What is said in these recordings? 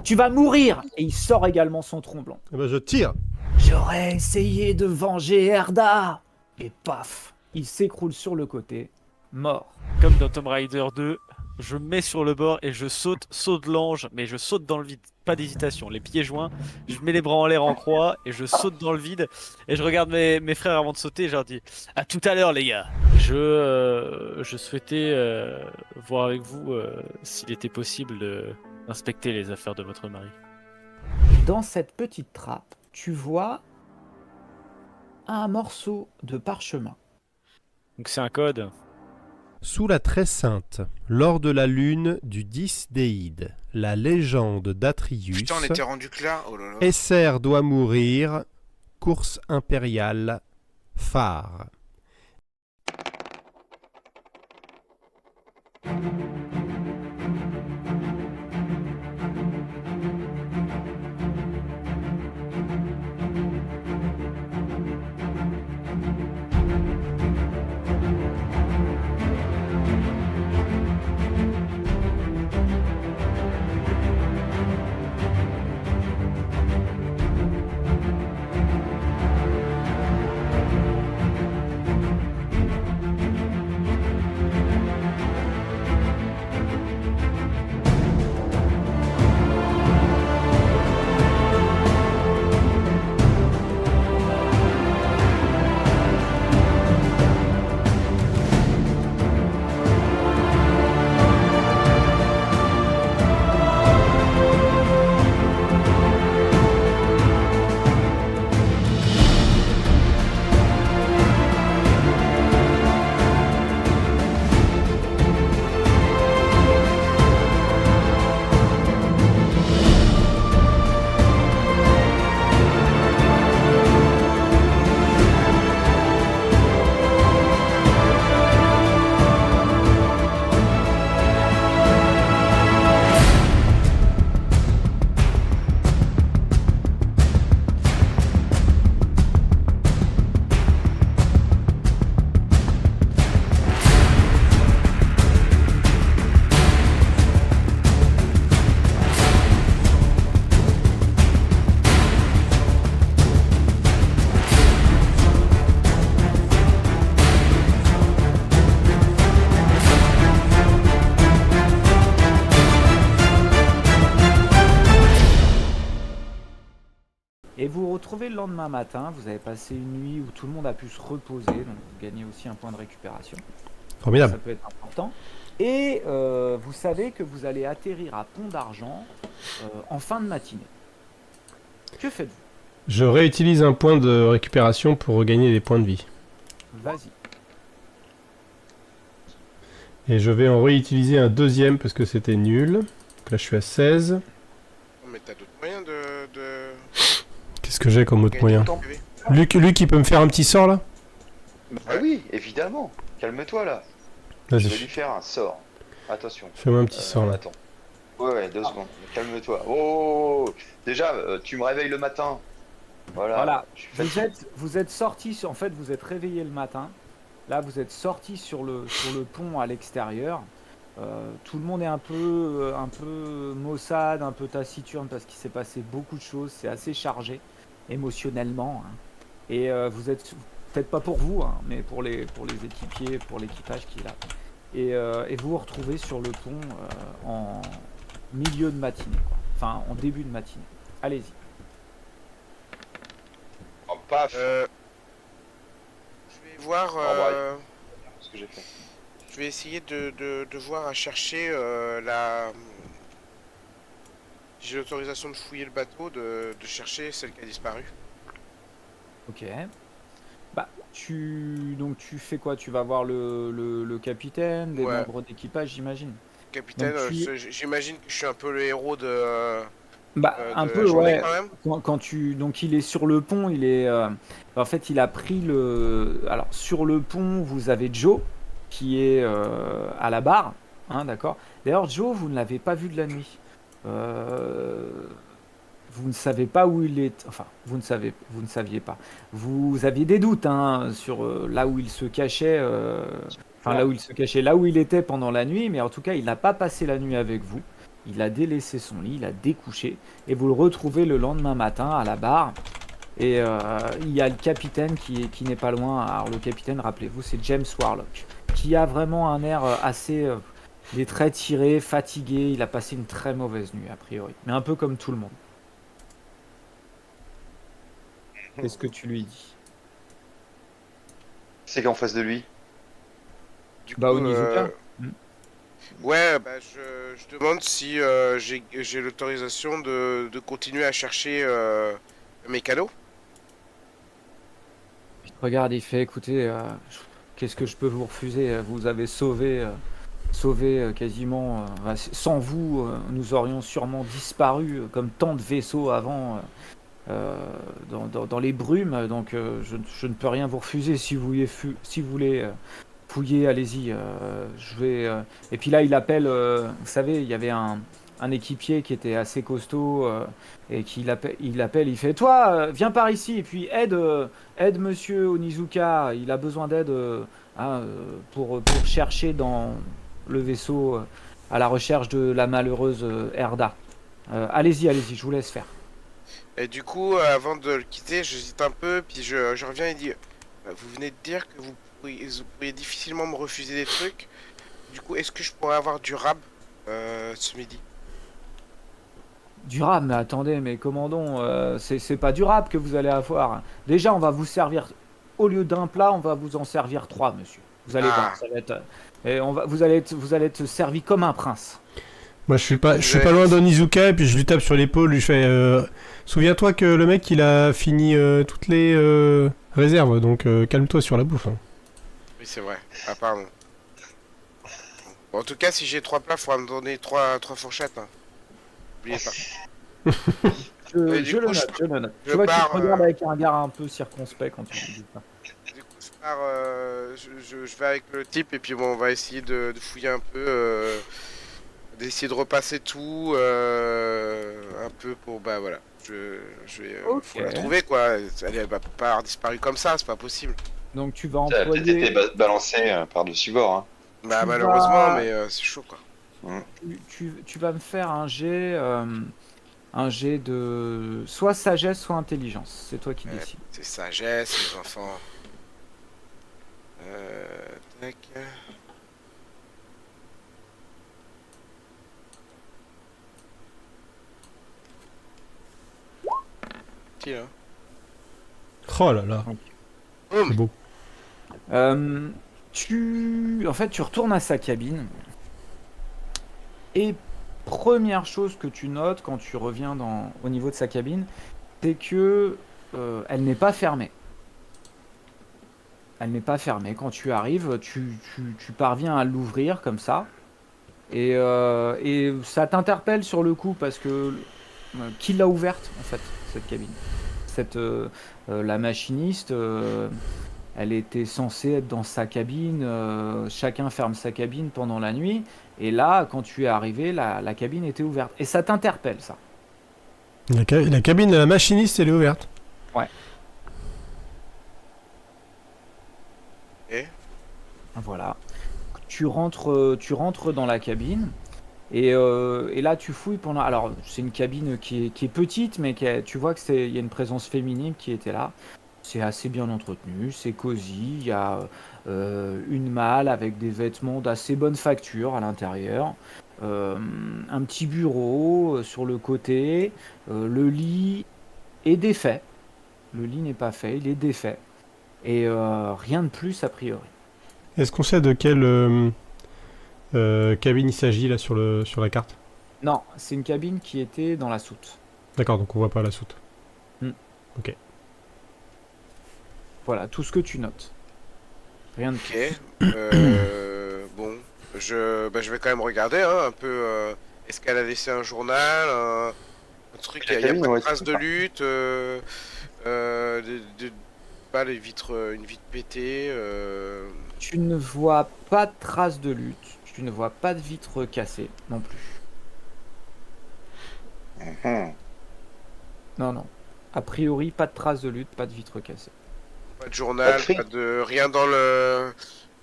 Tu vas mourir. Et il sort également son tromblon. Eh ben, je tire. J'aurais essayé de venger Erda. Et paf, il s'écroule sur le côté, mort. Comme dans Tomb Raider 2, je mets sur le bord et je saute, saut de l'ange, mais je saute dans le vide, pas d'hésitation, les pieds joints, je mets les bras en l'air en croix et je saute dans le vide et je regarde mes frères avant de sauter et je leur dis à tout à l'heure les gars. Je souhaitais voir avec vous s'il était possible d'inspecter les affaires de votre mari. Dans cette petite trappe, tu vois un morceau de parchemin. Donc c'est un code. Sous la très sainte, lors de la lune du 10 Déide, la légende d'Atrius, Putain, on était rendu que là. Oh là là. Esser doit mourir, course impériale, phare. Et vous vous retrouvez le lendemain matin, vous avez passé une nuit où tout le monde a pu se reposer, donc vous gagnez aussi un point de récupération. Formidable. Ça peut être important. Et vous savez que vous allez atterrir à Pont d'Argent en fin de matinée. Que faites-vous? Je réutilise un point de récupération pour regagner des points de vie. Vas-y. Et je vais en réutiliser un deuxième parce que c'était nul. Donc là je suis à 16. Mais t'as d'autres moyens de Qu'est-ce que j'ai comme autre gagner moyen? du PV. Luc qui peut me faire un petit sort là? Bah oui, évidemment. Calme-toi là. Je vais lui Vas-y, faire un sort. Attention. fais-moi un petit sort là. Attends. Ouais, 2 secondes. Calme-toi. Oh, déjà, tu me réveilles le matin. Voilà. Je suis fatigué. Vous êtes sorti, en fait, vous êtes réveillé le matin. Là, vous êtes sorti sur le pont à l'extérieur. Tout le monde est un peu maussade, un peu taciturne parce qu'il s'est passé beaucoup de choses. C'est assez chargé émotionnellement, hein. Et vous êtes peut-être pas pour vous, hein, mais pour les équipiers, pour l'équipage qui est là. Et vous vous retrouvez sur le pont en milieu de matinée, quoi. Enfin en début de matinée. Allez-y. Oh, paf. Je vais voir. Ce que j'ai fait. Je vais essayer de voir à chercher J'ai l'autorisation de fouiller le bateau, de chercher celle qui a disparu. Ok. Bah, tu fais quoi? Tu vas voir le capitaine, des Ouais. membres d'équipage, j'imagine. Capitaine, Donc, j'imagine que je suis un peu le héros de Bah, un de peu, la journée ouais. quand même. Donc il est sur le pont, en fait, il a pris alors, sur le pont, vous avez Joe, qui est à la barre, hein, d'accord? D'ailleurs, Joe, vous ne l'avez pas vu de la nuit. Vous ne savez pas où il est, enfin, vous ne saviez pas. Vous aviez des doutes, hein, sur là où il se cachait, là où il était pendant la nuit, mais en tout cas, il n'a pas passé la nuit avec vous. il a délaissé son lit, il a découché, et vous le retrouvez le lendemain matin à la barre. Et il y a le capitaine qui n'est pas loin. Alors le capitaine, rappelez-vous, c'est James Warlock, qui a vraiment un air assez... il est très tiré, fatigué, il a passé une très mauvaise nuit a priori. Mais un peu comme tout le monde. Qu'est-ce que tu lui dis? C'est qu'en face de lui. Du Bah coup, Onizuka. ouais, bah, je demande si j'ai l'autorisation de continuer à chercher mes cadeaux. Il te regarde, il fait écoutez, qu'est-ce que je peux vous refuser? Vous avez sauvé quasiment. Sans vous, nous aurions sûrement disparu comme tant de vaisseaux avant dans les brumes. Donc je ne peux rien vous refuser. Si vous voulez fouiller, allez-y. Je vais. Et puis là, il appelle. Vous savez, il y avait un équipier qui était assez costaud et il fait toi, viens par ici et puis aide Monsieur Onizuka. Il a besoin d'aide hein, pour chercher dans le vaisseau à la recherche de la malheureuse Erda. Allez-y, je vous laisse faire. Et du coup, avant de le quitter, j'hésite un peu, puis je reviens et dis, vous venez de dire que vous pourriez difficilement me refuser des trucs. Du coup, est-ce que je pourrais avoir du rab ce midi? Du rab, mais attendez, mais commandons, c'est pas du rab que vous allez avoir. Déjà, on va vous servir, au lieu d'un plat, on va vous en servir 3, monsieur. Vous allez voir, Ah, ça va être. Et vous allez être servi comme un prince. Moi, du coup, je suis pas loin d'Onizuka et puis je lui tape sur l'épaule, je lui fais souviens-toi que le mec il a fini toutes les réserves, donc calme-toi sur la bouffe. Hein. oui, c'est vrai. Ah, pardon. Bon, en tout cas, si j'ai 3 plats, faudra me donner trois fourchettes. Hein. N'oubliez pas. Et du Je le coup, note, je le note. je Je vois que tu pars, te regardes avec un regard un peu circonspect quand tu me dis ça. du coup, je pars, je vais avec le type et puis bon, on va essayer de fouiller un peu, d'essayer de repasser tout un peu pour bah voilà. Je vais, Ok. faut la trouver quoi. Elle va pas avoir disparu comme ça, c'est pas possible. Donc tu vas Ça a peut-être été employer. balancé par-dessus bord. Hein. Bah Tu malheureusement, vas, mais c'est chaud quoi. tu vas me faire un jet de soit sagesse, soit intelligence. C'est toi qui Ouais, décides. c'est sagesse, les enfants. Tac. Tiens. Oh là là, Boum. c'est beau. En fait, tu retournes à sa cabine. Et première chose que tu notes quand tu reviens au niveau de sa cabine, c'est que elle n'est pas fermée. Elle n'est pas fermée. Quand tu arrives, tu parviens à l'ouvrir comme ça. Et ça t'interpelle sur le coup parce que qui l'a ouverte en fait, cette cabine? La machiniste, elle était censée être dans sa cabine. Chacun ferme sa cabine pendant la nuit. Et là, quand tu es arrivé, la cabine était ouverte. Et ça t'interpelle, ça. La cabine de la machiniste elle est ouverte. Ouais. Et Voilà. Tu rentres dans la cabine. Et là, tu fouilles pendant. Alors, c'est une cabine qui est petite, mais tu vois il y a une présence féminine qui était là. C'est assez bien entretenu, c'est cosy. Il y a une malle avec des vêtements d'assez bonne facture à l'intérieur. Un petit bureau sur le côté. Le lit est défait. Le lit n'est pas fait, il est défait. Et rien de plus a priori. Est-ce qu'on sait de quelle cabine il s'agit là sur la carte? Non, c'est une cabine qui était dans la soute. D'accord, donc on voit pas la soute. Ok. Voilà, tout ce que tu notes. Rien de ok. plus. Bon, je vais quand même regarder hein, un peu. Est-ce qu'elle a laissé un journal, un truc, La il n'y a cabine, pas de ouais, traces c'est de ça. lutte, pas les vitres, une vitre pétée. Tu ne vois pas de traces de lutte. Tu ne vois pas de vitre cassée non plus. Mhm. Non, non. A priori, pas de traces de lutte, pas de vitre cassée. Pas de Pas journal, de fric. pas de rien dans le.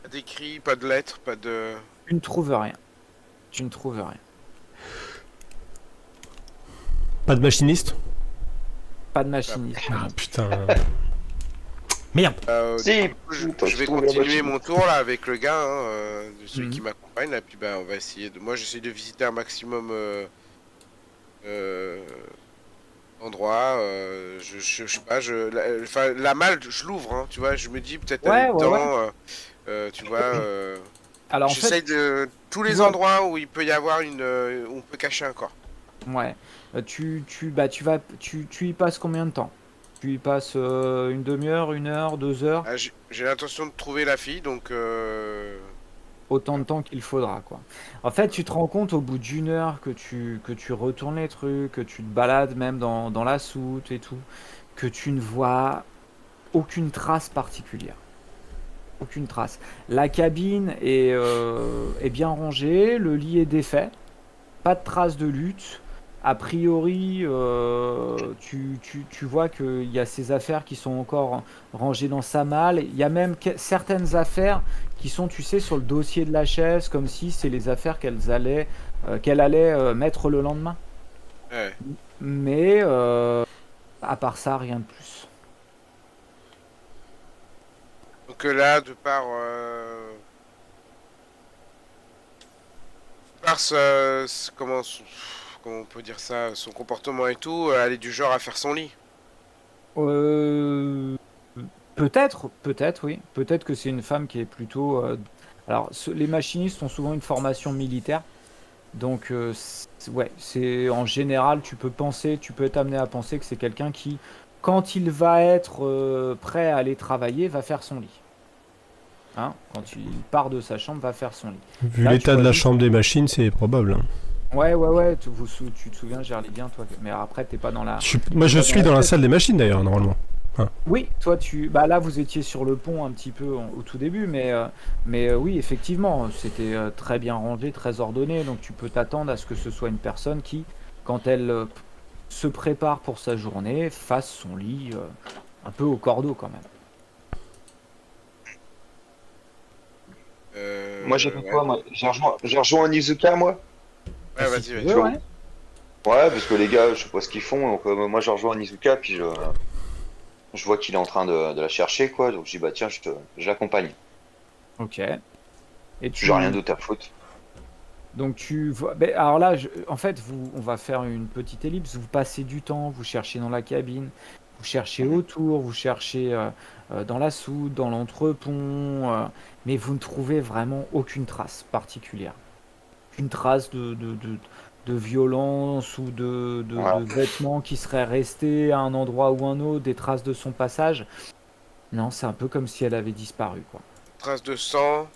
Pas d'écrit, pas de lettres, pas de. Tu ne trouves rien. Tu ne trouves rien. Pas de machiniste? Pas de machiniste. Ah putain. Merde. Si, Je vais continuer mon tour là avec le gars, de celui qui m'accompagne là, puis bah on va essayer de. Moi j'essaie de visiter un maximum d'endroits. Je sais pas, enfin la malle je l'ouvre, hein, tu vois, je me dis peut-être Ouais, aller ouais, dedans, tu vois. Alors en J'essaye fait, de tous les vois- endroits où il peut y avoir où on peut cacher un corps. ouais, tu y passes combien de temps? Tu y passes une demi-heure, 1 heure, 2 heures, Ah, j'ai l'intention de trouver la fille, donc autant de temps qu'il faudra, quoi. En fait, tu te rends compte au bout d'1 heure que tu retournes les trucs, que tu te balades même dans la soute et tout, que tu ne vois aucune trace particulière. Aucune trace. La cabine est bien rangée, le lit est défait, pas de trace de lutte. A priori, tu vois qu'il y a ces affaires qui sont encore rangées dans sa malle. Il y a même certaines affaires qui sont, tu sais, sur le dossier de la chaise, comme si c'est les affaires qu'elle allait mettre le lendemain. ouais. Mais à part ça, rien de plus. Donc là, par comment on peut dire ça, son comportement et tout, elle est du genre à faire son lit. Euh, peut-être, oui. Peut-être que c'est une femme qui est plutôt. Alors, les machinistes ont souvent une formation militaire, donc ouais, c'est en général, tu peux être amené à penser que c'est quelqu'un qui, quand il va être prêt à aller travailler, va faire son lit. Hein, quand il part de sa chambre, va faire son lit. Vu Là, tu l'état de vois la juste- chambre des machines, c'est probable. Hein. Ouais, tu te souviens, Gerly, bien, toi. Mais après, t'es pas dans la. Moi, je Pas suis dans la pièce. salle des machines d'ailleurs, normalement. Oui, toi bah là vous étiez sur le pont un petit peu au tout début, mais oui effectivement c'était très bien rangé, très ordonné, donc tu peux t'attendre à ce que ce soit une personne qui, quand elle se prépare pour sa journée, fasse son lit un peu au cordeau quand même. Moi j'ai fait Ouais. quoi moi? J'ai rejoint Onizuka moi? Ouais, Si vas-y, tu vas-y. veux, ouais. Ouais, parce que les gars, je sais pas ce qu'ils font, donc moi je rejoins Onizuka, puis je vois qu'il est en train de la chercher, quoi, donc je dis bah tiens, je l'accompagne. Ok. Et J'ai rien d'autre à foutre. donc tu vois, ben, alors là, en fait, on va faire une petite ellipse. Vous passez du temps, vous cherchez dans la cabine, vous cherchez autour, vous cherchez dans la soute, dans l'entrepont, mais vous ne trouvez vraiment aucune trace particulière. Aucune trace de violence ou Voilà. de vêtements qui seraient restés à un endroit ou un autre, des traces de son passage. Non, c'est un peu comme si elle avait disparu, quoi. Trace de sang.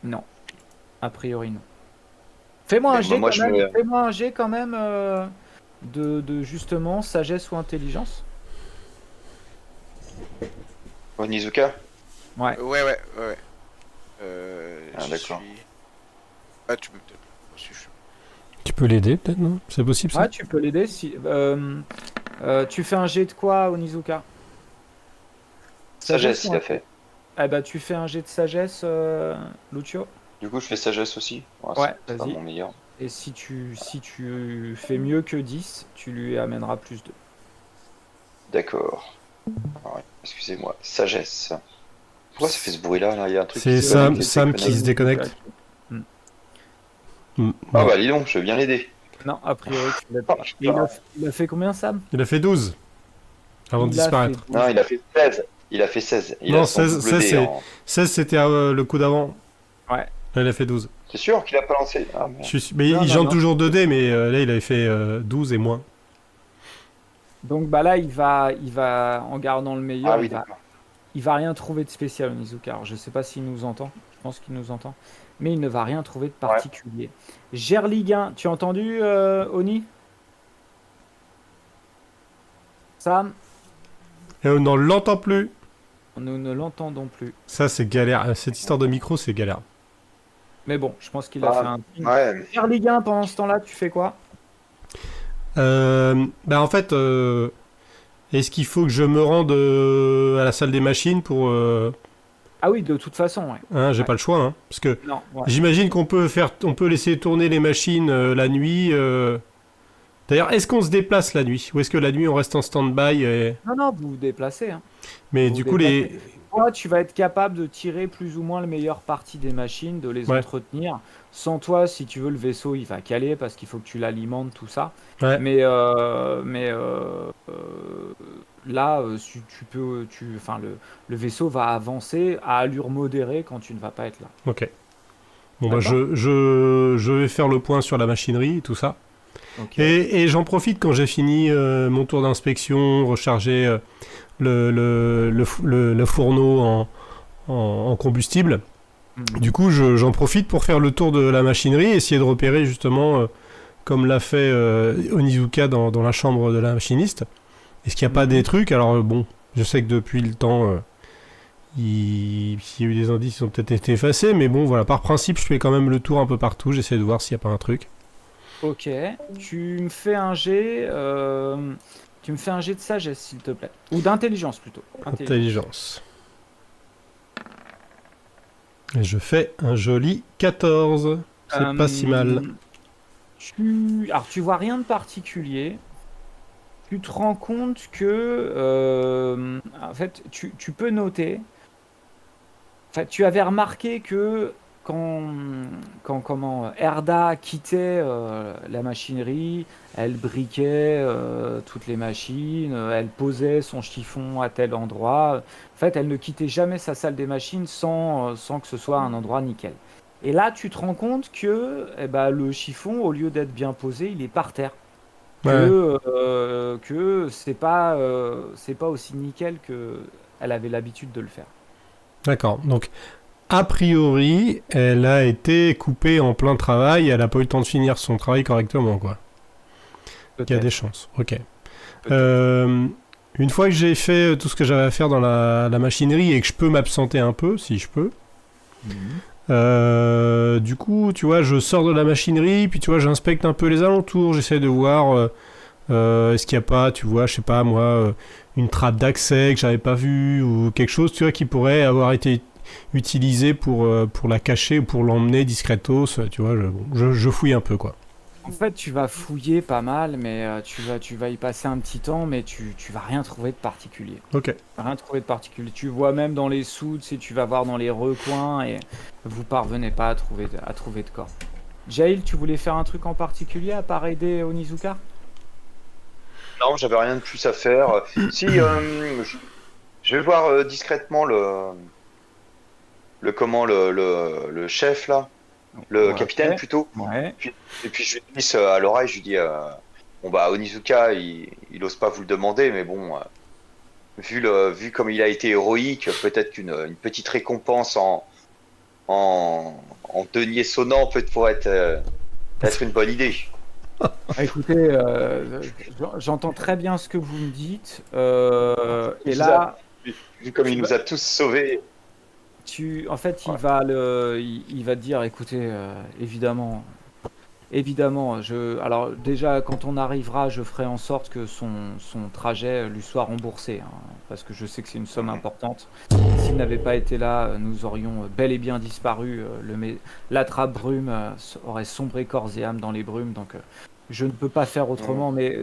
Non, a priori non. Fais-moi un Et jet moi quand je même, me. fais-moi un jet quand même de justement sagesse ou intelligence. Onizuka? Ouais. Ouais. Ah, J'y d'accord. suis. Ah, tu peux peut-être. Si je- Tu peux l'aider peut-être, non? C'est possible ça? Ouais, tu peux l'aider si. Tu fais un jet de quoi, Onizuka? Sagesse, ou il a fait. Eh bah, tu fais un jet de sagesse, Lucio. Du coup, je fais sagesse aussi. Ouais, C'est pas vas-y. mon meilleur. Et si tu fais mieux que 10, tu lui amèneras plus de. D'accord. Ah ouais, excusez-moi. Sagesse. Pourquoi ça fait ce bruit-là, là? Il y a un truc C'est qui se connecte, Sam qui se qui se déconnecte. déconnecte. Hmm. Ah Bon. bah dis donc, je vais bien l'aider. Non, a priori, tu l'aides Ah, pas. Et putain. il a fait combien, Sam? Il a fait 12 avant de Il a disparaître. fait Non, il a fait 16. Il a fait 16. Il Non, a son 16, double 16, dé c'est- en- 16 c'était le coup d'avant. Ouais. Là, il a fait 12. C'est sûr qu'il a pas lancé. Ah, merde. Mais Non, il non, jante non. toujours 2D, mais là il avait fait 12 et moins. Donc bah là, il va en gardant le meilleur, Ah oui, d'accord. il va rien trouver de spécial, Onizuka. Alors, je sais pas s'il nous entend. Je pense qu'il nous entend. Mais il ne va rien trouver de particulier. Gerliguin, tu as entendu, Oni? Sam, Et on ne l'entend plus. nous ne l'entendons plus. Ça, c'est galère. Cette histoire de micro, c'est galère. Mais bon, je pense qu'il a Ah, fait un signe. Ouais, Gerliguin, pendant ce temps-là, tu fais quoi? Bah en fait, est-ce qu'il faut que je me rende à la salle des machines pour... Ah oui, de toute façon, ouais. Hein, j'ai Ouais. pas le choix, hein, parce que Non, ouais. j'imagine qu'on peut laisser tourner les machines la nuit D'ailleurs, est-ce qu'on se déplace la nuit? Ou est-ce que la nuit, on reste en stand-by Non, non, vous vous déplacez. Hein. Mais Vous du vous coup, déplacez. Toi, tu vas être capable de tirer plus ou moins le meilleur parti des machines, de les Ouais. entretenir. Sans toi, si tu veux, le vaisseau, il va caler parce qu'il faut que tu l'alimentes, tout ça. Ouais. Là, enfin, le vaisseau va avancer à allure modérée quand tu ne vas pas être là. Ok. Bon, bah, D'accord. je vais faire le point sur la machinerie et tout ça. Ok. Et j'en profite quand j'ai fini mon tour d'inspection, recharger le fourneau en combustible. Mhm. Du coup, j'en profite pour faire le tour de la machinerie, essayer de repérer justement, comme l'a fait Onizuka dans la chambre de la machiniste. Est-ce qu'il n'y a pas Mhm. des trucs? Alors bon, je sais que depuis le temps, s'il y a eu des indices, ils ont peut-être été effacés, mais bon, voilà, par principe, je fais quand même le tour un peu partout, j'essaie de voir s'il n'y a pas un truc. Ok. Tu me fais un jet. Tu me fais un jet de sagesse, s'il te plaît. Ou d'intelligence plutôt. Intelligence. Et je fais un joli 14. C'est pas si mal. Alors, tu vois rien de particulier. Tu te rends compte que, en fait, tu peux noter. Enfin, tu avais remarqué que quand Erda quittait la machinerie, elle briquait toutes les machines, elle posait son chiffon à tel endroit. En fait, elle ne quittait jamais sa salle des machines sans que ce soit un endroit nickel. Et là, tu te rends compte que eh ben, le chiffon, au lieu d'être bien posé, il est par terre. Ouais, Que c'est pas aussi nickel que elle avait l'habitude de le faire. d'accord. Donc, a priori, elle a été coupée en plein travail, elle a pas eu le temps de finir son travail correctement, quoi. Il y a des Peut-être. chances, ok. Peut-être. Une fois que j'ai fait tout ce que j'avais à faire dans la machinerie et que je peux m'absenter un peu, si je peux, Mhm. du coup, tu vois, je sors de la machinerie, puis tu vois, j'inspecte un peu les alentours, j'essaie de voir est-ce qu'il n'y a pas, tu vois, je sais pas moi, une trappe d'accès que j'avais pas vue, ou quelque chose, tu vois, qui pourrait avoir été utilisé pour la cacher ou pour l'emmener discretos, tu vois, je fouille un peu, quoi. En fait, tu vas fouiller pas mal, mais tu vas y passer un petit temps, mais tu vas rien trouver de particulier. Ok. Rien trouver de particulier. Tu vois même dans les soudes, tu vas voir dans les recoins et vous parvenez pas à trouver de corps. Jail, tu voulais faire un truc en particulier à part aider Onizuka? Non, j'avais rien de plus à faire. Si, je vais voir discrètement le chef là, le Ouais. capitaine plutôt. Ouais. Et puis je lui glisse à l'oreille, je lui dis bon bah Onizuka, il ose pas vous le demander, mais bon, vu comme il a été héroïque, peut-être une petite récompense en denier sonnant pourrait être une bonne idée. Ah, écoutez, j'entends très bien ce que vous me dites. Et C'est ça. là, Vu comme il tu vas, nous a tous sauvés. en fait, Ouais. il va te dire, écoutez, évidemment, alors déjà, quand on arrivera, je ferai en sorte que son trajet lui soit remboursé, hein, parce que je sais que c'est une somme Mhm. importante. S'il n'avait pas été là, nous aurions bel et bien disparu. La trappe brume aurait sombré corps et âme dans les brumes, donc je ne peux pas faire autrement. Mais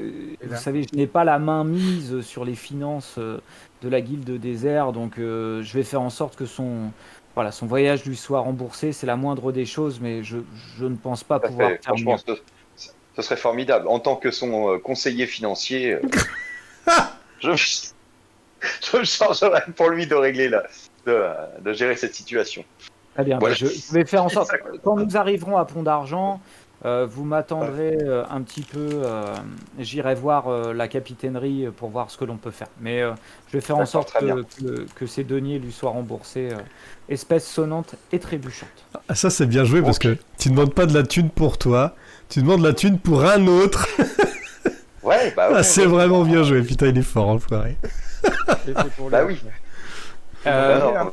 vous savez, je n'ai pas la main mise sur les finances de la Guilde des Airs, donc je vais faire en sorte que son voyage lui soit remboursé. C'est la moindre des choses, mais je ne pense pas Tout à pouvoir fait. faire Franchement, mieux. ce serait formidable. En tant que son conseiller financier, je, je me chargerais pour lui de régler de gérer cette situation. Très bien, bah, Voilà. je vais faire en sorte. Ça- Quand nous arriverons à Pont d'Argent, vous Ouais. m'attendrez un petit peu. J'irai voir la capitainerie pour voir ce que l'on peut faire. Mais je vais faire en D'accord, sorte très bien. que ces deniers lui soient remboursés, espèce sonnante et trébuchante. Ah, ça, c'est bien joué parce Ok. que tu demandes pas de la thune pour toi, tu demandes la thune pour un autre. Ouais, bah Ah, ouais, c'est ouais. vraiment bien joué. Putain, il est fort, enfoiré. Et c'est pour Bah lui. oui. Euh, Non,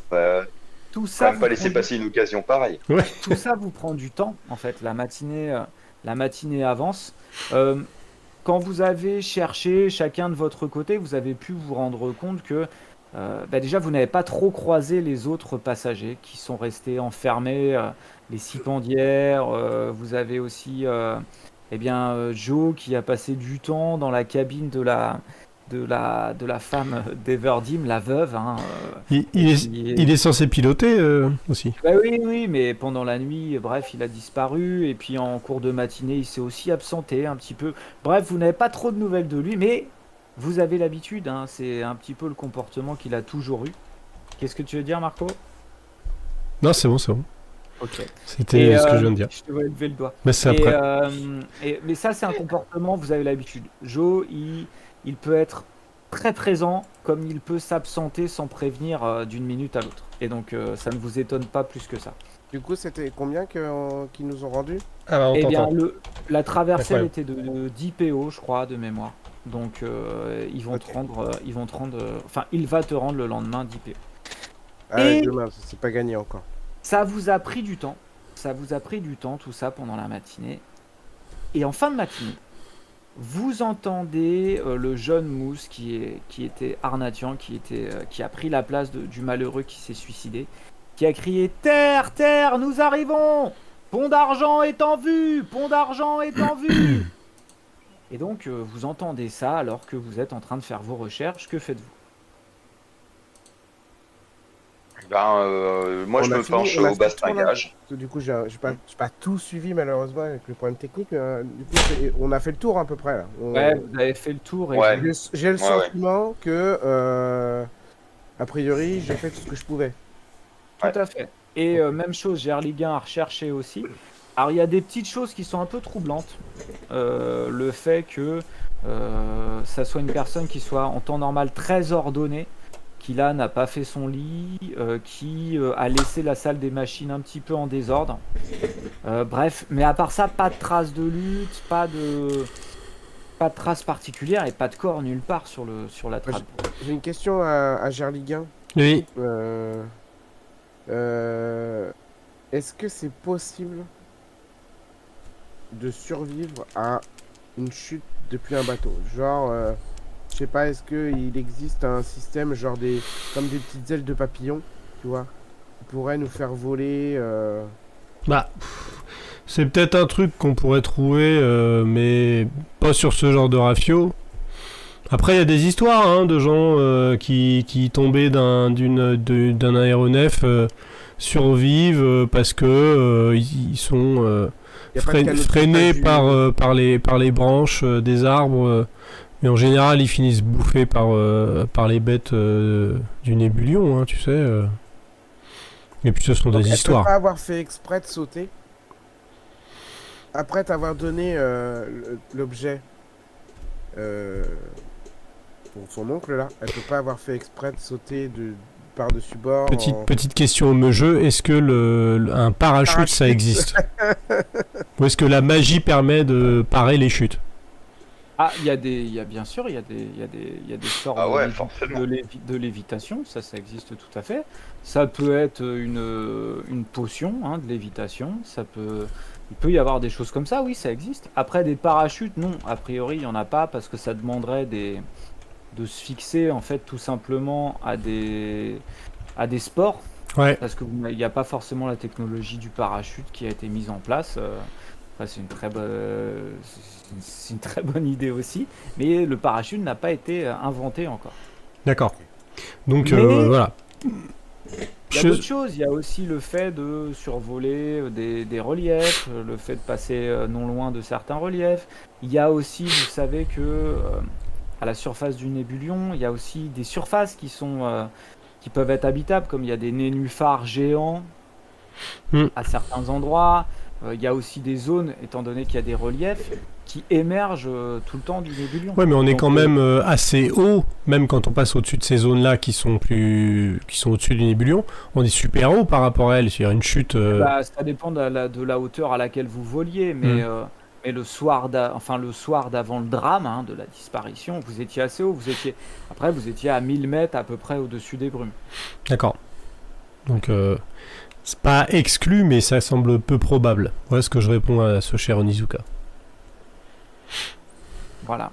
tout quand ça même vous pas prend laisser du passer une occasion pareille. Tout ça vous prend du temps, en fait. La matinée avance. Euh, Quand vous avez cherché chacun de votre côté, vous avez pu vous rendre compte que bah déjà, vous n'avez pas trop croisé les autres passagers qui sont restés enfermés, les cipendières. Vous avez aussi eh bien, Joe, qui a passé du temps dans la cabine de la femme d'Everdim, la veuve, hein, Il, et il est, qui il est censé piloter aussi. Bah oui, oui, mais pendant la nuit, bref, il a disparu, et puis en cours de matinée, il s'est aussi absenté un petit peu. Bref, vous n'avez pas trop de nouvelles de lui, mais vous avez l'habitude, hein, c'est un petit peu le comportement qu'il a toujours eu. Qu'est-ce que tu veux dire, Marco? Non, c'est bon, c'est bon. Ok. C'était Et ce que je viens de dire. je te vois lever le doigt. Mais c'est Et, après. mais ça, c'est un comportement, vous avez l'habitude. Joe, il peut être très présent, comme il peut s'absenter sans prévenir d'une minute à l'autre. Et donc, ça ne vous étonne pas plus que ça. Du coup, c'était combien qu'ils nous ont rendu? Ah bah, on Eh bien, t'entend. la traversée, elle Incroyable. était de 10 PO, je crois, de mémoire. Donc, ils vont Ok. te rendre, enfin, il va te rendre le lendemain 10 PO. Ah, Et demain, c'est pas gagné encore. ça vous a pris du temps. Ça vous a pris du temps, tout ça, pendant la matinée. Et en fin de matinée, vous entendez le jeune Mousse qui était Arnatian, qui a pris la place du malheureux qui s'est suicidé, qui a crié Terre, terre, nous arrivons! Pont d'argent est en vue! Pont d'argent est en vue! Et donc, vous entendez ça alors que vous êtes en train de faire vos recherches. Que faites-vous? Moi, je On a me fini, penche on a au fait le tour, là. bastingage. Parce que du coup, j'ai pas tout suivi malheureusement avec le problème technique. Mais, du coup, on a fait le tour à peu près là. Ouais, vous avez fait le tour et Ouais. J'ai le Ouais, ouais. sentiment que, a priori, j'ai fait tout ce que je pouvais. tout à fait. Et même chose, Gerliguin a recherché aussi. Alors, il y a des petites choses qui sont un peu troublantes. Le fait que ça soit une personne qui soit en temps normal très ordonnée, qui là n'a pas fait son lit, qui a laissé la salle des machines un petit peu en désordre. Bref, mais à part ça, pas de traces de lutte, pas de traces particulières et pas de corps nulle part sur la trappe. J'ai une question à Gerliguin. Oui. Est-ce que c'est possible de survivre à une chute depuis un bateau? Genre, je sais pas, est-ce qu'il existe un système, genre comme des petites ailes de papillon, tu vois, qui pourrait nous faire voler Bah, c'est peut-être un truc qu'on pourrait trouver, mais pas sur ce genre de rafio. Après, il y a des histoires hein, de gens qui tombaient d'un aéronef survivent parce que ils sont Y a pas de canot de freinés sauvetage par les branches des arbres. Mais en général, ils finissent bouffés par les bêtes du nébulion, hein, tu sais. Et puis ce sont Donc, des elle histoires. peut pas avoir fait exprès de sauter après t'avoir donné l'objet pour son oncle là. Elle peut pas avoir fait exprès de sauter par-dessus bord. Petite question au jeu, est-ce que un parachute ça existe? Ou est-ce que la magie permet de parer les chutes? Ah, bien sûr, il y a des sorts Ah ouais, forcément. de lévitation, ça existe tout à fait. Ça peut être une potion hein, de lévitation, il peut y avoir des choses comme ça, oui, ça existe. Après, des parachutes, non, a priori, il n'y en a pas parce que ça demanderait de se fixer en fait tout simplement à des sports, Ouais, parce qu'il n'y a pas forcément la technologie du parachute qui a été mise en place. Enfin, c'est une très bonne idée aussi, mais le parachute n'a pas été inventé encore. d'accord. Donc Mais voilà. il y a d'autres choses, il y a aussi le fait de survoler des reliefs, le fait de passer non loin de certains reliefs. Il y a aussi, vous savez que à la surface du nébulion, il y a aussi des surfaces qui peuvent être habitables, comme il y a des nénuphars géants à certains endroits. Il y a aussi des zones, étant donné qu'il y a des reliefs, qui émergent tout le temps du nébulion. Ouais, mais on est Donc, quand même assez haut, même quand on passe au-dessus de ces zones-là qui sont au-dessus du nébulion, on est super haut par rapport à elles. C'est-à-dire une chute. bah, ça dépend de la hauteur à laquelle vous voliez, mais le soir d'avant le drame hein, de la disparition, vous étiez assez haut. Après, vous étiez à 1000 mètres à peu près au-dessus des brumes. D'accord. Donc c'est pas exclu, mais ça semble peu probable. Voilà ce que je réponds à ce cher Onizuka. Voilà.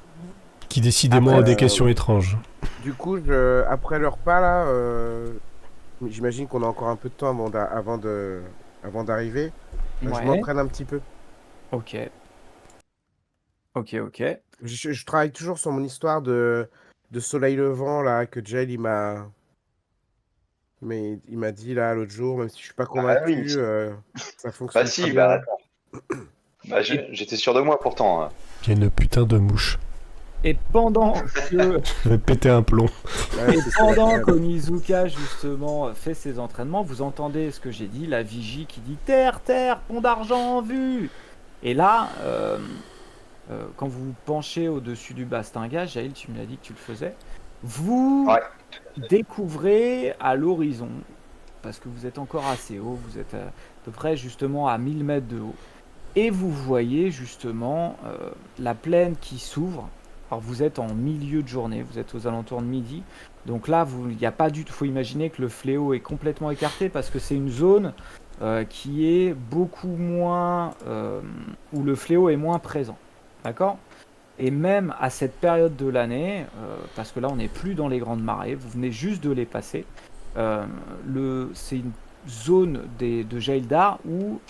Qui décidément Après, a des questions étranges. Du coup, après le repas là, j'imagine qu'on a encore un peu de temps avant d'arriver. Je Ouais. m'entraîne un petit peu. Ok. Ok, ok. Je travaille toujours sur mon histoire de soleil levant, là, que Jail, il m'a dit, là, l'autre jour, même si je suis pas Ah oui, convaincu, ça bah fonctionne pas si, bah bien. attends. Bah, Et, j'étais sûr de moi pourtant, hein. Il y a une putain de mouche. et pendant que Je vais péter un plomb. Ouais, Et c'est ça. pendant Ouais. qu'Onizuka justement fait ses entraînements, vous entendez ce que j'ai dit, la vigie qui dit terre, terre, pont d'argent en vue. Et là, quand vous vous penchez au-dessus du bastingage, Jaël, tu me l'as dit que tu le faisais, vous Ouais. découvrez à l'horizon, parce que vous êtes encore assez haut, vous êtes à peu près justement à 1000 mètres de haut, et vous voyez justement la plaine qui s'ouvre. Alors vous êtes en milieu de journée, vous êtes aux alentours de midi. Donc là, il n'y a pas du tout. Il faut imaginer que le fléau est complètement écarté parce que c'est une zone qui est beaucoup moins. Où le fléau est moins présent. D'accord? Et même à cette période de l'année, parce que là on n'est plus dans les grandes marées, vous venez juste de les passer, c'est une zone de Jaildar où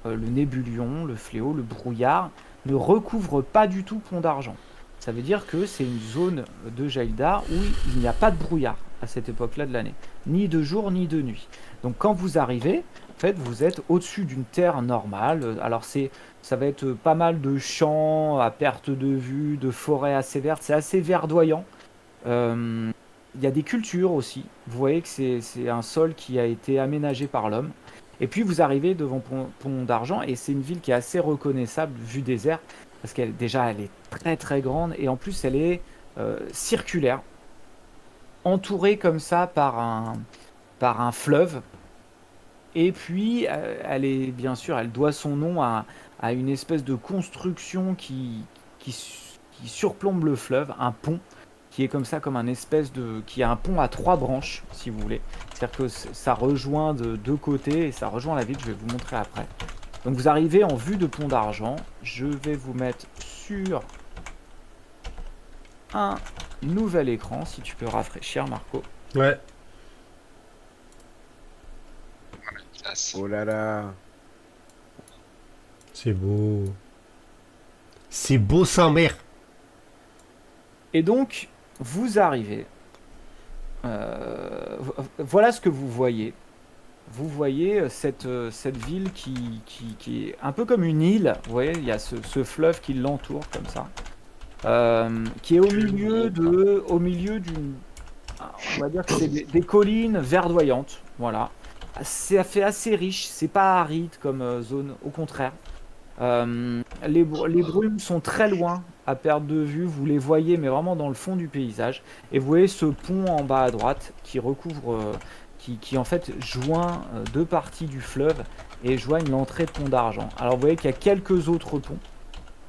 le nébulion, le fléau, le brouillard ne recouvre pas du tout Pont d'Argent. Ça veut dire que c'est une zone de Jaildar où il n'y a pas de brouillard à cette époque-là de l'année, ni de jour ni de nuit. Donc quand vous arrivez, en fait, vous êtes au-dessus d'une terre normale. Alors ça va être pas mal de champs à perte de vue, de forêts assez vertes, c'est assez verdoyant. Il y a des cultures aussi. Vous voyez que c'est un sol qui a été aménagé par l'homme. Et puis vous arrivez devant Pont d'Argent et c'est une ville qui est assez reconnaissable vue des airs parce qu'elle déjà elle est très très grande et en plus elle est circulaire, entourée comme ça par un fleuve. Et puis elle est bien sûr, elle doit son nom à une espèce de construction qui, qui surplombe le fleuve, un pont qui est comme ça, comme un espèce de, qui a un pont à 3 branches, si vous voulez. C'est-à-dire que ça rejoint de deux côtés et ça rejoint la ville. Je vais vous montrer après. Donc vous arrivez en vue de Pont d'Argent. Je vais vous mettre sur un nouvel écran, si tu peux rafraîchir, Marco. Ouais. Oh là là. C'est beau. C'est beau sa mère. Et donc, vous arrivez. Voilà ce que vous voyez. Vous voyez cette ville qui est un peu comme une île. Vous voyez, il y a ce fleuve qui l'entoure comme ça. Qui est au milieu d'une. On va dire que c'est des collines verdoyantes. Voilà. Ça fait assez riche. C'est pas aride comme zone. Au contraire. Les brumes sont très loin à perte de vue, vous les voyez mais vraiment dans le fond du paysage. Et vous voyez ce pont en bas à droite qui recouvre, qui en fait joint deux parties du fleuve et joigne l'entrée de Pont d'Argent. Alors vous voyez qu'il y a quelques autres ponts,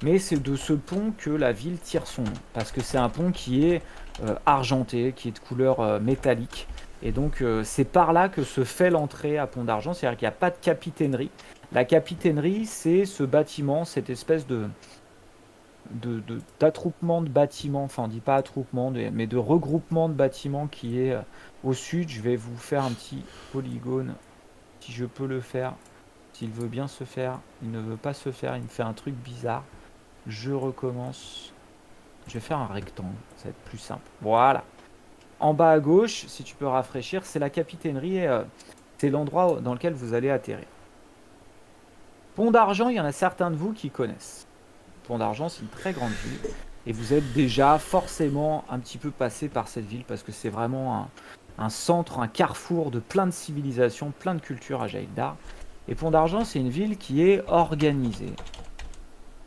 mais c'est de ce pont que la ville tire son nom, parce que c'est un pont qui est argenté, qui est de couleur métallique. Et donc c'est par là que se fait l'entrée à Pont d'Argent, c'est-à-dire qu'il n'y a pas de capitainerie. La capitainerie, c'est ce bâtiment, cette espèce d'attroupement de bâtiments, enfin on dit pas attroupement, mais de regroupement de bâtiments qui est au sud. Je vais vous faire un petit polygone, si je peux le faire. S'il veut bien se faire, il ne veut pas se faire, il me fait un truc bizarre. Je recommence. Je vais faire un rectangle, ça va être plus simple. Voilà. En bas à gauche, si tu peux rafraîchir, c'est la capitainerie et c'est l'endroit dans lequel vous allez atterrir. Pont d'Argent, il y en a certains de vous qui connaissent. Pont d'Argent, c'est une très grande ville. Et vous êtes déjà forcément un petit peu passé par cette ville parce que c'est vraiment un centre, un carrefour de plein de civilisations, plein de cultures à Jaildar. Et Pont d'Argent, c'est une ville qui est organisée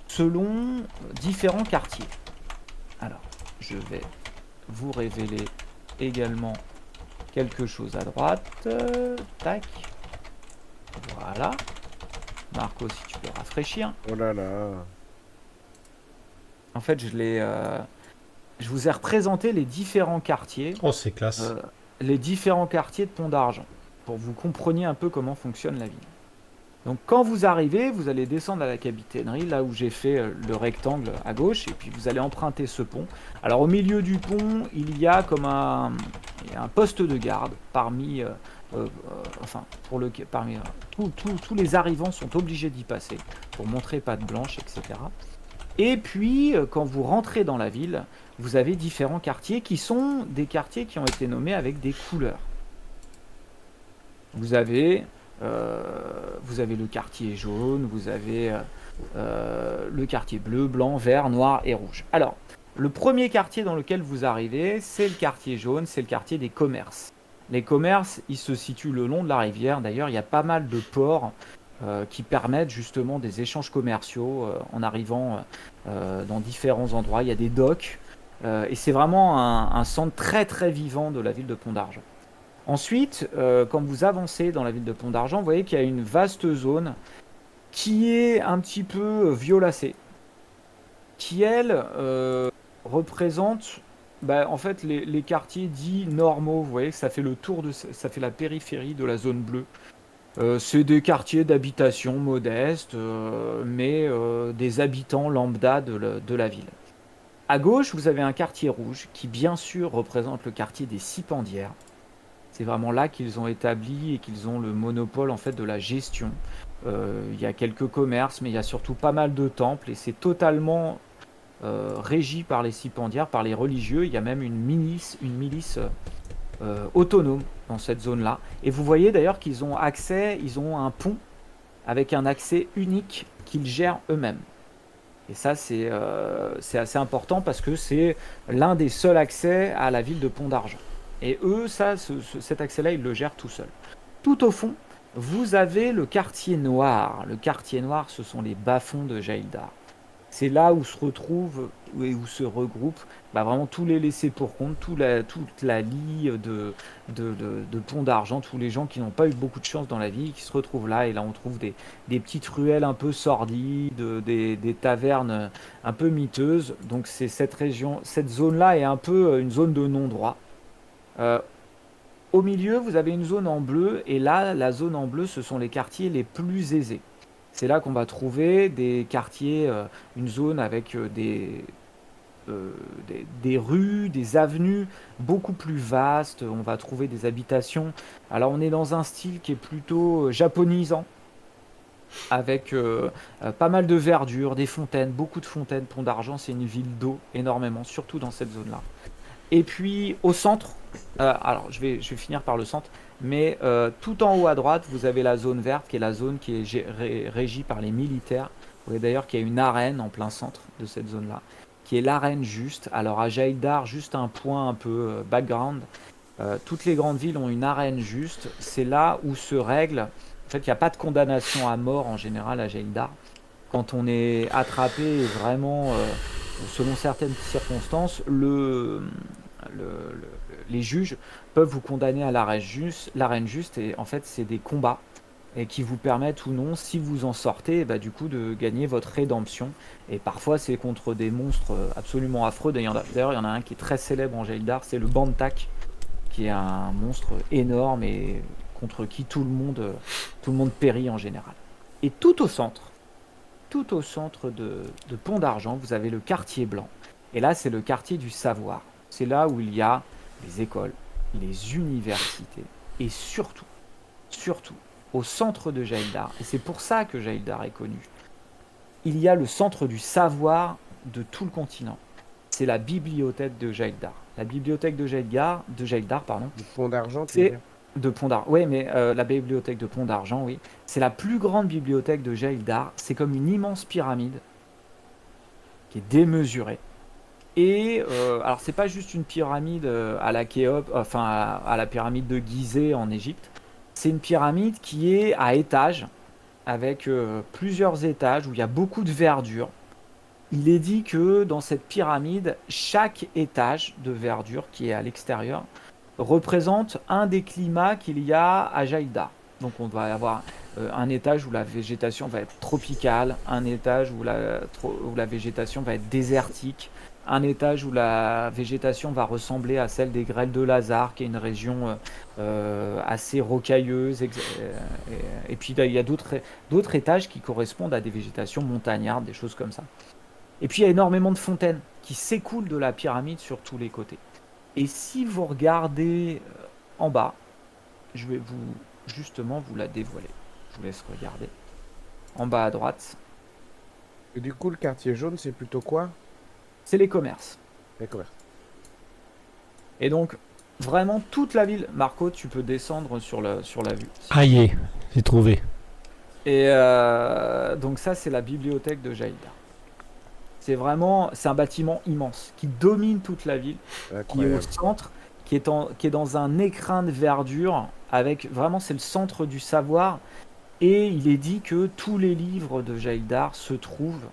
selon différents quartiers. Alors, je vais vous révéler également quelque chose à droite. Tac. Voilà. Marco, si tu peux rafraîchir. Oh là là. En fait, je vous ai représenté les différents quartiers, Oh, c'est classe. de Pont d'Argent, pour que vous compreniez un peu comment fonctionne la ville. Donc, quand vous arrivez, vous allez descendre à la capitainerie, là où j'ai fait le rectangle à gauche, et puis vous allez emprunter ce pont. Alors, au milieu du pont, il y a comme un poste de garde parmi. Tous les arrivants sont obligés d'y passer pour montrer patte blanche, etc. Et puis, quand vous rentrez dans la ville, vous avez différents quartiers qui sont des quartiers qui ont été nommés avec des couleurs. Vous avez, vous avez le quartier jaune, vous avez le quartier bleu, blanc, vert, noir et rouge. Alors, le premier quartier dans lequel vous arrivez, c'est le quartier jaune, c'est le quartier des commerces. Les commerces, ils se situent le long de la rivière. D'ailleurs, il y a pas mal de ports qui permettent justement des échanges commerciaux en arrivant dans différents endroits. Il y a des docks et c'est vraiment un centre très très vivant de la ville de Pont-d'Argent. Ensuite, quand vous avancez dans la ville de Pont-d'Argent, vous voyez qu'il y a une vaste zone qui est un petit peu violacée, qui elle représente en fait les quartiers dits normaux. Vous voyez que ça fait le tour ça fait la périphérie de la zone bleue. C'est des quartiers d'habitation modestes, mais des habitants lambda de la ville. À gauche, vous avez un quartier rouge qui, bien sûr, représente le quartier des Cipendières. C'est vraiment là qu'ils ont établi et qu'ils ont le monopole en fait de la gestion. Il y a quelques commerces, mais il y a surtout pas mal de temples et c'est totalement régi par les Cipendières, par les religieux. Il y a même une milice autonome dans cette zone-là. Et vous voyez d'ailleurs qu'ils ont accès, ils ont un pont avec un accès unique qu'ils gèrent eux-mêmes. Et ça, c'est assez important parce que c'est l'un des seuls accès à la ville de Pont-d'Argent. Et eux, cet accès-là, ils le gèrent tout seuls. Tout au fond, vous avez le quartier noir. Le quartier noir, ce sont les bas-fonds de Jaildar. C'est là où se retrouvent et où se regroupent vraiment tous les laissés pour compte, toute la lie de Pont-d'Argent, tous les gens qui n'ont pas eu beaucoup de chance dans la vie, qui se retrouvent là. Et là, on trouve des petites ruelles un peu sordides, des tavernes un peu miteuses. Donc, c'est cette région, cette zone-là est un peu une zone de non-droit. Au milieu, vous avez une zone en bleu, et là, la zone en bleu, ce sont les quartiers les plus aisés. C'est là qu'on va trouver des quartiers, une zone avec des rues, des avenues beaucoup plus vastes. On va trouver des habitations. Alors, on est dans un style qui est plutôt japonisant, avec pas mal de verdure, des fontaines, beaucoup de fontaines. Pont-d'Argent, c'est une ville d'eau énormément, surtout dans cette zone-là. Et puis au centre, alors je vais finir par le centre, mais tout en haut à droite, vous avez la zone verte, qui est la zone qui est régie par les militaires. Vous voyez d'ailleurs qu'il y a une arène en plein centre de cette zone-là, qui est l'arène juste. Alors à Jaildar, juste un point un peu background, toutes les grandes villes ont une arène juste. C'est là où se règle, en fait il n'y a pas de condamnation à mort en général à Jaildar. Quand on est attrapé vraiment, selon certaines circonstances, les juges peuvent vous condamner à l'arène juste, et en fait c'est des combats et qui vous permettent ou non, si vous en sortez, du coup de gagner votre rédemption. Et parfois c'est contre des monstres absolument affreux. D'ailleurs il y en a un qui est très célèbre en Jaildar, c'est le Bantak, qui est un monstre énorme et contre qui tout le monde périt en général. Et tout au centre de Pont-d'Argent, vous avez le quartier blanc. Et là, c'est le quartier du savoir. C'est là où il y a les écoles, les universités, et surtout, au centre de Jaildar, et c'est pour ça que Jaildar est connu, il y a le centre du savoir de tout le continent. C'est la bibliothèque de Jaildar. La bibliothèque de Jaildar, Du Pont-d'Argent, tu veux c'est dire. de Pont-d'Argent. Oui, mais la bibliothèque de Pont-d'Argent, oui. C'est la plus grande bibliothèque de Jaildar. C'est comme une immense pyramide qui est démesurée. Et alors, c'est pas juste une pyramide à la Khéops, enfin à la pyramide de Gizeh en Égypte. C'est une pyramide qui est à étages, avec plusieurs étages où il y a beaucoup de verdure. Il est dit que dans cette pyramide, chaque étage de verdure qui est à l'extérieur représente un des climats qu'il y a à Jaildar. Donc on va avoir un étage où la végétation va être tropicale, un étage où la végétation va être désertique, un étage où la végétation va ressembler à celle des grêles de Lazare, qui est une région assez rocailleuse. Et puis il y a d'autres étages qui correspondent à des végétations montagnardes, des choses comme ça. Et puis il y a énormément de fontaines qui s'écoulent de la pyramide sur tous les côtés. Et si vous regardez en bas, je vais vous la dévoiler. Je vous laisse regarder. En bas à droite, Et du coup, le quartier jaune, c'est plutôt quoi? C'est les commerces. D'accord. Et donc, vraiment toute la ville. Marco, tu peux descendre sur la vue. si tu Aïe, veux. j'ai trouvé. Et donc ça, c'est la bibliothèque de Jaïda. C'est un bâtiment immense qui domine toute la ville, qui est au Incroyable. centre, qui est dans un écrin de verdure avec vraiment c'est le centre du savoir. Et il est dit que tous les livres de Jaïdar se trouvent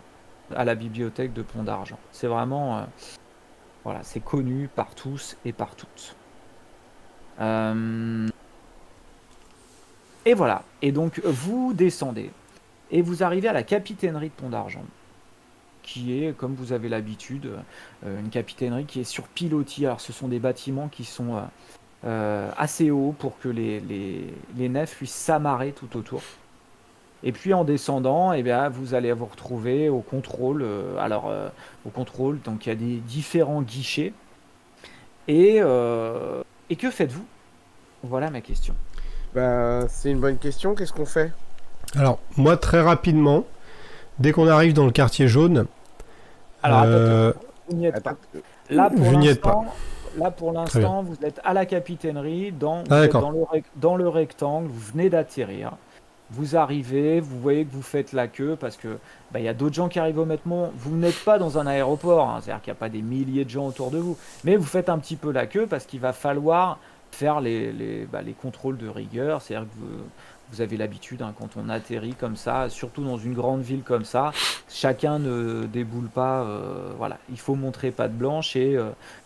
à la bibliothèque de Pont d'Argent. C'est vraiment voilà, c'est connu par tous et par toutes. Euh, et voilà. Et donc vous descendez et vous arrivez à la capitainerie de Pont d'Argent, qui est, comme vous avez l'habitude, une capitainerie qui est sur pilotis. Alors, ce sont des bâtiments qui sont assez hauts pour que les nefs puissent s'amarrer tout autour. Et puis en descendant, eh bien, vous allez vous retrouver au contrôle. Au contrôle, donc il y a des différents guichets. Et que faites-vous? Voilà ma question. Bah, c'est une bonne question. Qu'est-ce qu'on fait? Alors, moi, très rapidement, dès qu'on arrive dans le quartier jaune, Alors, euh, vous n'y êtes pas. Attends, Là, Je n'y êtes pour Très bien. l'instant, vous êtes à la capitainerie, vous Ah, êtes d'accord. dans le rectangle, vous venez d'atterrir. Vous arrivez, vous voyez que vous faites la queue parce que il y a d'autres gens qui arrivent au métro. Vous n'êtes pas dans un aéroport, hein, c'est-à-dire qu'il n'y a pas des milliers de gens autour de vous. Mais vous faites un petit peu la queue parce qu'il va falloir faire les contrôles de rigueur. C'est-à-dire que vous avez l'habitude, hein, quand on atterrit comme ça, surtout dans une grande ville comme ça, chacun ne déboule pas. Voilà, il faut montrer patte blanche et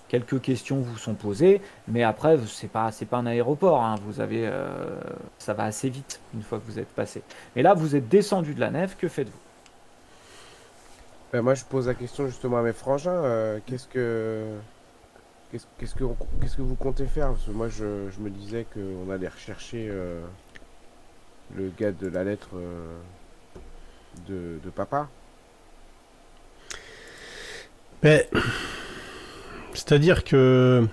quelques questions vous sont posées. Mais après, c'est pas un aéroport, hein, ça va assez vite une fois que vous êtes passé. Mais là, vous êtes descendu de la nef, que faites-vous? bah, moi, je pose la question justement à mes frangins. Qu'est-ce que vous comptez faire? Parce que moi, je me disais qu'on allait rechercher le gars de la lettre de papa. Mais, c'est-à-dire que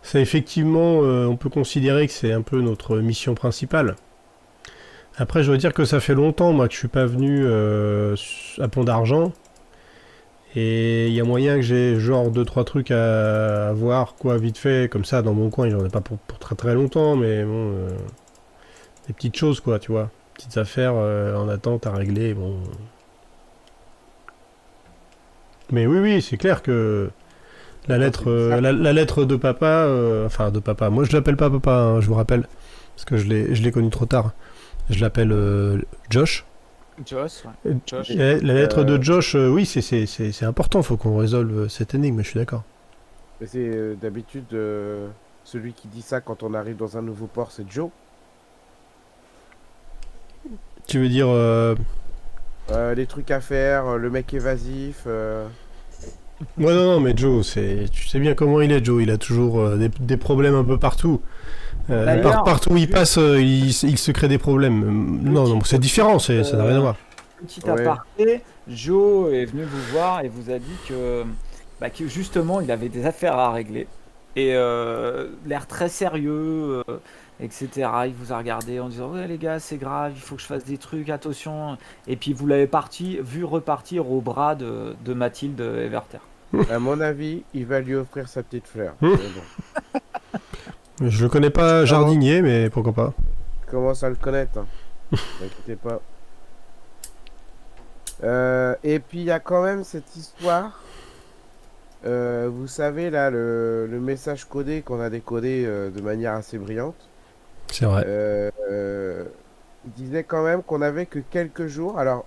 ça, effectivement, on peut considérer que c'est un peu notre mission principale. Après, je dois dire que ça fait longtemps, moi, que je suis pas venu à Pont d'Argent. Et il y a moyen que j'ai genre deux trois trucs à voir, quoi, vite fait, comme ça, dans mon coin. Il n'y en a pas pour très très longtemps, mais bon, des petites choses, quoi, tu vois. Petites affaires en attente à régler, bon. Mais oui, oui, c'est clair que la Attends, lettre, c'est bizarre. la lettre de papa, enfin de papa, moi je l'appelle pas papa, hein, je vous rappelle, parce que je l'ai connu trop tard. Je l'appelle Josh. Josh, ouais. Euh, Josh. La lettre de Euh, Josh, oui, c'est important, faut qu'on résolve cette énigme, je suis d'accord. Mais c'est d'habitude celui qui dit ça quand on arrive dans un nouveau port, c'est Joe. Tu veux dire, Les trucs à faire, le mec évasif. ouais, non, non, mais Joe, tu sais bien comment il est, Joe, il a toujours des problèmes un peu partout. D'ailleurs, Partout où il juste passe, il se crée des problèmes. Non, non, c'est petite, différent, ça n'a rien à voir. petit Ouais. aparté, Joe est venu vous voir et vous a dit que justement il avait des affaires à régler et l'air très sérieux, etc. Il vous a regardé en disant ouais les gars c'est grave, il faut que je fasse des trucs, attention. Et puis vous l'avez vu repartir au bras de Mathilde Everter. À mon avis, il va lui offrir sa petite fleur. Hum. Mais bon. Je le connais pas Comment, jardinier, mais pourquoi pas. commence à le connaître, hein. T'inquiétez pas. Et puis il y a quand même cette histoire. Vous savez là, le message codé qu'on a décodé de manière assez brillante. C'est vrai. Il disait quand même qu'on avait que quelques jours. Alors,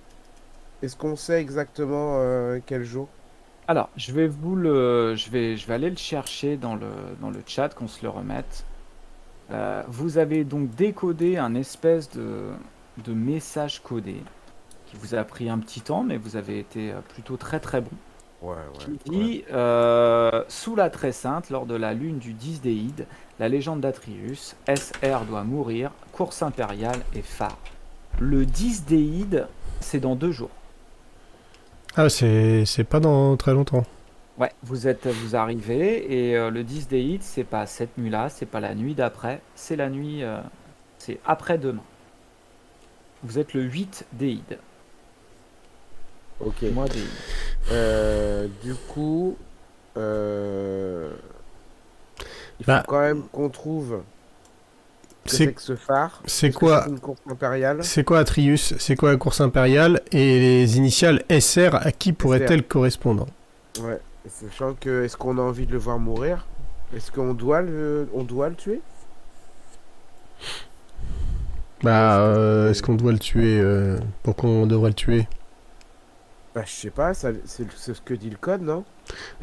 est-ce qu'on sait exactement quel jour? Alors je vais aller le chercher dans le chat qu'on se le remette. Vous avez donc décodé un espèce de message codé qui vous a pris un petit temps, mais vous avez été plutôt très très bon. Ouais, Qui ouais. dit sous la très sainte, lors de la lune du 10 déide, la légende d'Atrius, SR doit mourir, course impériale et phare. Le 10 déide, c'est dans 2 jours. Ah, c'est pas dans très longtemps. Ouais, vous arrivez et le 10 déide, c'est pas cette nuit-là, c'est pas la nuit d'après, c'est la nuit, c'est après-demain. Vous êtes le 8 déide. Ok. Moi, des... Du coup, il faut Bah, quand même qu'on trouve ce que c'est c'est que ce phare. c'est Est-ce que quoi c'est une course impériale? c'est quoi Atrius? C'est quoi la course impériale? Et les initiales SR, à qui pourraient-elles correspondre? Ouais. Sachant que, est-ce qu'on a envie de le voir mourir? Est-ce qu'on doit on doit le tuer? Bah, est-ce qu'on doit le tuer? Pourquoi on devrait le tuer? Bah, je sais pas, c'est ce que dit le code, non?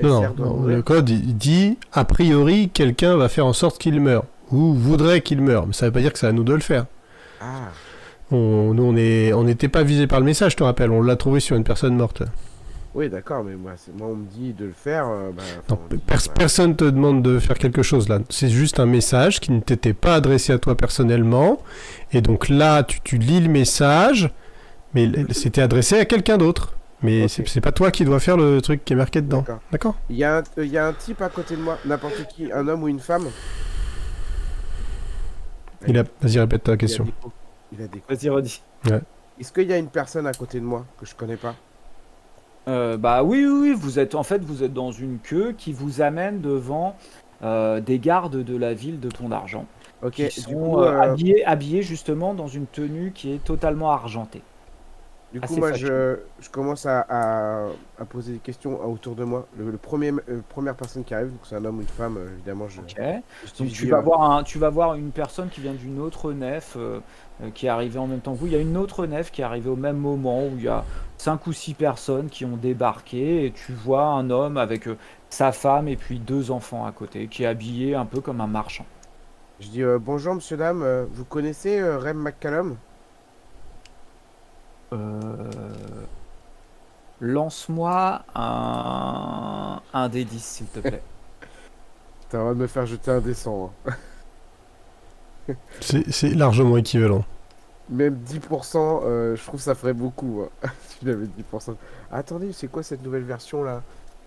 Non, SR doit non, mourir. le code il dit a priori quelqu'un va faire en sorte qu'il meure ou voudrait qu'il meure, mais ça veut pas dire que c'est à nous de le faire. Ah, Nous on n'était pas visé par le message, je te rappelle, on l'a trouvé sur une personne morte. oui, d'accord, mais moi, moi, on me dit de le faire. Bah, Non, enfin, on dit, bah, personne te demande de faire quelque chose là. C'est juste un message qui ne t'était pas adressé à toi personnellement, et donc là tu lis le message, mais c'était adressé à quelqu'un d'autre. Mais Ok. c'est pas toi qui dois faire le truc qui est marqué dedans. D'accord. D'accord? Il y a un type à côté de moi, n'importe qui, un homme ou une femme. Vas-y, répète ta Il a question. des co- il a des co- Vas-y, redis. Est-ce qu'il y a une personne à côté de moi que je connais pas? Bah oui, oui, oui, vous êtes dans une queue qui vous amène devant des gardes de la ville de Pont d'Argent, Ok, qui du sont coup, habillés justement dans une tenue qui est totalement argentée. assez moi, factuel. je commence à poser des questions autour de moi. Première personne qui arrive, donc c'est un homme ou une femme, évidemment, je Ok. je Donc dis, tu vas voir une personne qui vient d'une autre nef qui est arrivée en même temps que vous. Il y a une autre nef qui est arrivée au même moment où il y a 5 ou 6 personnes qui ont débarqué et tu vois un homme avec sa femme et puis 2 enfants à côté qui est habillé un peu comme un marchand. je dis bonjour, monsieur, dame, vous connaissez Rem McCallum? Euh, Lance-moi un des 10 s'il te plaît. T'as le droit de me faire jeter un descend, hein. C'est largement équivalent. Même 10%, je trouve que ça ferait beaucoup, hein. Si il avait 10%. Attendez, c'est quoi cette nouvelle version là?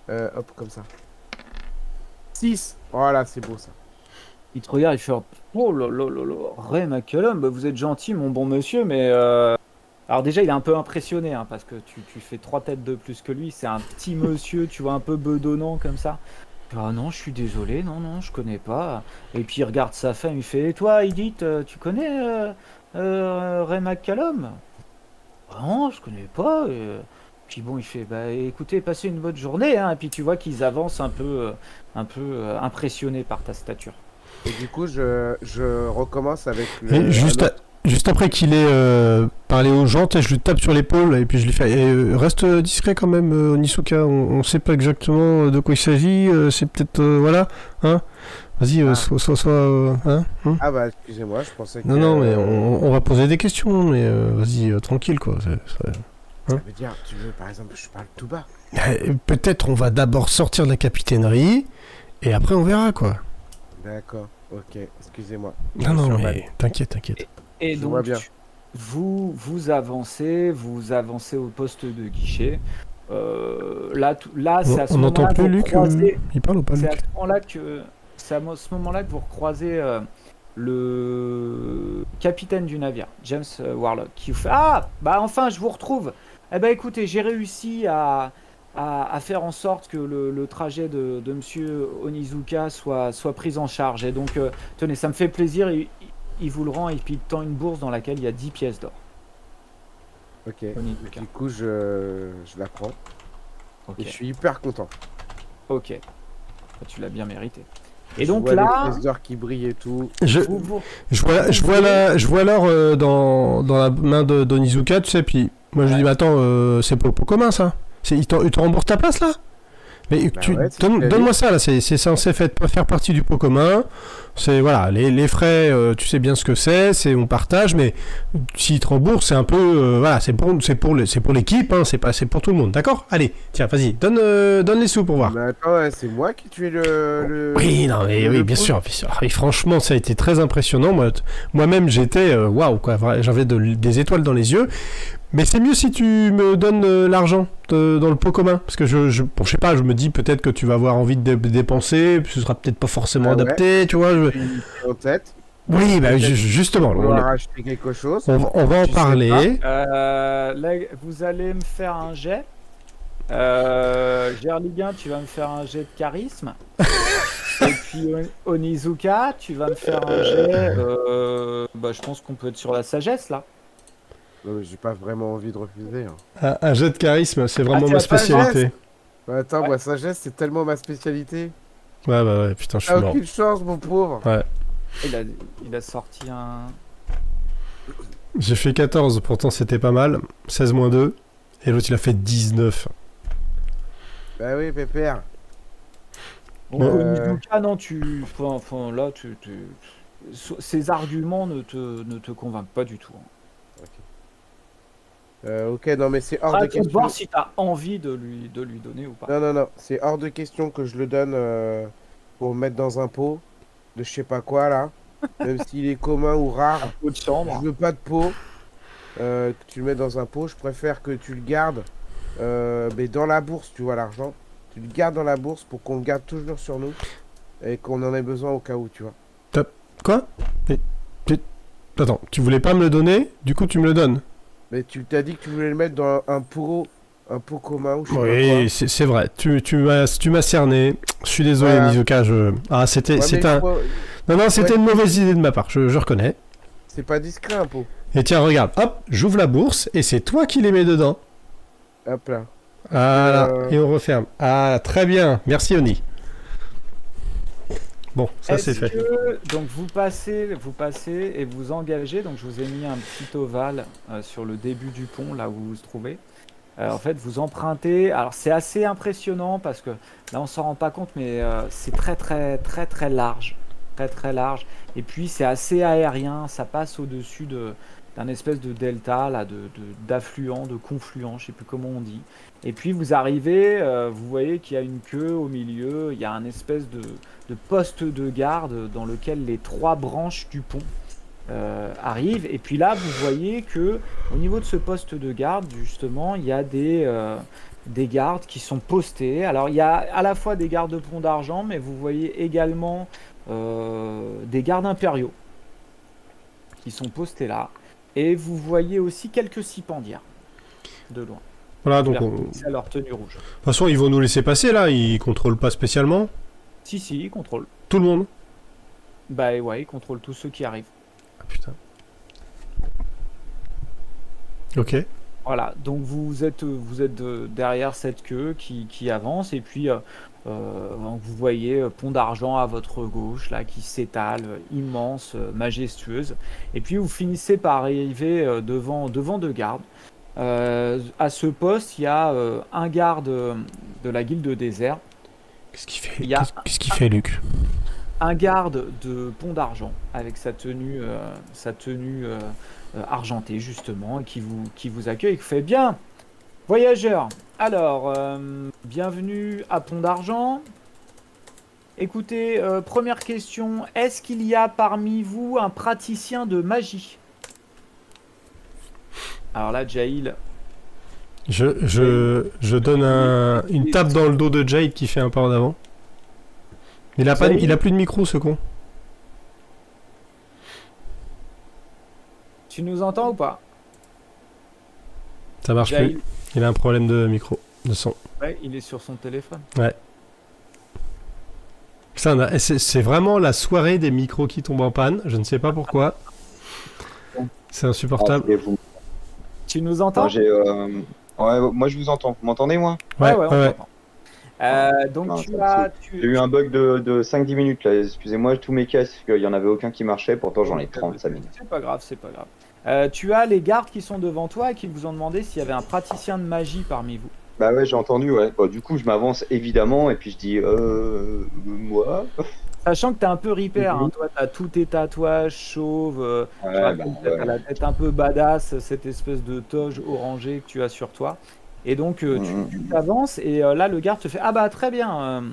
Hop, comme ça. 6. Voilà, c'est beau ça. Il te regarde, il fait oh là là là là, Ray McCallum, bah, vous êtes gentil, mon bon monsieur, mais alors déjà, il est un peu impressionné hein, parce que tu fais 3 têtes de plus que lui. C'est un petit monsieur, tu vois, un peu bedonnant comme ça. Ah non, je suis désolé, non, non, je connais pas. Et puis il regarde sa femme, il fait et toi, Edith, tu connais Ray McCallum? Ah non, je connais pas. Puis bon, il fait bah écoutez, passez une bonne journée. Hein. Et puis tu vois qu'ils avancent un peu impressionnés par ta stature. Et du coup, je recommence avec Et le. juste après qu'il ait parlé aux gens, je lui tape sur l'épaule et puis je lui fais reste discret quand même, Onisuka. On sait pas exactement de quoi il s'agit. C'est peut-être voilà, hein. Vas-y, hein. Ah bah, excusez-moi, je pensais que. Non, mais on va poser des questions, mais vas-y, tranquille quoi. Ça veut dire, tu veux, par exemple, je parle tout bas. Peut-être on va d'abord sortir de la capitainerie et après on verra quoi. D'accord, ok, excusez-moi. Non, Je non, suis mais emballé. t'inquiète. Et Je donc vois bien. vous avancez au poste de guichet. Là, c'est à ce On n'entend moment-là que plus vous Luc. recroisez. Il parle ou pas C'est à Luc? ce moment-là que vous recroisez le capitaine du navire, James Warlock, qui vous fait ah bah enfin je vous retrouve. Eh ben écoutez, j'ai réussi à faire en sorte que le trajet de Monsieur Onizuka soit pris en charge. Et donc tenez, ça me fait plaisir. Il vous le rend et puis il tend une bourse dans laquelle il y a 10 pièces d'or. Ok. Onizuka. Du coup, je la prends. Ok. Et je suis hyper content. Ok. Tu l'as bien mérité. Et Je donc vois là, les pièces d'or qui brillent et tout. vous- Je vois l'or dans la main d'Onizuka, tu sais, puis moi je lui dis, mais attends, c'est pour le pot commun ça? Il te rembourse ta place là? Mais Bah ouais, c'est ce qu'il a donne-moi ça là, c'est censé faire partie du pot commun. C'est voilà, les frais, tu sais bien ce que c'est on partage, mais s'il te rembourse, c'est un peu voilà, c'est pour l'équipe, hein, c'est pour tout le monde, d'accord? Allez, tiens, vas-y, donne les sous pour voir. Mais attends, ouais, c'est moi qui tué le... Oui, non, mais oui, bien sûr. Ah, oui, franchement, ça a été très impressionnant. Moi-même, j'étais waouh, quoi. J'avais des étoiles dans les yeux. Mais c'est mieux si tu me donnes l'argent dans le pot commun, parce que je sais pas, je me dis peut-être que tu vas avoir envie de dépenser, ce sera peut-être pas forcément Ah ouais. adapté, tu vois. en tête. Oui, bah Peut-être justement, On va racheter quelque chose. on va en Tu sais parler. là, vous allez me faire un jet Gerliguin, tu vas me faire un jet de charisme. Et puis Onizuka, tu vas me faire un jet. Bah, je pense qu'on peut être sur la sagesse là. Non, mais j'ai pas vraiment envie de refuser. Hein. Un jet de charisme, c'est vraiment tu ma as pas le spécialité. Bah, attends, Ouais. moi, sagesse, c'est tellement ma spécialité. Ouais, bah ouais, putain, je suis T'as mort. aucune chance, mon pauvre. Ouais. Il a sorti un. J'ai fait 14, pourtant c'était pas mal. 16 moins 2. Et l'autre, il a fait 19. Bah oui, pépère. Donc Onizuka, non, enfin, là, ces arguments ne te convainquent pas du tout. Hein. Ok, non, mais c'est hors Ah, de à toi de question. voir si tu as envie de lui donner ou pas. Non, non, non, c'est hors de question que je le donne pour le mettre dans un pot de je sais pas quoi, là. Même s'il est commun ou rare, Un pot de je chambre. veux pas de pot. Que tu le mets dans un pot, je préfère que tu le gardes mais dans la bourse, tu vois, l'argent. Tu le gardes dans la bourse pour qu'on le garde toujours sur nous et qu'on en ait besoin au cas où, tu vois. Quoi? Attends, tu voulais pas me le donner? Du coup, tu me le donnes? Mais tu t'as dit que tu voulais le mettre dans un pot commun ou je sais pas Oui, c'est vrai. Tu m'as cerné. Je suis désolé, Voilà. Nizuka. Ah, c'était quoi. Ouais, mais un. Non, c'était Ouais. une mauvaise idée de ma part. Je reconnais. c'est pas discret un pot. Et tiens, regarde. Hop, j'ouvre la bourse et c'est toi qui les mets dedans. Hop là. Voilà. Euh, Et on referme. Ah, très bien. Merci, Oni. Bon, ça c'est Est-ce fait. que donc vous passez et vous engagez. Donc je vous ai mis un petit ovale sur le début du pont, là où vous vous trouvez. En fait, vous empruntez. Alors c'est assez impressionnant parce que là on s'en rend pas compte, mais c'est très très très très large, très très large. Et puis c'est assez aérien. Ça passe au-dessus d'un espèce de delta là, d'affluent, de confluent, je sais plus comment on dit. Et puis vous arrivez, vous voyez qu'il y a une queue au milieu. Il y a un espèce de poste de garde dans lequel les 3 branches du pont arrivent. Et puis là, vous voyez que au niveau de ce poste de garde, justement, il y a des gardes qui sont postés. Alors, il y a à la fois des gardes de pont d'argent, mais vous voyez également des gardes impériaux qui sont postés là. Et vous voyez aussi quelques cipandières de loin. Voilà, Vous donc les de reconnaissez à leur tenue rouge. toute façon, ils vont nous laisser passer là. Ils contrôlent pas spécialement. Si, ils contrôlent. Tout le monde. Bah ouais, ils contrôlent tous ceux qui arrivent. Ah putain. Ok. Voilà, donc vous êtes derrière cette queue qui avance et puis vous voyez Pont d'Argent à votre gauche là qui s'étale, immense, majestueuse. Et puis vous finissez par arriver devant 2 gardes. À ce poste, il y a un garde de la guilde désert, Qu'est-ce qu'il fait? Il y a Qu'est-ce qu'il fait, Luc? un garde de Pont d'Argent avec sa tenue argentée justement et qui vous accueille et qui fait bien. Voyageurs, alors, bienvenue à Pont d'Argent. Écoutez, première question, est-ce qu'il y a parmi vous un praticien de magie? Alors là, Jail, Je donne une tape dans le dos de Jade qui fait un pas en avant. Il a plus de micro, ce con. tu nous entends ou pas? Ça marche Jail, plus. Il a un problème de micro, de son. ouais, il est sur son téléphone. Putain, c'est vraiment la soirée des micros qui tombent en panne. Je ne sais pas pourquoi. C'est insupportable. Tu nous entends? Ouais, moi je vous entends. Vous m'entendez, moi? Ouais, on ouais. t'entend. Donc Non, tu J'ai eu un bug de 5-10 minutes là. Excusez-moi, tous mes casques, il n'y en avait aucun qui marchait. Pourtant, j'en ai 30, ça minutes. C'est pas grave, c'est pas grave. Tu as les gardes qui sont devant toi et qui vous ont demandé s'il y avait un praticien de magie parmi vous. Bah ouais, j'ai entendu, ouais. Bon, du coup, je m'avance évidemment et puis je dis moi. Sachant que t'es un peu ripper, hein. Toi t'as tous tes tatouages chauves, je Ouais, rappelle bah, que t'as ouais. la tête un peu badass, cette espèce de toge orangée que tu as sur toi. Et donc tu t'avances et là le garde te fait ah bah très bien.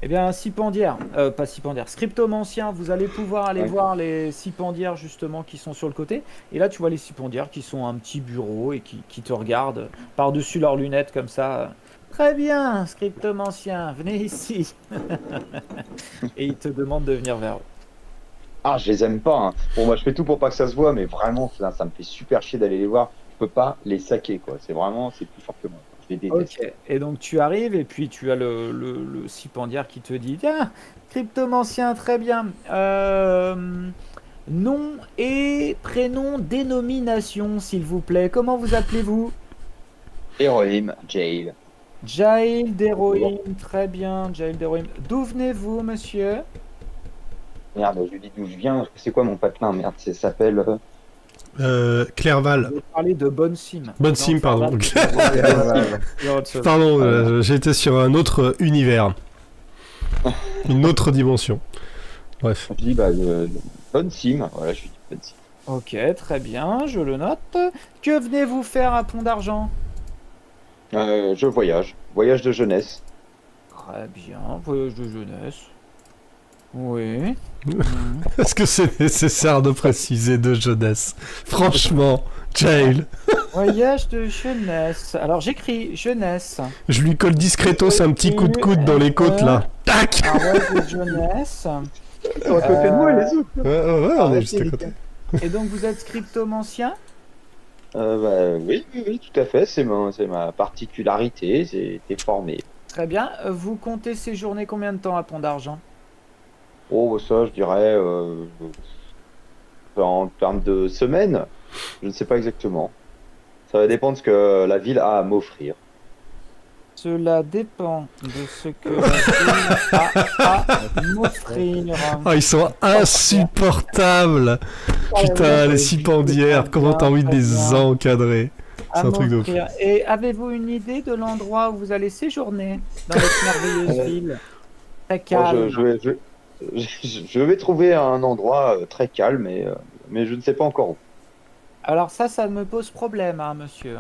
Eh bien cipandière, pas cipandière, scriptomancien, vous allez pouvoir aller Ouais. voir les cipandières justement qui sont sur le côté. Et là tu vois les cipandières qui sont à un petit bureau et qui te regardent par-dessus leurs lunettes comme ça. Très bien, scriptomancien, venez ici. Et ils te demandent de venir vers eux. Ah, je les aime pas. Hein. Bon, moi, je fais tout pour pas que ça se voit, mais vraiment, ça me fait super chier d'aller les voir. Je peux pas les saquer, quoi. C'est plus fort que moi. Je les déteste. Ok, et donc tu arrives et puis tu as le cipandière qui te dit ah, cryptomancien, très bien. Nom et prénom, dénomination, s'il vous plaît. Comment vous appelez-vous? Héroïne, Jail. Jail d'Héroïne, très bien, Jail d'Héroïne. D'où venez-vous, monsieur? Merde, je lui dis d'où je viens. C'est quoi mon patelin? Merde, ça s'appelle. Clerval. Vous parlez de Bonne Sim. Bonne Non, Sim, ça pardon. va, c'est autre chose. Pardon, j'étais sur un autre univers. Une autre dimension. Bref. Je dis, bonne sim. Voilà, je lui dis bonne sim. Ok, très bien, je le note. Que venez-vous faire à Pont d'Argent? Je voyage. Voyage de jeunesse. Très bien, voyage de jeunesse. Oui. Est-ce que c'est nécessaire de préciser de jeunesse? Franchement, Jail. Voyage de jeunesse. Alors j'écris jeunesse. Je lui colle discretos un petit coup de coude dans les côtes là. Tac. Un voyage de jeunesse. On à côté de moi, les autres. Ouais, on est juste à côté. Et donc vous êtes cryptomancien? Oui, tout à fait. C'est ma particularité. J'ai été formé. Très bien. Vous comptez séjourner combien de temps à Pont d'Argent? Oh, ça, je dirais. En termes de semaines, je ne sais pas exactement. Ça va dépendre de ce que la ville a à m'offrir. Cela dépend de ce que la ville a à m'offrir. Oh, ils sont insupportables. Putain, les cipandières, comment t'as envie de les encadrer? C'est un truc de ouf. Et avez-vous une idée de l'endroit où vous allez séjourner dans cette merveilleuse ville? Très calme. Je vais trouver un endroit très calme, mais je ne sais pas encore où. Alors ça me pose problème, hein, monsieur.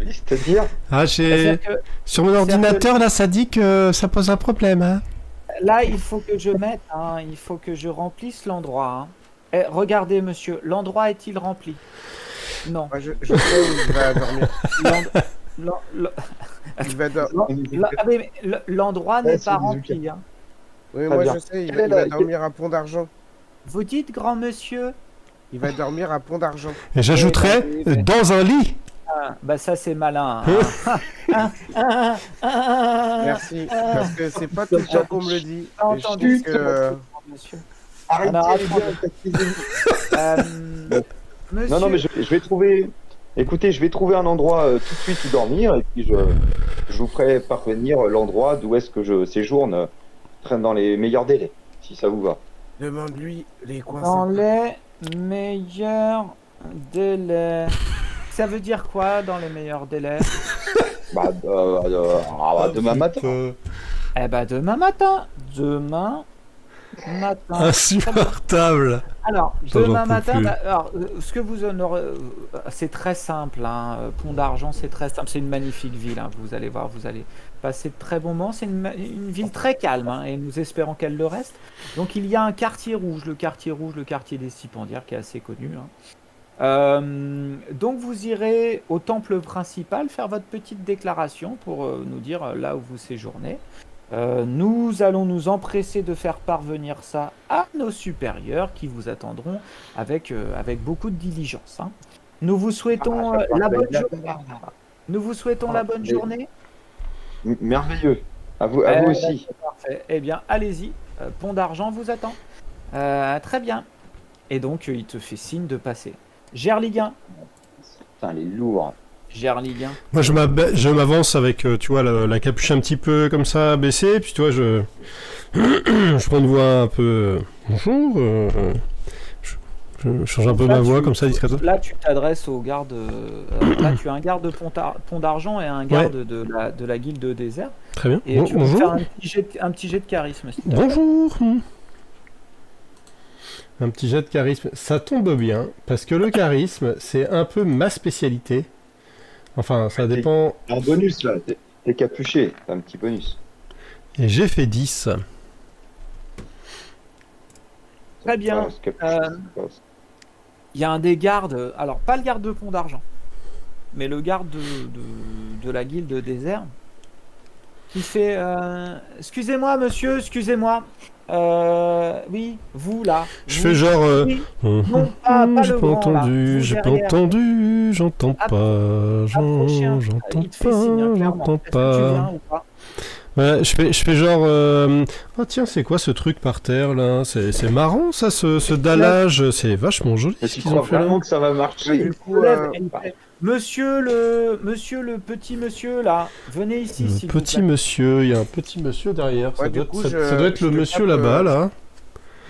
C'est-à-dire Ah, C'est-à-dire que sur mon ordinateur, là, ça dit que ça pose un problème, hein. là, il faut que je mette, hein, il faut que je remplisse l'endroit. Hein. Eh, regardez, monsieur, l'endroit est-il rempli? Non. Moi, je sais où il va dormir. L'en- l'en- Il va L'endroit n'est pas rempli. Hein. Oui, Très moi bien. je sais, il Quelle est va la- dormir à Pont d'Argent. Vous dites, grand monsieur? Il va dormir à Pont d'Argent. Et j'ajouterais dans un lit. Ah, bah ça c'est malin. Merci, parce que c'est pas tout le temps qu'on me le dit. Pas Et je entendu, trouve que... monsieur. Arrêtez Alors, les attendez. gars, taisez-vous. Monsieur, Non, mais je vais trouver. Écoutez, je vais trouver un endroit tout de suite où dormir et puis je vous ferai parvenir l'endroit d'où est-ce que je séjourne dans les meilleurs délais, si ça vous va. Demande-lui les coins dans sympas. les meilleurs délais. Ça veut dire quoi dans les meilleurs délais? Demain matin. Eh ben demain matin. Demain matin. Insupportable. Alors, Ça, j'en demain peux matin, plus. alors, ce que vous en aurez, c'est très simple. Hein, Pont d'Argent, c'est très simple. C'est une magnifique ville. Hein, vous allez voir, vous allez passer de très bons moments. C'est une ville très calme hein, et nous espérons qu'elle le reste. Donc, il y a un quartier rouge, le quartier des Cipandières, qui est assez connu. Hein. Donc, vous irez au temple principal faire votre petite déclaration pour nous dire là où vous séjournez. Nous allons nous empresser de faire parvenir ça à nos supérieurs qui vous attendront avec beaucoup de diligence. Hein. Nous vous souhaitons la bonne journée. Nous vous souhaitons la bonne journée. Merveilleux. À vous aussi. Parfait. Eh bien, allez-y. Pont d'Argent vous attend. Très bien. Et donc, il te fait signe de passer. Gerliguin. Putain, les lourds. Gerliguin. Moi, je m'avance avec, tu vois, la capuche un petit peu comme ça baissée, puis tu vois, je prends une voix un peu. Bonjour. Je change un peu Là, ma voix comme ça discrètement. Là, tu t'adresses au garde. Là, tu as un garde de Pont d'Argent et un garde de la guilde de désert. Très bien. Et tu peux Bonjour. faire un petit jet de charisme. s'il te plaît. Bonjour. Un petit jet de charisme. Ça tombe bien, parce que le charisme, c'est un peu ma spécialité. Enfin, ça dépend. Un bonus là. T'es capuché. T'as un petit bonus. Et j'ai fait 10. Très bien. Il y a un des gardes, alors pas le garde de Pont d'Argent, mais le garde de la guilde désert, qui fait excusez-moi monsieur, excusez-moi. Oui, vous là. Je vous- fais genre. Oui, non, pas le J'ai pas grand, là. entendu, Vous j'ai pas derrière. entendu, j'entends pas, Approchez un- j'entends Il te fait signe, hein, clairement. j'entends Est-ce que tu viens pas. ou pas? Ouais, je fais genre. Oh tiens, c'est quoi ce truc par terre là? C'est marrant ça, ce dallage, c'est vachement joli Mais ce tu qu'ils crois ont fait là. vraiment que ça va marcher? Du Il coup, se lève et il fait, monsieur le petit monsieur là, venez ici Le s'il vous petit plaît. monsieur, il y a un petit monsieur derrière. Ça Ouais, du doit, coup, ça je- doit être je le te monsieur tape, là-bas là.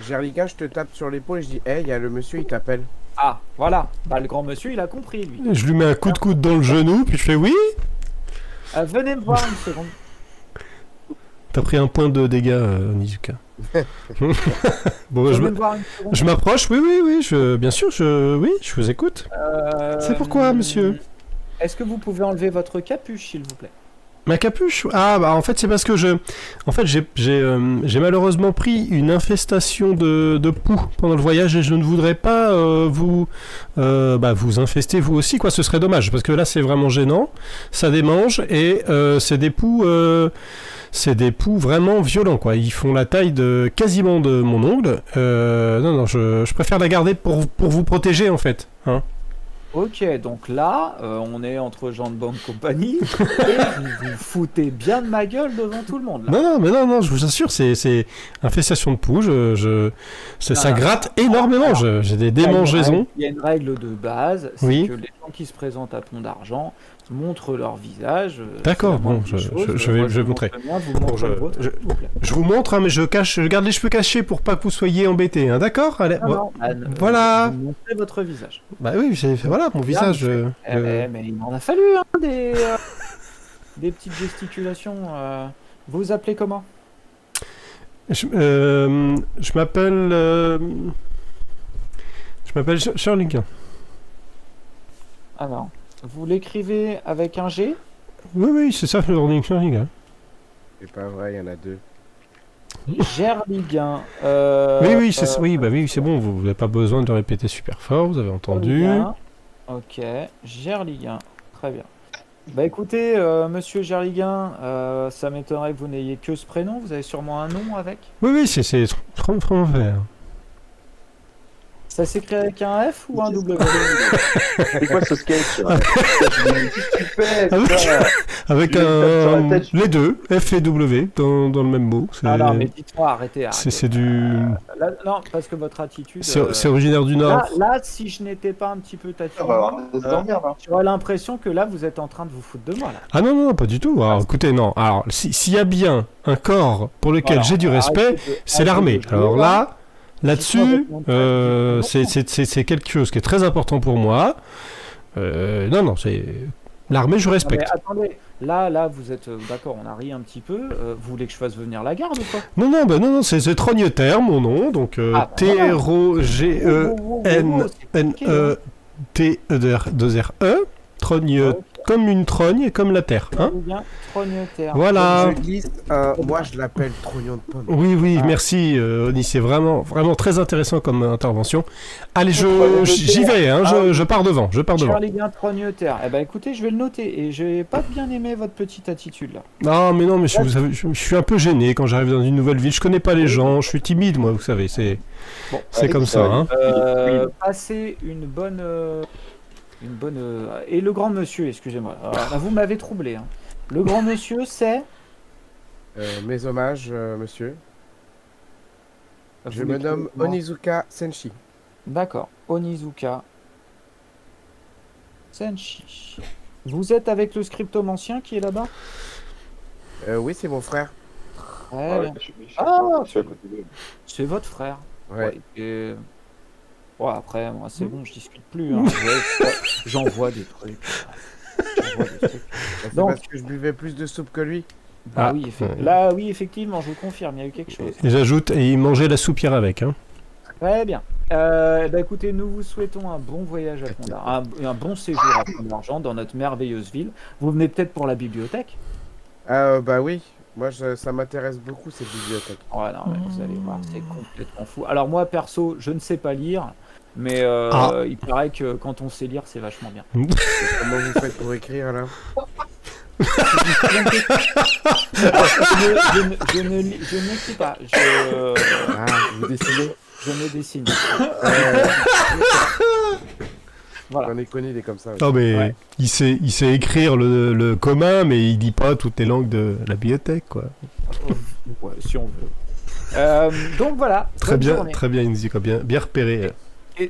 Gerligan, je te tape sur l'épaule et je dis, hey, il y a le monsieur, il t'appelle. Ah, voilà. Bah, le grand monsieur, il a compris, lui. Je lui mets un coup de coude dans le genou, puis je fais oui. Venez me voir une seconde. T'as pris un point de dégâts, Nizuka. Bon, bah, Venez me voir une seconde. je m'approche, oui, bien sûr, oui, je vous écoute. C'est pourquoi, monsieur? Est-ce que vous pouvez enlever votre capuche, s'il vous plaît? Ma capuche? Ah, bah en fait, c'est parce que en fait, j'ai malheureusement pris une infestation de poux pendant le voyage et je ne voudrais pas vous infester vous aussi, quoi. Ce serait dommage parce que là, c'est vraiment gênant. Ça démange et c'est des poux. C'est des poux vraiment violents, quoi. Ils font la taille de quasiment de mon ongle. Non, je préfère la garder pour vous protéger, en fait. Hein. Ok, donc là, on est entre gens de bonne compagnie et vous vous foutez bien de ma gueule devant tout le monde. Là. Non, je vous assure, c'est infestation de poux. Ça Non, gratte énormément. alors, J'ai des démangeaisons. Il y a une règle de base, c'est Oui. que les gens qui se présentent à Pont d'Argent montrent leur visage. D'accord, c'est la moindre bon, des choses. je vais Moi, vous montre montrer. le mien, vous Bon, montrez le vôtre, s'il vous plaît. Je vous montre, hein, mais je garde les cheveux cachés pour pas que vous soyez embêtés. Hein, d'accord? Allez, Non, non, Anne, voilà. vous montrez votre visage. Bah oui, voilà mon visage. Mais il m'en a fallu hein, des petites gesticulations. Vous vous appelez comment? Je m'appelle. Je m'appelle Charlinga. Alors, vous l'écrivez avec un G? Oui, c'est ça, Charlinga. C'est pas vrai, il y en a deux. Gerliguin. Oui, c'est bon, vous n'avez pas besoin de répéter super fort, vous avez entendu. Gerliguin. Ok, Gerliguin. Très bien. Bah écoutez, monsieur Gerliguin, ça m'étonnerait que vous n'ayez que ce prénom. Vous avez sûrement un nom avec? Oui, c'est trop vert. Ça s'écrit avec un F ou un W? C'est quoi ce sketch là? Qu'est-ce que tu fais Avec Je vais me taper sur la tête. les deux, F et W, dans le même mot. Ah non, mais dites-moi, arrêtez. C'est du. Là, non, parce que votre attitude. C'est originaire du Nord. Là, si je n'étais pas un petit peu On va tatillon, avoir des emmerdes, hein. j'aurais l'impression que là, vous êtes en train de vous foutre de moi. Là. Ah non, pas du tout. Alors, écoutez, non. Alors, s'il y a bien un corps pour lequel Alors, j'ai du respect, arrêtez de- c'est arrêtez l'armée. de jouer, Alors là. là-dessus, Dites-moi votre nom de c'est quelque chose qui est très important pour moi. Non, c'est l'armée, je Non, mais respecte. attendez, là, vous êtes d'accord, on a ri un petit peu. Vous voulez que je fasse venir la garde ou quoi? Non, c'est Trogneter, mon nom. Donc, Ah, bah, T-R-O-G-E-N-E-T-E-R-2-R-E. Trogne, comme une trogne et comme la terre. Hein voilà. Donc, je glisse, moi je l'appelle trognon de pomme. Oui, Ah. merci, Oni. C'est vraiment très intéressant comme intervention. Allez, j'y vais, hein, je pars devant. Gerliguin Trogneter. Eh ben écoutez, je vais le noter. Et j'ai pas bien aimé votre petite attitude là. Non, mais vous savez, je suis un peu gêné quand j'arrive dans une nouvelle ville. Je connais pas les gens, je suis timide, moi, vous savez. C'est comme ça, hein. Passez une bonne. Et le grand monsieur, excusez-moi. Alors, là, vous m'avez troublé. Hein. Le grand monsieur, c'est. Mes hommages, monsieur. Je Vous me l'écrivez nomme comment? Onizuka Senshi. D'accord, Onizuka Senshi. Vous êtes avec le scriptomancien qui est là-bas? Oui, c'est mon frère. Très bien. Je suis Ah, à côté d'eux. c'est votre frère. Ouais. Et... ouais, après, moi, c'est bon, je discute plus. Hein. J'envoie des trucs. J'envoie des trucs. C'est Donc- parce que je buvais plus de soupe que lui. Bah Ah, oui, ouais. là, oui, effectivement, je vous confirme, il y a eu quelque chose. Et j'ajoute, et il mangeait la soupière avec, hein. Très bien. Bah écoutez, nous vous souhaitons un bon voyage à Pont d'Argent, un bon séjour à Pont d'Argent dans notre merveilleuse ville. Vous venez peut-être pour la bibliothèque? Bah oui, moi ça m'intéresse beaucoup cette bibliothèque. Ouais, non, mais vous allez voir, c'est complètement fou. Alors moi, perso, je ne sais pas lire, mais il paraît que quand on sait lire, c'est vachement bien. Comment vous faites pour écrire là? Je n'écris pas. Ah, vous décidez. Je ne dessine. Euh, Voilà. J'en ai connu des comme ça. Non mais Ouais. il sait écrire le commun, mais il lit pas toutes les langues de la bibliothèque, quoi. Ouais, si on veut. Donc voilà. Très bonne bien, journée. très bien, Inzi, quoi, bien repéré. Oui,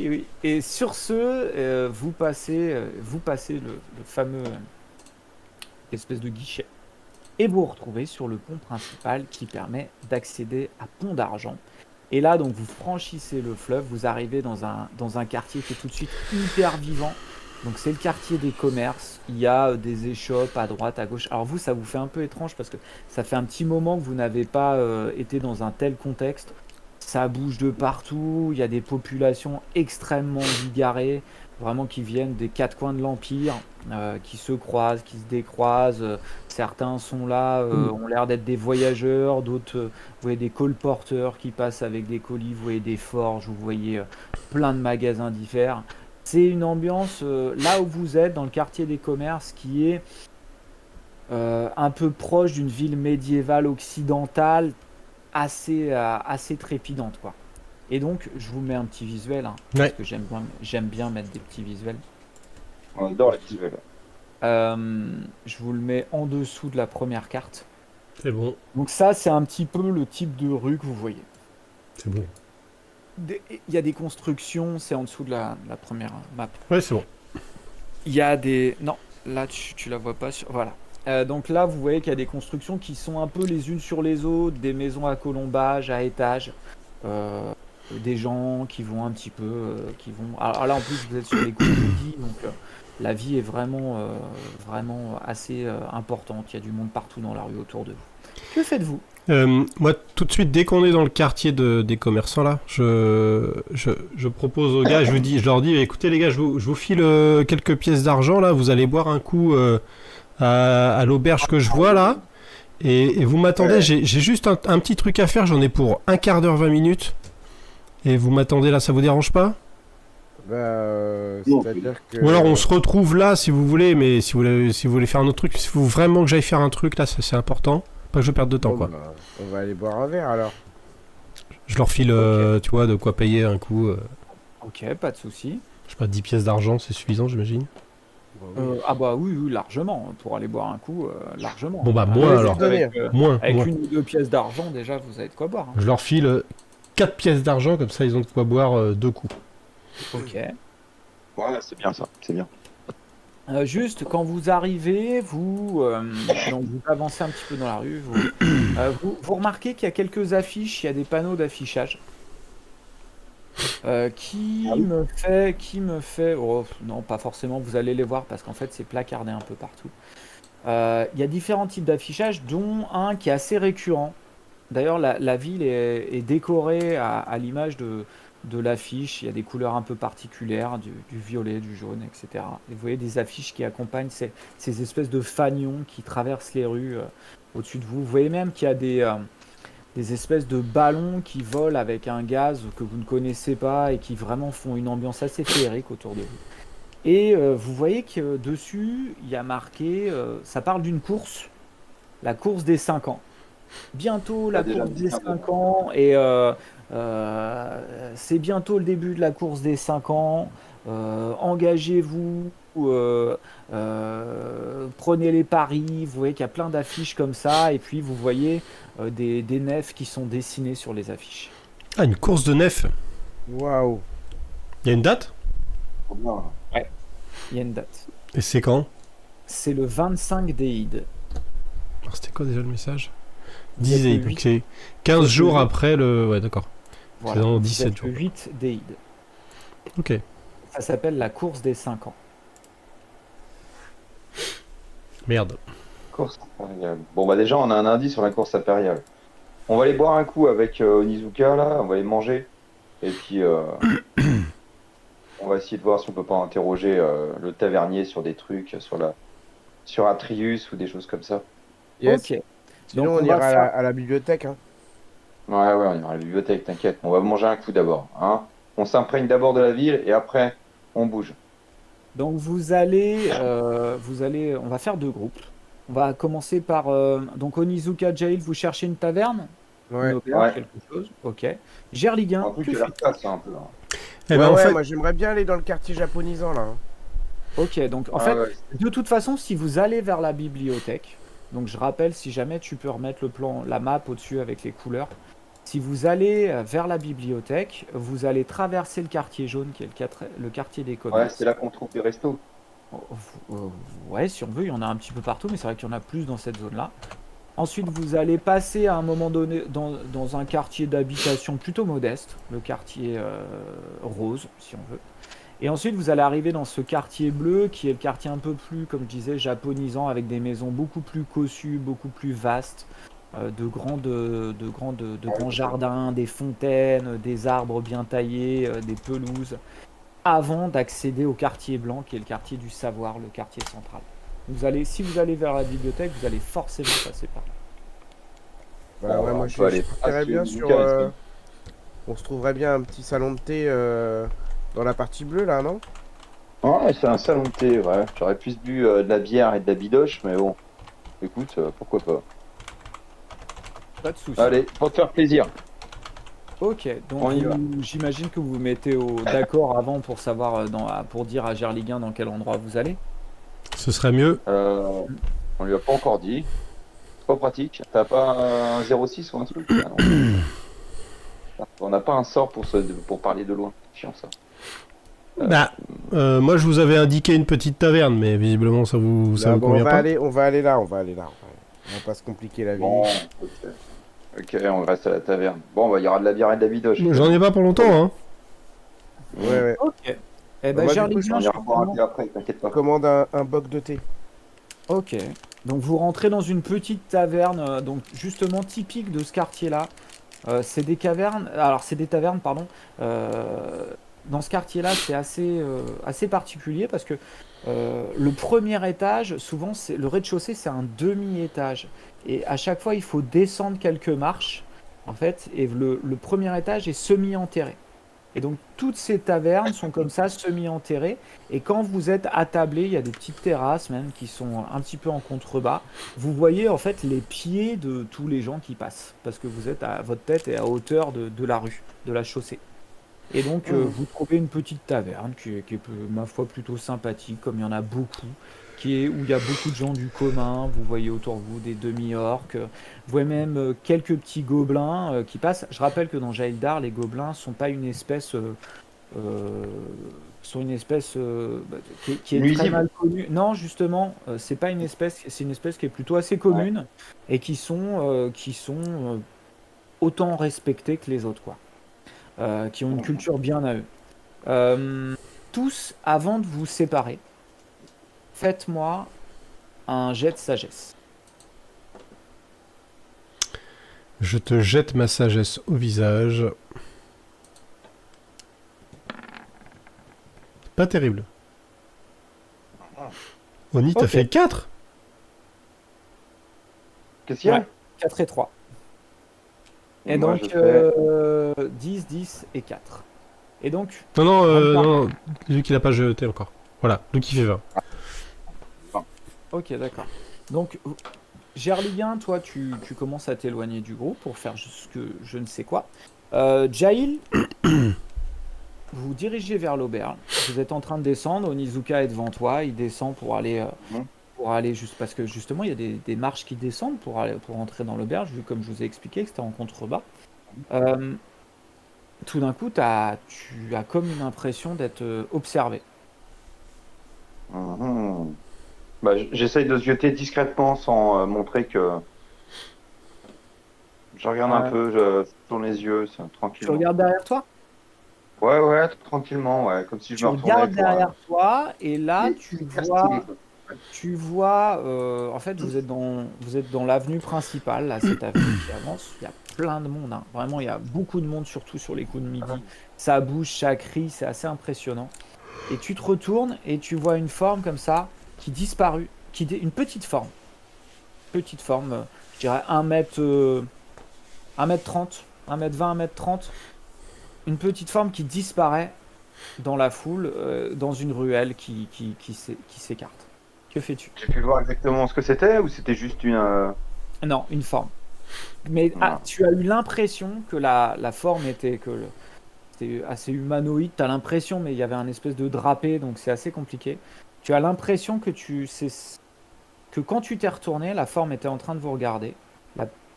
oui. Et sur ce, vous passez le fameux espèce de guichet. Et vous vous retrouvez sur le pont principal qui permet d'accéder à Pont d'Argent. Et là, donc, vous franchissez le fleuve, vous arrivez dans un quartier qui est tout de suite hyper vivant. Donc, c'est le quartier des commerces. Il y a des échoppes à droite, à gauche. Alors, vous, ça vous fait un peu étrange parce que ça fait un petit moment que vous n'avez pas été dans un tel contexte. Ça bouge de partout. Il y a des populations extrêmement bigarrées, vraiment qui viennent des quatre coins de l'Empire, qui se croisent, qui se décroisent. Certains sont là, ont l'air d'être des voyageurs, d'autres, vous voyez des colporteurs qui passent avec des colis, vous voyez des forges, vous voyez plein de magasins différents. C'est une ambiance, là où vous êtes, dans le quartier des commerces, qui est un peu proche d'une ville médiévale occidentale, assez trépidante, quoi. Et donc, je vous mets un petit visuel, hein, parce Ouais. que j'aime bien mettre des petits visuels. On adore les visuels. Je vous le mets en dessous de la première carte. C'est bon, Donc ça, c'est un petit peu le type de rue que vous voyez. c'est bon. Il y a des constructions, c'est en dessous de la première map. Ouais, c'est bon. Il y a des... Non, là, tu la vois pas. Voilà. Donc là, vous voyez qu'il y a des constructions qui sont un peu les unes sur les autres, des maisons à colombages, à étages, des gens qui vont un petit peu... qui vont... Alors là, en plus, vous êtes sur les coups de midi, donc la vie est vraiment assez importante. Il y a du monde partout dans la rue autour de vous. Que faites-vous? Moi, tout de suite, dès qu'on est dans le quartier des commerçants, là, je propose aux gars, je leur dis, écoutez les gars, je vous file quelques pièces d'argent, là, vous allez boire un coup à l'auberge que je vois, là, et vous m'attendez, j'ai juste un petit truc à faire, j'en ai pour un quart d'heure, 20 minutes, et vous m'attendez là, ça vous dérange pas? C'est-à-dire que... Ou alors on se retrouve là, si vous voulez, mais si vous voulez faire un autre truc, si vous voulez vraiment que j'aille faire un truc, là, c'est important, pas que je perde de temps, Bon, quoi. bah, on va aller boire un verre alors. Je leur file, tu vois, de quoi payer un coup... Ok, pas de souci. Je sais pas, 10 pièces d'argent, c'est suffisant, j'imagine. Ah bah oui, largement. Pour aller boire un coup, largement. Bon, bah, Ah, moins, avec, alors. Avec, Moins. une ou deux pièces d'argent, déjà, vous avez de quoi boire, hein. Je leur file 4 pièces d'argent, comme ça, ils ont de quoi boire 2 coups. Ok. Ouais, c'est bien ça, c'est bien. Juste, quand vous arrivez, donc vous avancez un petit peu dans la rue, vous remarquez qu'il y a quelques affiches, il y a des panneaux d'affichage. Qui me fait... Oh, non, pas forcément, vous allez les voir parce qu'en fait c'est placardé un peu partout. Il y a différents types d'affichage, dont un qui est assez récurrent. D'ailleurs, la ville est décorée à l'image de l'affiche. Il y a des couleurs un peu particulières, du violet, du jaune, etc. Et vous voyez des affiches qui accompagnent ces espèces de fanions qui traversent les rues au-dessus de vous. Vous voyez même qu'il y a des espèces de ballons qui volent avec un gaz que vous ne connaissez pas et qui vraiment font une ambiance assez féerique autour de vous. Et vous voyez que dessus, il y a marqué, ça parle d'une course, la course des 5 ans. Bientôt la déjà course dit des ça, 5 ans, et c'est bientôt le début de la course des 5 ans. Engagez-vous, prenez les paris. Vous voyez qu'il y a plein d'affiches comme ça, et puis vous voyez des nefs qui sont dessinées sur les affiches. Ah, une course de nef. Waouh. Il y a une date? Trop bien. Il y a une date. Et c'est quand? C'est le 25 d'Eid. Alors, c'était quoi déjà le message? Vous êtes 10 le donc 8. c'est 15 Vous êtes jours le 8. après le... Ouais, d'accord. Voilà, dans vous 17 êtes le jours. 8 d'Eid. Ok. Ça s'appelle la course des 5 ans. Merde. Course impériale. Bon, bah déjà, on a un indice sur la course impériale. On va aller boire un coup avec Onizuka, là, on va aller manger. Et puis, on va essayer de voir si on peut pas interroger le tavernier sur des trucs, sur Atrius ou des choses comme ça. Yes. Ok. Sinon, Donc, on on ira va à faire- à la bibliothèque. Hein. Ouais, on ira à la bibliothèque, t'inquiète. On va manger un coup d'abord, hein. On s'imprègne d'abord de la ville et après, on bouge. Donc on va faire deux groupes. On va commencer par donc Onizuka Jail, vous cherchez une taverne, Ouais. une auberge, Ouais. quelque chose. Ok. Gerliguin, Un truc que qui a l'air fais-tu? classe, hein, un peu. Hein. Eh Ouais, ben, en ouais, fait, moi j'aimerais bien aller dans le quartier japonisant là. Hein. Ok, donc en Ah fait, ouais. de toute façon, si vous allez vers la bibliothèque, donc je rappelle, si jamais tu peux remettre le plan, la map au-dessus avec les couleurs, si vous allez vers la bibliothèque, vous allez traverser le quartier jaune qui est le quartier des Ouais, commerces. c'est là qu'on trouve les restos. Ouais, si on veut, il y en a un petit peu partout, mais c'est vrai qu'il y en a plus dans cette zone-là. Ensuite, vous allez passer à un moment donné dans un quartier d'habitation plutôt modeste, le quartier rose, si on veut. Et ensuite, vous allez arriver dans ce quartier bleu, qui est le quartier un peu plus, comme je disais, japonisant, avec des maisons beaucoup plus cossues, beaucoup plus vastes, de grands jardins, des fontaines, des arbres bien taillés, des pelouses, avant d'accéder au quartier blanc, qui est le quartier du savoir, le quartier central. Si vous allez vers la bibliothèque, vous allez forcément passer par là. Bah ouais, On moi peut aller je partirais bien sur. On se trouverait bien un petit salon de thé dans la partie bleue là, non? Ouais, c'est un salon de thé, ouais. J'aurais plus bu de la bière et de la bidoche, mais bon, écoute, pourquoi pas. Pas de souci. Allez, pour te faire plaisir. Ok, donc On y va. j'imagine que vous vous mettez d'accord avant pour savoir, pour dire à Gerliguin dans quel endroit vous allez. ce serait mieux. On lui a pas encore dit. C'est pas pratique. T'as pas un 06 ou un truc? Ah non. On n'a pas un sort pour parler de loin. Chiant ça. Bah, moi je vous avais indiqué une petite taverne, mais visiblement ça vous Là, bon, convient pas. on va aller là, on va aller là. On va pas se compliquer la vie. Bon, ok. Ok, on reste à la taverne. Bon, bah, il y aura de la bière et de la bidoche. J'en ai pas pour longtemps, hein. Ouais, ouais. Ok. Eh Bah, ben moi, du coup, Gerliguin, On je ira boire un recommande- thé après, t'inquiète pas. commande un boc de thé. Ok. Donc vous rentrez dans une petite taverne, donc justement typique de ce quartier-là. C'est des cavernes, alors c'est des tavernes, pardon. Dans ce quartier-là, c'est assez particulier parce que le premier étage, souvent, le rez-de-chaussée, c'est un demi-étage. Et à chaque fois, il faut descendre quelques marches, en fait, et le premier étage est semi-enterré. Et donc, toutes ces tavernes sont comme ça, semi-enterrées. Et quand vous êtes attablé, il y a des petites terrasses même qui sont un petit peu en contrebas. Vous voyez en fait les pieds de tous les gens qui passent. Parce que votre tête est à hauteur de la rue, de la chaussée. Et donc, vous trouvez une petite taverne qui est, ma foi, plutôt sympathique, comme il y en a beaucoup, où il y a beaucoup de gens du commun. Vous voyez autour de vous des demi-orques, vous voyez même quelques petits gobelins qui passent. Je rappelle que dans Jaildar, les gobelins sont pas une espèce, sont une espèce qui est très Nuisible. mal connue. Non, justement, c'est pas une espèce, c'est une espèce qui est plutôt assez commune et qui sont autant respectés que les autres, quoi. Qui ont une culture bien à eux. Tous, avant de vous séparer, faites-moi un jet de sagesse. Je te jette ma sagesse au visage. Pas terrible. Oni, t'as Ok. fait 4? Qu'est-ce qu'il y a? Ouais. 4 et 3. Et Moi, donc, je fais- 10, 10 et 4. Et donc, Non, non, Vingt-quatre. non, Luc il a pas jeté encore. Voilà, Luc il fait 20. ok, d'accord. Donc, Gerliguin, toi, tu commences à t'éloigner du groupe pour faire je ne sais quoi. Jail, vous vous dirigez vers l'auberge. Vous êtes en train de descendre. Onizuka est devant toi. Il descend pour aller juste parce que justement, il y a des marches qui descendent pour entrer dans l'auberge, vu comme je vous ai expliqué que c'était en contrebas. Tout d'un coup, tu as comme une impression d'être observé. Mhm. Bah, j'essaye de zioter discrètement sans montrer que je regarde un peu, je tourne les yeux, Tu tranquillement. regardes derrière toi? Ouais, ouais, tranquillement, ouais, comme si je Tu me retournais regardes pour. derrière toi et là, Mais tu hyper vois. stylé, quoi. Tu vois, en fait, vous êtes dans l'avenue principale, là, cette avenue qui avance. Il y a plein de monde, hein. Vraiment, il y a beaucoup de monde, surtout sur les coups de midi. Ça bouge, ça crie, c'est assez impressionnant. Et tu te retournes et tu vois une forme comme ça qui disparut, une petite forme. Petite forme, je dirais 1m30, 1m20, 1m30. Une petite forme qui disparaît dans la foule, dans une ruelle qui s'écarte. Que fais-tu? J'ai pu voir exactement ce que c'était ou c'était juste une. Non, une forme. Mais Ah. tu as eu l'impression que la forme était c'était assez humanoïde. Tu as l'impression, mais il y avait un espèce de drapé, donc c'est assez compliqué. Tu as l'impression que quand tu t'es retourné, la forme était en train de vous regarder.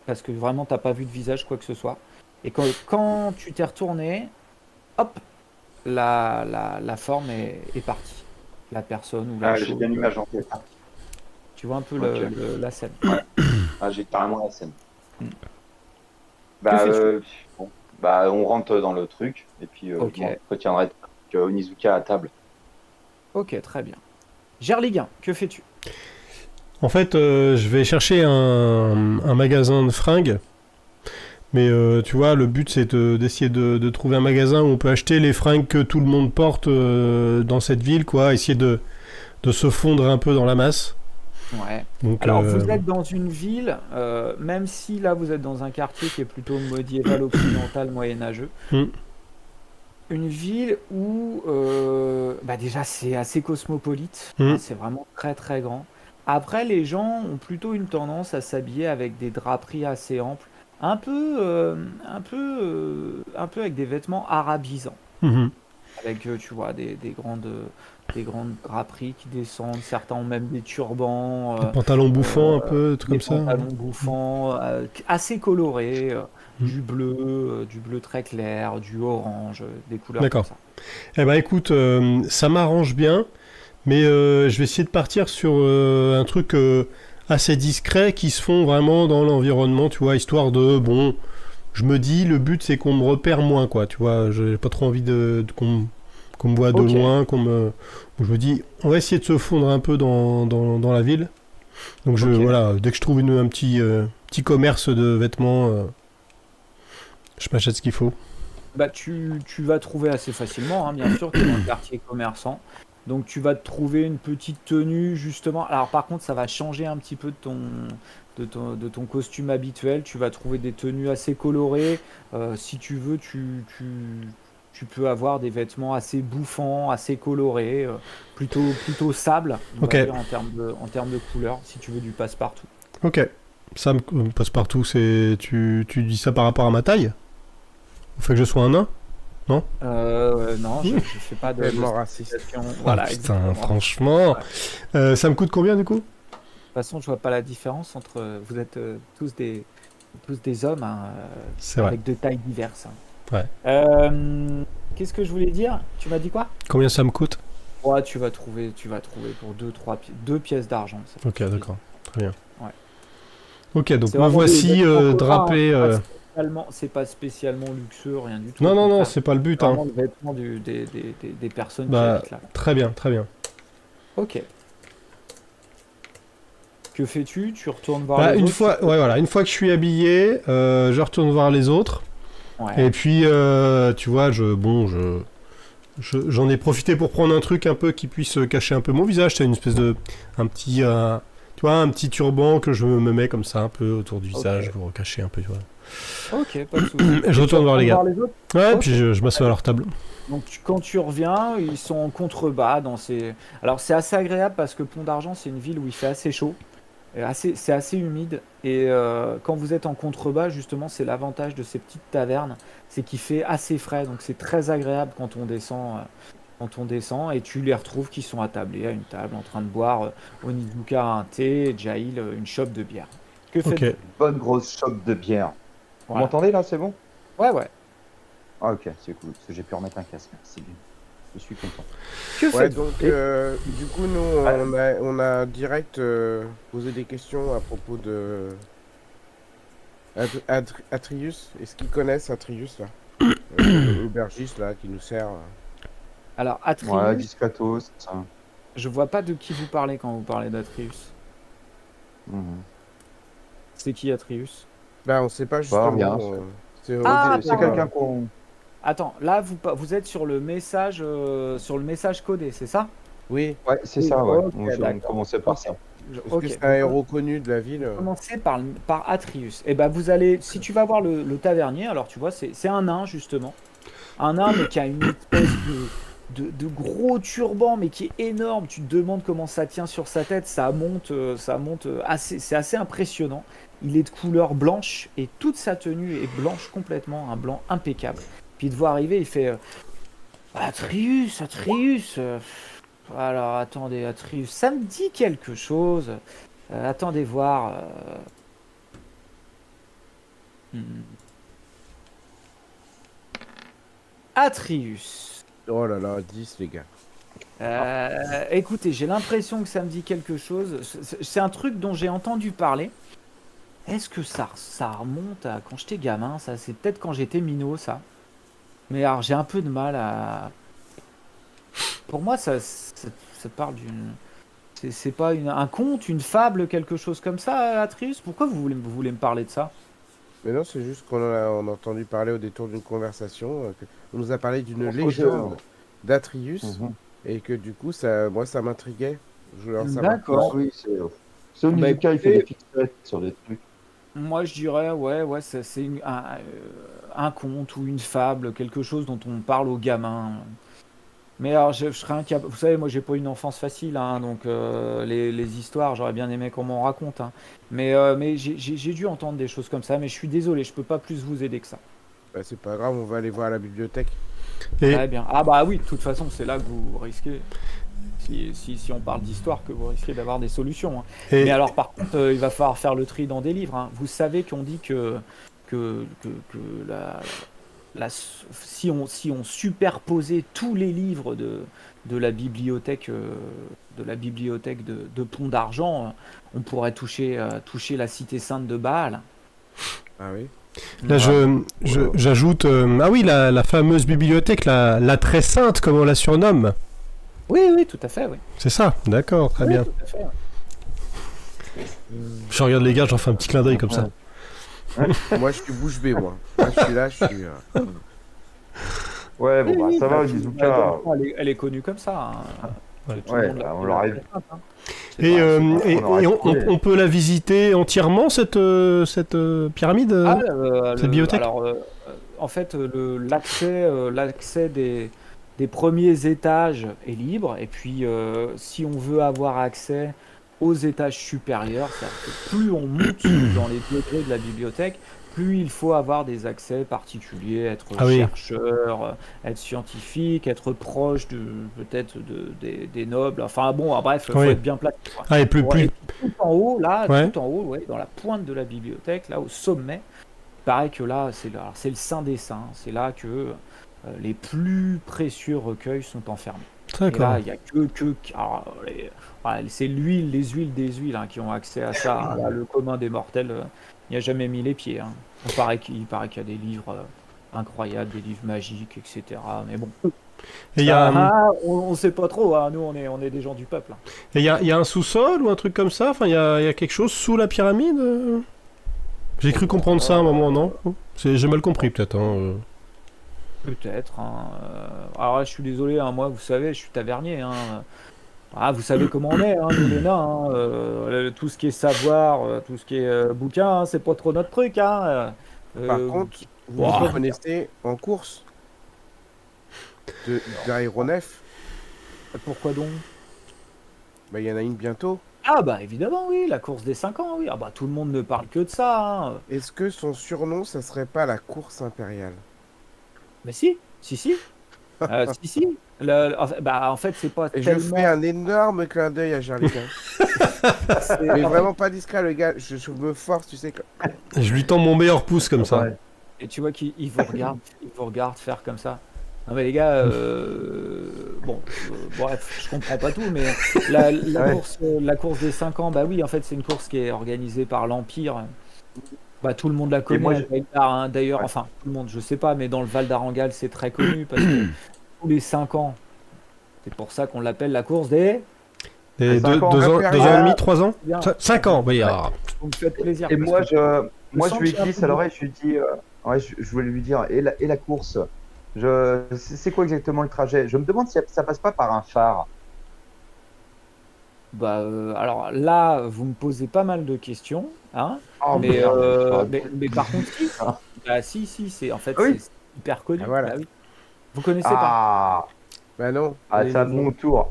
Parce que vraiment, t'as pas vu de visage, quoi que ce soit. Et quand tu t'es retourné, hop, la forme est partie. La personne ou la Ah, j'ai chose bien l'image en est tête. partie. Tu vois un peu Ok. la scène. Ah, j'ai carrément la scène. Mm. Bah, fais-tu bon. Bah, on rentre dans le truc et puis Ok. je m'entretiendrai avec Onizuka à table. Ok, très bien. Gerliguin, que fais-tu? En fait, je vais chercher un magasin de fringues. Mais tu vois, le but c'est d'essayer de trouver un magasin où on peut acheter les fringues que tout le monde porte dans cette ville, quoi. Essayer de se fondre un peu dans la masse. Ouais. Donc, Alors, vous êtes dans une ville, même si là vous êtes dans un quartier qui est plutôt médiéval, occidental, moyenâgeux. Mm. Une ville où déjà c'est assez cosmopolite, Mm. hein, c'est vraiment très très grand. Après, les gens ont plutôt une tendance à s'habiller avec des draperies assez amples, un peu avec des vêtements arabisants, Mhm. avec tu vois des grandes draperies qui descendent. Certains ont même des turbans, Des pantalons bouffants un peu, des trucs des comme ça. pantalons bouffants, assez colorés, Mm. du bleu très clair, du orange, des couleurs comme D'accord. ça. Eh ben écoute, ça m'arrange bien, mais je vais essayer de partir sur un truc assez discret qui se font vraiment dans l'environnement, tu vois, histoire de, bon, je me dis, le but c'est qu'on me repère moins, quoi, tu vois, j'ai pas trop envie qu'on me voit de Ok. loin, je me dis, on va essayer de se fondre un peu dans la ville. Donc Ok. voilà, dès que je trouve un petit commerce de vêtements, je m'achète ce qu'il faut. Bah, tu vas trouver assez facilement, hein, bien sûr, tu es dans le quartier commerçant. Donc tu vas te trouver une petite tenue, justement. Alors par contre, ça va changer un petit peu de ton costume habituel. Tu vas trouver des tenues assez colorées. Si tu veux, tu peux avoir des vêtements assez bouffants, assez colorés, plutôt sable, on Ok. va dire, en termes de couleur, si tu veux du passe-partout. Ok, ça me passe partout, tu dis ça par rapport à ma taille? Au fait que je sois un nain? Non, je fais pas de Tellement raciste. spécification. Ah Voilà, putain, exactement. franchement. Ça me coûte combien du coup? De toute façon, je vois pas la différence entre. Vous êtes tous des hommes, hein, C'est vrai. avec de tailles diverses, hein. Ouais. Qu'est-ce que je voulais dire? Tu m'as dit quoi? Combien ça me coûte? Ouais, tu vas trouver pour 2 pièces d'argent. Ça Ok, suffit. d'accord, très bien. Ouais. Ok, donc C'est me vraiment voici des vêtements communs, drapé. hein, c'est pas spécialement luxueux, rien du tout. Non, Au non, non, contraire, c'est pas le but, c'est hein. vraiment le vêtement des personnes qui Bah, habitent là. très bien, très bien. Ok. Que fais-tu? Tu retournes voir Bah, les une autres? fois, ouais, voilà, une fois que je suis habillé, je retourne voir les autres. Ouais. Et puis, tu vois, j'en ai profité pour prendre un truc un peu qui puisse cacher un peu mon visage. C'est une espèce de, tu vois, un petit turban que je me mets comme ça un peu autour du visage pour cacher un peu, tu vois. Ok, pas de soucis. Et je retourne voir les gars. les autres? Ouais, Ok. puis je m'assois à leur table. Donc quand tu reviens, ils sont en contrebas dans ces. Alors c'est assez agréable parce que Pont d'Argent, c'est une ville où il fait assez chaud, et c'est assez humide. Et quand vous êtes en contrebas, justement, c'est l'avantage de ces petites tavernes, c'est qu'il fait assez frais. Donc c'est très agréable quand on descend et tu les retrouves qui sont attablés à une table en train de boire Onizuka un thé, et Jail une chope de bière. Que Ok. faites-vous? Bonne grosse chope de bière. Vous Voilà. m'entendez là, c'est bon? Ouais, ouais. Ah, ok, c'est cool, parce que j'ai pu remettre un casque, c'est bien. Je suis content. Que Ouais, faites-vous? donc du coup, nous, on a direct posé des questions à propos de Atrius. Est-ce qu'ils connaissent Atrius là? L'aubergiste là qui nous sert. Alors Atreus, Ouais, discatos. Ça. je vois pas de qui vous parlez quand vous parlez d'Atreus. Mhm. C'est qui Atreus? Bah, on sait pas justement. rien, C'est Ah, C'est pardon. quelqu'un qu'on. Attends, là vous êtes sur le message codé, c'est ça? Oui. Ouais, c'est Oui, ça, ouais. ok, On d'accord. commençait par ça. Est-ce Ok. que c'est un héros connu de la ville? Commencer par Atreus. Et ben vous allez, si tu vas voir le tavernier, alors tu vois, c'est un nain justement. Un nain mais qui a une espèce de gros turban, mais qui est énorme. Tu te demandes comment ça tient sur sa tête. Ça monte c'est assez impressionnant. Il est de couleur blanche et toute sa tenue est blanche complètement, un blanc impeccable. Puis il te voit arriver, il fait Atreus, Atreus. Alors attendez, Atreus, ça me dit quelque chose. Attendez voir. Hmm. Atreus. Oh là là, 10 les gars. Écoutez, j'ai l'impression que ça me dit quelque chose. C'est un truc dont j'ai entendu parler. Est-ce que ça remonte à quand j'étais gamin? Ça, c'est peut-être quand j'étais minot, ça. Mais alors, j'ai un peu de mal à. Pour moi, ça parle d'une. C'est pas un conte, une fable, quelque chose comme ça, Atreus? Pourquoi vous voulez me parler de ça? Mais non, c'est juste on a entendu parler au détour d'une conversation. On nous a parlé d'une Pourquoi légende d'Atrius Mhm. et que du coup, moi, ça m'intriguait. Je voulais en savoir D'accord. plus. Oui, c'est Onizuka, il fait des fixettes sur des trucs. Moi, je dirais, ouais, c'est un conte ou une fable, quelque chose dont on parle aux gamins. Mais alors, je serais incapable. Vous savez, moi, j'ai pas une enfance facile, hein, donc les histoires, j'aurais bien aimé qu'on m'en raconte, hein. Mais j'ai dû entendre des choses comme ça, mais je suis désolé, je peux pas plus vous aider que ça. Bah, c'est pas grave, on va aller voir à la bibliothèque. Et Très bien. Ah bah oui, de toute façon, c'est là que vous risquez, si on parle d'histoire, que vous risquez d'avoir des solutions, hein. et- Mais alors, par contre, il va falloir faire le tri dans des livres, hein. Vous savez qu'on dit que si on superposait tous les livres de la bibliothèque de Pont d'Argent, on pourrait toucher la cité sainte de Bâle. Ah oui. là, j'ajoute. Ah oui, la fameuse bibliothèque, la très sainte, comme on la surnomme. Oui, tout à fait, oui. C'est ça, d'accord, très Oui, bien. tout à fait. Je regarde les gars, j'en fais un petit clin d'œil comme ça. Moi, je suis bouche bée, moi. Moi, je suis là, je suis. Ouais, bon, bah, Oui, ça va, bah, Onizuka. elle est connue comme ça, hein. Ouais. Tout le Ouais, monde bah, on la l'aurait connaît, vu. hein. C'est Et, pas- et on aurait trouvé. on peut la visiter entièrement, cette pyramide cette bibliothèque alors, en fait, l'accès des premiers étages est libre. Et puis, si on veut avoir accès aux étages supérieurs, c'est-à-dire que plus on monte dans les degrés de la bibliothèque, plus il faut avoir des accès particuliers, être Ah oui. chercheur, être scientifique, être proche peut-être des nobles. Enfin bon, bref, il faut Oui. être bien placé, quoi. Ah, et plus, Ouais, plus. et tout en haut, là, Ouais. tout en haut, ouais, dans la pointe de la bibliothèque, là, au sommet, il paraît que là, c'est le Saint des Saints. C'est là que les plus précieux recueils sont enfermés. Et D'accord. là, il n'y a alors, c'est les huiles des huiles, hein, qui ont accès à ça, hein. Là, le commun des mortels n'y a jamais mis les pieds, hein. Il paraît qu'il y a des livres incroyables, des livres magiques, etc. Mais bon, Et il y a, on sait pas trop, hein. Nous, on est des gens du peuple, hein. et il y a un sous-sol ou un truc comme ça. Enfin, il y a quelque chose sous la pyramide. J'ai cru comprendre ça à un moment, non? J'ai mal compris peut-être, hein. Peut-être, hein. Alors là, je suis désolé, hein, moi, vous savez, je suis tavernier, hein. Ah, vous savez comment on est, hein, nous les nains, hein. Tout ce qui est savoir, tout ce qui est bouquin, hein, c'est pas trop notre truc, hein. Par Euh, contre, vous ouah. vous connaissez en course d'aéronef. Pourquoi donc? Bah, il y en a une bientôt. Ah bah évidemment, oui, la course des 5 ans, oui. Ah bah tout le monde ne parle que de ça, hein. Est-ce que son surnom, ça serait pas la course impériale? Mais si. Si. Si. En fait, c'est pas Et je tellement. fais un énorme clin d'œil à Jarlika. Mais vraiment pas discret, le gars. Je me force, tu sais. Je lui tends mon meilleur pouce comme ça. Ouais. Et tu vois qu'il vous regarde faire comme ça. Non mais les gars, bref, je comprends pas tout, mais la course des 5 ans, bah oui, en fait, c'est une course qui est organisée par l'Empire. Bah, tout le monde la connaît, moi, d'ailleurs, Ouais. enfin, tout le monde, je sais pas, mais dans le Val d'Arangal, c'est très connu parce que tous les 5 ans, c'est pour ça qu'on l'appelle la course des. Et 5 ans, 2 ans, impérial. 2 ans et demi, 3 ans? Bien. 5 ans, oui. Ah. Vous me faites plaisir. Et parce moi, que je sens lui que j'ai un glisse peu à l'oreille, je lui dis, ouais, je voulais lui dire, et la course, c'est quoi exactement le trajet? Je me demande si ça passe pas par un phare. Bah, alors là, vous me posez pas mal de questions, hein, Oh, mais, merde. mais par contre, si. Ah. Bah, si, c'est en fait, Ah oui. c'est hyper connu. Ah, voilà. Bah oui. Vous connaissez pas? Ah, Bah non. Ah, les- c'est à mon tour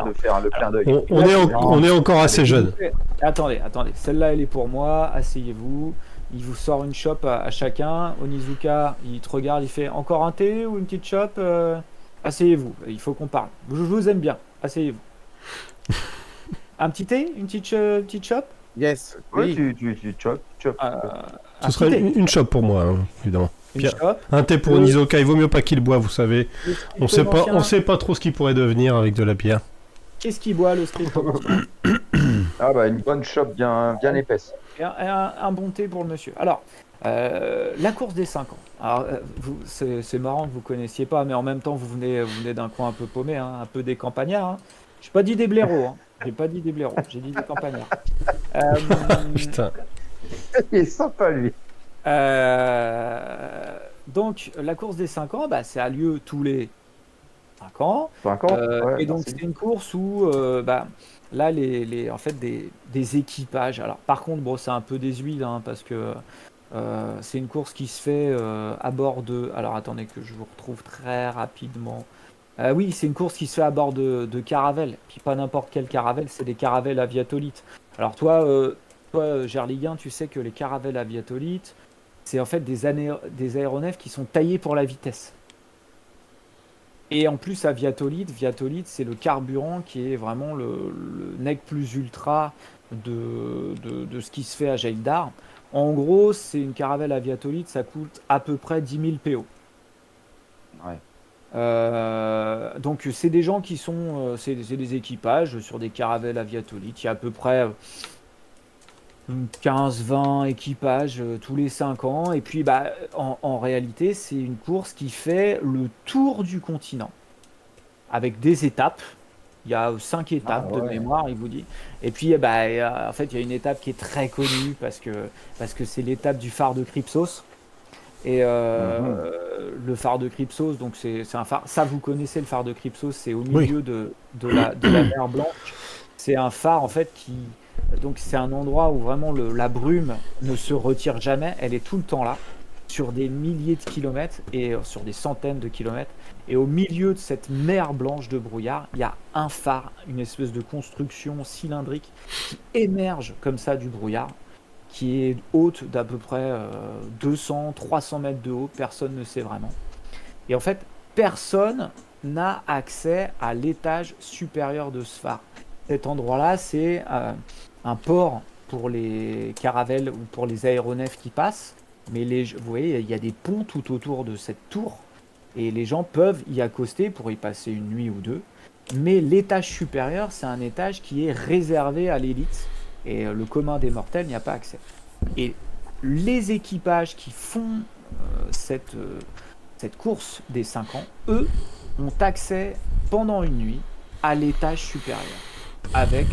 de faire le clin d'œil. On est encore assez jeune. Attendez. Celle-là, elle est pour moi. Asseyez-vous. Il vous sort une chope à chacun. Onizuka, il te regarde, il fait encore un thé ou une petite chope. Asseyez-vous. Il faut qu'on parle. Je vous aime bien. Asseyez-vous. Un petit thé, une petite chope. Yes. Oui, Oui. tu chop. Un Ce serait petit thé, une chope pour moi, hein, évidemment. une Pierre. chope. Un thé pour Le- Nizoka, il vaut mieux pas qu'il boive, vous savez. Le stricto On sait pas trop ce qu'il pourrait devenir avec de la bière. Qu'est-ce qu'il boit le stricto mention? Ah bah une bonne chop bien épaisse. Et un bon thé pour le monsieur. Alors, la course des 5 ans. Alors, c'est marrant que vous connaissiez pas, mais en même temps, vous venez d'un coin un peu paumé, hein, un peu des campagnards. Hein. J'ai pas dit des blaireaux. Hein. J'ai pas dit des blaireaux. J'ai dit des campagnards. Putain. Il est sympa lui. Donc, la course des 5 ans, bah, ça a lieu tous les 5 ans. 5 ans. Et donc, c'est une course où, là, en fait, des équipages. Alors, par contre, bon, c'est un peu des huiles, hein, parce que c'est une course qui se fait à bord de. Alors, attendez que je vous retrouve très rapidement. Oui, c'est une course qui se fait à bord de caravelles. Puis pas n'importe quelle caravelle, c'est des caravelles aviatolites. Alors, toi, Gerliguin, tu sais que les caravelles aviatolites, c'est en fait des aéronefs qui sont taillés pour la vitesse. Et en plus, aviatolite, c'est le carburant qui est vraiment le nec plus ultra de ce qui se fait à Jaildar. En gros, c'est une caravelle aviatolite, ça coûte à peu près 10 000 PO. Ouais. Donc, c'est des gens qui sont. C'est des équipages sur des caravelles aviatolites. Il y a à peu près 15-20 équipages tous les 5 ans. Et puis, bah, en réalité, c'est une course qui fait le tour du continent avec des étapes. Il y a 5 étapes de ouais. mémoire, il vous dit. Et puis, en fait, il y a une étape qui est très connue parce que c'est l'étape du phare de Krypsos. Et le phare de Krypsos, donc c'est un phare. Ça, vous connaissez le phare de Krypsos, c'est au milieu de la mer Blanche. C'est un phare en fait donc c'est un endroit où vraiment la brume ne se retire jamais. Elle est tout le temps là, sur des milliers de kilomètres et sur des centaines de kilomètres. Et au milieu de cette mer blanche de brouillard, il y a un phare, une espèce de construction cylindrique qui émerge comme ça du brouillard, qui est haute d'à peu près 200-300 mètres de haut, personne ne sait vraiment. Et en fait, personne n'a accès à l'étage supérieur de ce phare. Cet endroit-là, c'est un port pour les caravelles ou pour les aéronefs qui passent, mais vous voyez, il y a des ponts tout autour de cette tour, et les gens peuvent y accoster pour y passer une nuit ou deux, mais l'étage supérieur, c'est un étage qui est réservé à l'élite, et le commun des mortels n'y a pas accès. Et les équipages qui font cette course des 5 ans, eux, ont accès pendant une nuit à l'étage supérieur, avec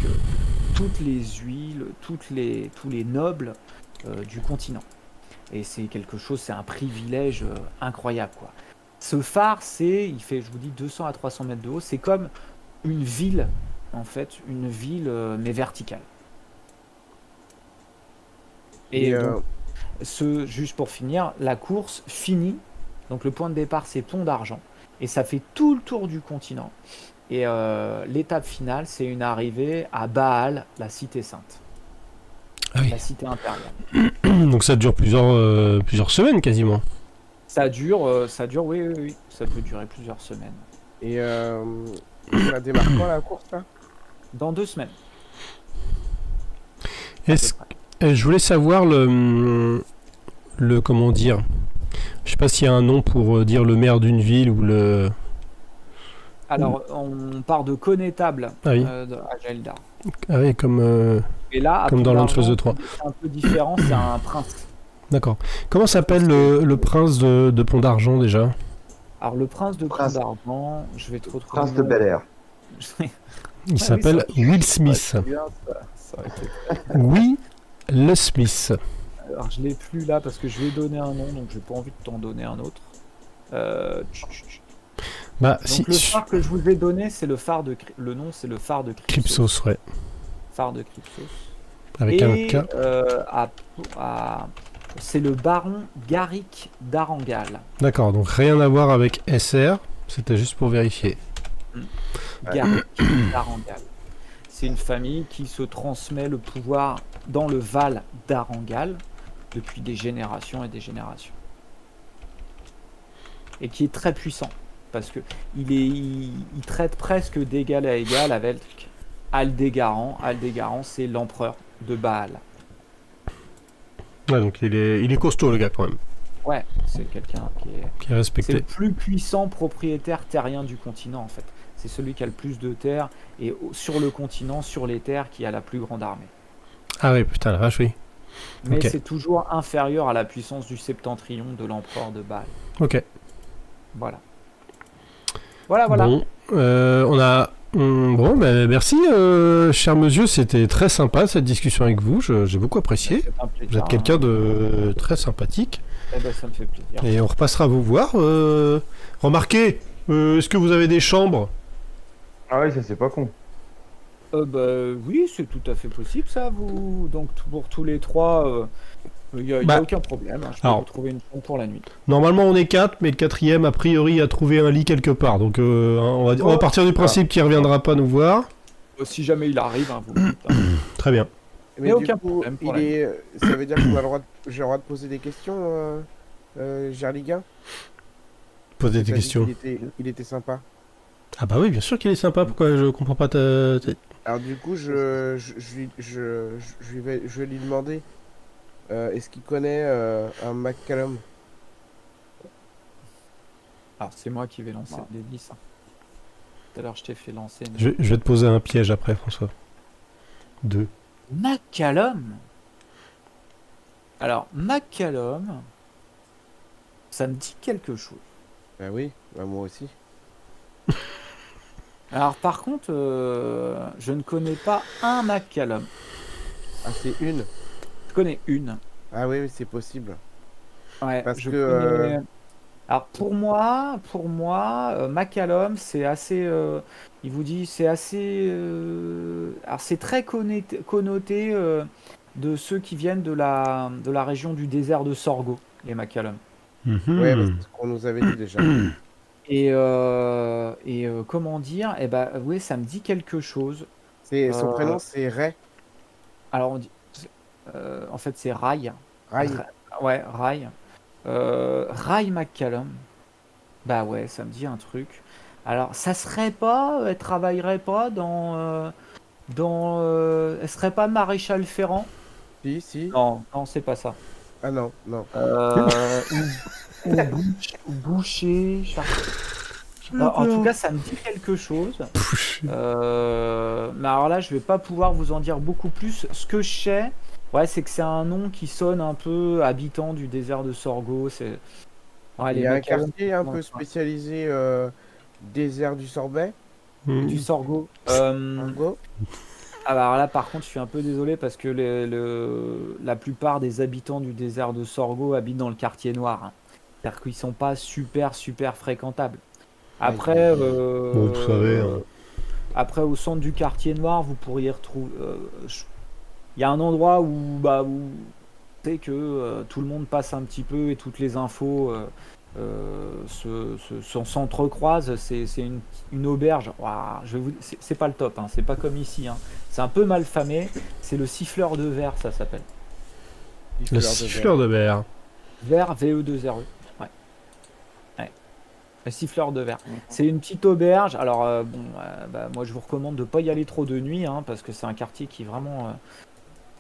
toutes les huiles, tous les nobles du continent. Et c'est quelque chose, c'est un privilège incroyable, quoi. Ce phare, il fait, je vous dis, 200 à 300 mètres de haut, c'est comme une ville, en fait, une ville, mais verticale. Et donc, juste pour finir, la course finit. Donc le point de départ, c'est Pont d'Argent. Et ça fait tout le tour du continent. Et l'étape finale, c'est une arrivée à Baal, la cité sainte. Ah oui. La cité impériale. Donc ça dure plusieurs semaines quasiment. Ça dure, oui. Ça peut durer plusieurs semaines. Et ça démarre quand la course là? Dans 2 semaines. Je voulais savoir le comment dire. Je sais pas s'il y a un nom pour dire le maire d'une ville ou le. Alors, on part de connétable Ah oui. à Jaildar. Ah oui, comme Et là, à comme dans Pont l'Entre d'Argent, the 3. c'est un peu différent, c'est un prince. D'accord. Comment s'appelle le prince de Pont d'Argent déjà? Alors, le prince de Pont Prince- d'Argent, je vais te retrouver. Prince de Bel Air. Il s'appelle Will Smith. Ça aurait été- Will Smith. Alors, je l'ai plus là parce que je lui ai donné un nom, donc j'ai pas envie de t'en donner un autre. Bah Donc si. le phare que je vous ai donné, c'est le phare de le nom, c'est le phare de Krypsos. Krypsos, ouais. Phare de Krypsos. Avec un K. C'est le baron Garrick d'Arangal. D'accord, donc rien à voir avec SR. C'était juste pour vérifier. Garrick d'Arangal. C'est une famille qui se transmet le pouvoir dans le Val d'Arangal depuis des générations et des générations. Et qui est très puissant. Parce que il traite presque d'égal à égal avec Aldégaran. Aldégaran, c'est l'empereur de Baal. Ouais, donc il est costaud, le gars, quand même. Ouais, c'est quelqu'un qui est... Qui est C'est respecté. le plus puissant propriétaire terrien du continent, en fait. C'est celui qui a le plus de terres, et sur le continent, sur les terres, qui a la plus grande armée. Ah ouais, putain, la vache, oui. Mais Ok. c'est toujours inférieur à la puissance du septentrion de l'empereur de Baal. Ok. Voilà. Voilà. Bon, Bon, ben merci, cher monsieur. C'était très sympa cette discussion avec vous. J'ai beaucoup apprécié. C'est un plaisir, Vous êtes quelqu'un de très sympathique. Eh ben, ça me fait plaisir. Et on repassera vous voir. Remarquez, est-ce que vous avez des chambres? Ah ouais, ça c'est pas con. Oui, c'est tout à fait possible, ça. Vous... Donc, pour tous les trois, il n'y a, Bah, aucun problème. Hein. Je peux alors, vous trouver une chambre pour la nuit. Normalement, on est 4, mais le quatrième, a priori, a trouvé un lit quelque part. Donc, on va partir du principe qu'il reviendra pas nous voir. Si jamais il arrive, hein, vous me dites, hein. Très bien. Mais Y a du aucun coup, problème pour la ça veut dire que j'ai le droit de poser des questions, Gerliga? Posez T'as des dit questions. il était sympa. Ah bah oui, bien sûr qu'il est sympa. Pourquoi je comprends pas Alors du coup, je vais lui demander, est-ce qu'il connaît un McCallum? Alors, c'est moi qui vais lancer les 10. Tout à l'heure, je t'ai fait lancer. mais- Je vais te poser un piège après, François. 2. McCallum. Alors, McCallum, ça me dit quelque chose. Bah oui, bah moi aussi. Alors, par contre, je ne connais pas un McCallum. Ah, c'est une. Je connais une. Ah oui, c'est possible. Ouais, Parce je que, connais... Alors, pour moi, McCallum, c'est assez... il vous dit, c'est assez... Alors, c'est très connoté de ceux qui viennent de la région du désert de Sorgho, les McCallum. Ouais, bah, c'est ce qu'on nous avait dit déjà. Et comment dire? Eh ben, oui, ça me dit quelque chose. Son Euh, prénom, c'est Ray. Alors, on dit... en fait, c'est Rai. Ray. Ouais, Rai. Rai McCallum. Bah ouais, ça me dit un truc. Alors, ça serait pas... Elle travaillerait pas elle serait pas maréchal Ferrand? Si. Non, non, c'est pas ça. Ah non, non. Ou boucher. En tout cas, ça me dit quelque chose. Mais alors là, je vais pas pouvoir vous en dire beaucoup plus. Ce que je sais, ouais, c'est que c'est un nom qui sonne un peu habitant du désert de Sorgho. C'est... Ouais, Il les y a un McCallum, quartier un peu ouais. spécialisé désert du Sorbet. Du Sorgho. Margot. Ah bah alors là, par contre, je suis un peu désolé parce que la plupart des habitants du désert de Sorgho habitent dans le quartier noir, hein. C'est-à-dire qu'ils sont pas super fréquentables. Après, Bon, vous savez, hein. après, au centre du quartier noir, vous pourriez retrouver. Il y a un endroit où tu sais que tout le monde passe un petit peu et toutes les infos s'entrecroisent. C'est une auberge. Ouah, c'est pas le top, hein. C'est pas comme ici, hein. C'est un peu mal famé. C'est le siffleur de verre, ça s'appelle. Le siffleur de verre. Verre, VE2RE. Ouais. Le siffleur de verre. C'est une petite auberge. Alors, moi, je vous recommande de pas y aller trop de nuit, hein, parce que c'est un quartier qui vraiment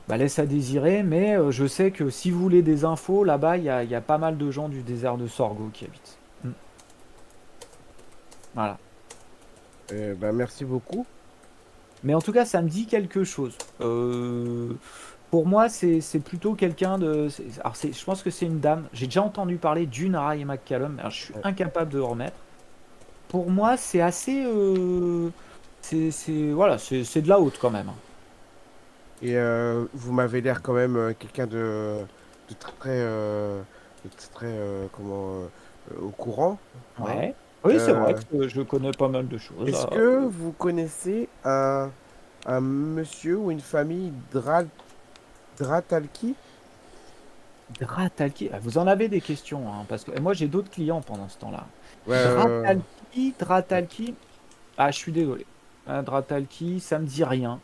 laisse à désirer. Mais je sais que si vous voulez des infos, là-bas, il y a pas mal de gens du désert de Sorgho qui habitent. Voilà. Merci beaucoup. Mais en tout cas, ça me dit quelque chose. Pour moi, c'est plutôt quelqu'un de... Alors, je pense que c'est une dame. J'ai déjà entendu parler d'une Rai McCallum. Alors, je suis incapable de remettre. Pour moi, c'est assez... voilà, c'est de la haute quand même. Et vous m'avez l'air quand même quelqu'un de très, au courant. Hein. Ouais. Oui, c'est vrai que je connais pas mal de choses. Est-ce que vous connaissez un monsieur ou une famille Dratalki? Dratalki, vous en avez des questions, hein, parce que moi j'ai d'autres clients pendant ce temps-là. Ouais, Dratalki, Ah, je suis désolé. Dratalki, ça me dit rien.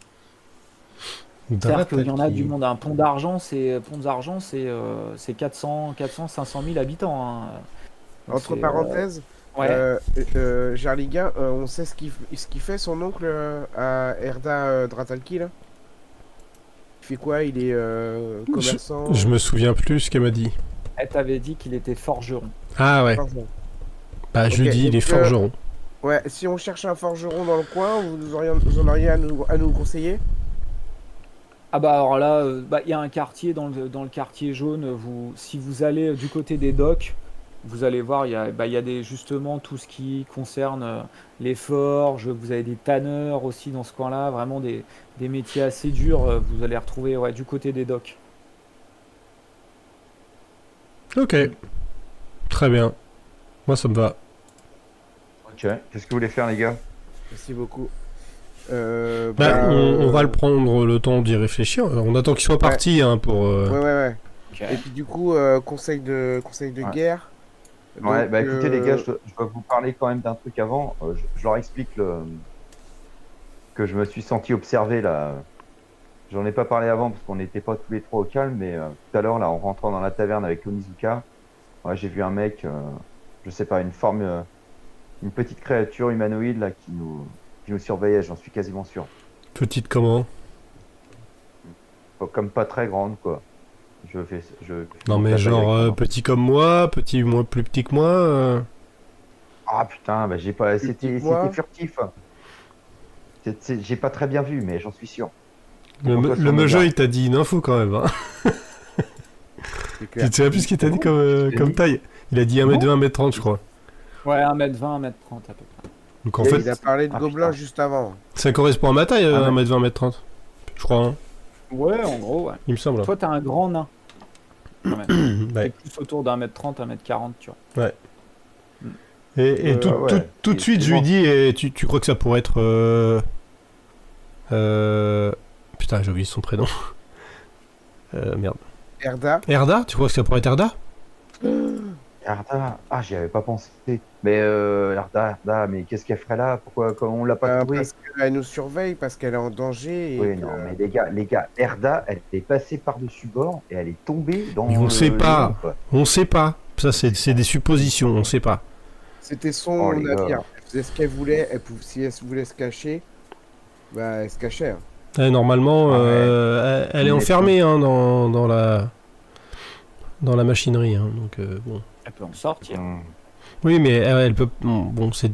C'est-à-dire qu'il y en a du monde. Un pont d'argent, c'est 400, 500 000 habitants, hein. Donc Entre c'est, parenthèses, ouais. Jarliga, on sait ce qu'il fait son oncle à Erda Dratalki là? Il fait quoi? Il est commerçant? Je me souviens plus ce qu'elle m'a dit. Elle t'avait dit qu'il était forgeron. Ah ouais, Forgeron. bah je Ok, dis, il est donc, forgeron. Ouais, si on cherche un forgeron dans le coin, vous en auriez à nous conseiller? Ah bah alors là, il y a un quartier dans le quartier jaune. Si vous allez du côté des docks, vous allez voir, il y a justement tout ce qui concerne les forges. Vous avez des tanneurs aussi dans ce coin-là, vraiment des métiers assez durs. Vous allez retrouver ouais, du côté des docks. Ok, très bien. Moi ça me va. Ok. Qu'est-ce que vous voulez faire, les gars? Merci beaucoup. Bah, on va le prendre le temps d'y réfléchir. On attend qu'il soit parti hein, pour. Ouais. Ok. Et puis du coup, conseil de Ouais. guerre. Ouais, Donc, bah écoutez, les gars, je dois vous parler quand même d'un truc avant. Je leur explique que je me suis senti observé là. J'en ai pas parlé avant parce qu'on n'était pas tous les trois au calme, mais tout à l'heure, là, en rentrant dans la taverne avec Onizuka, ouais, j'ai vu un mec, je sais pas, une petite créature humanoïde là qui nous surveillait, j'en suis quasiment sûr. Petite comment? Comme pas très grande, quoi. Non mais genre petit comme moi, petit moins plus petit que moi. Ah putain, bah j'ai pas. C'était moi. furtif. J'ai pas très bien vu, mais j'en suis sûr. Le Pourquoi sur Meujeu Mozart il t'a dit une info quand même. Hein. C'est clair. Tu te souviens plus ce qu'il t'a dit comme taille? Il a dit 1m20, 1m30 je crois. Ouais, 1m20, 1m30 à peu près. Donc en Et fait, Il a parlé de Ah, gobelins putain. juste avant. ça correspond à ma taille, Ah, 1m20, 1m30. Je crois, hein. Ouais, en gros, ouais. Il me semble. Toi, t'es un grand nain. Quand même. T'es Ouais. plus autour d'1m30, 1m40, tu vois. Et tout, ouais, tout de suite, je lui dis, et tu crois que ça pourrait être... Putain, j'ai oublié son prénom. Merde. Erda. Erda? Tu crois que ça pourrait être Erda? Erda, ah j'y avais pas pensé. Mais Erda, mais qu'est-ce qu'elle ferait là? Pourquoi comment on l'a pas trouvée? Parce qu'elle nous surveille, parce qu'elle est en danger. Oui, non, mais les gars, Erda, elle est passée par-dessus bord et elle est tombée dans. Mais on sait pas. l'eau, quoi. On sait pas. Ça, c'est des suppositions, on sait pas. C'était son Oh, les gars. navire. Elle faisait ce qu'elle voulait. Si elle voulait se cacher, bah elle se cachait. Hein. Normalement, Ah ouais. elle est enfermée hein, dans la machinerie. Hein, donc, bon. Elle peut en sortir. Oui, mais elle peut. Bon, c'est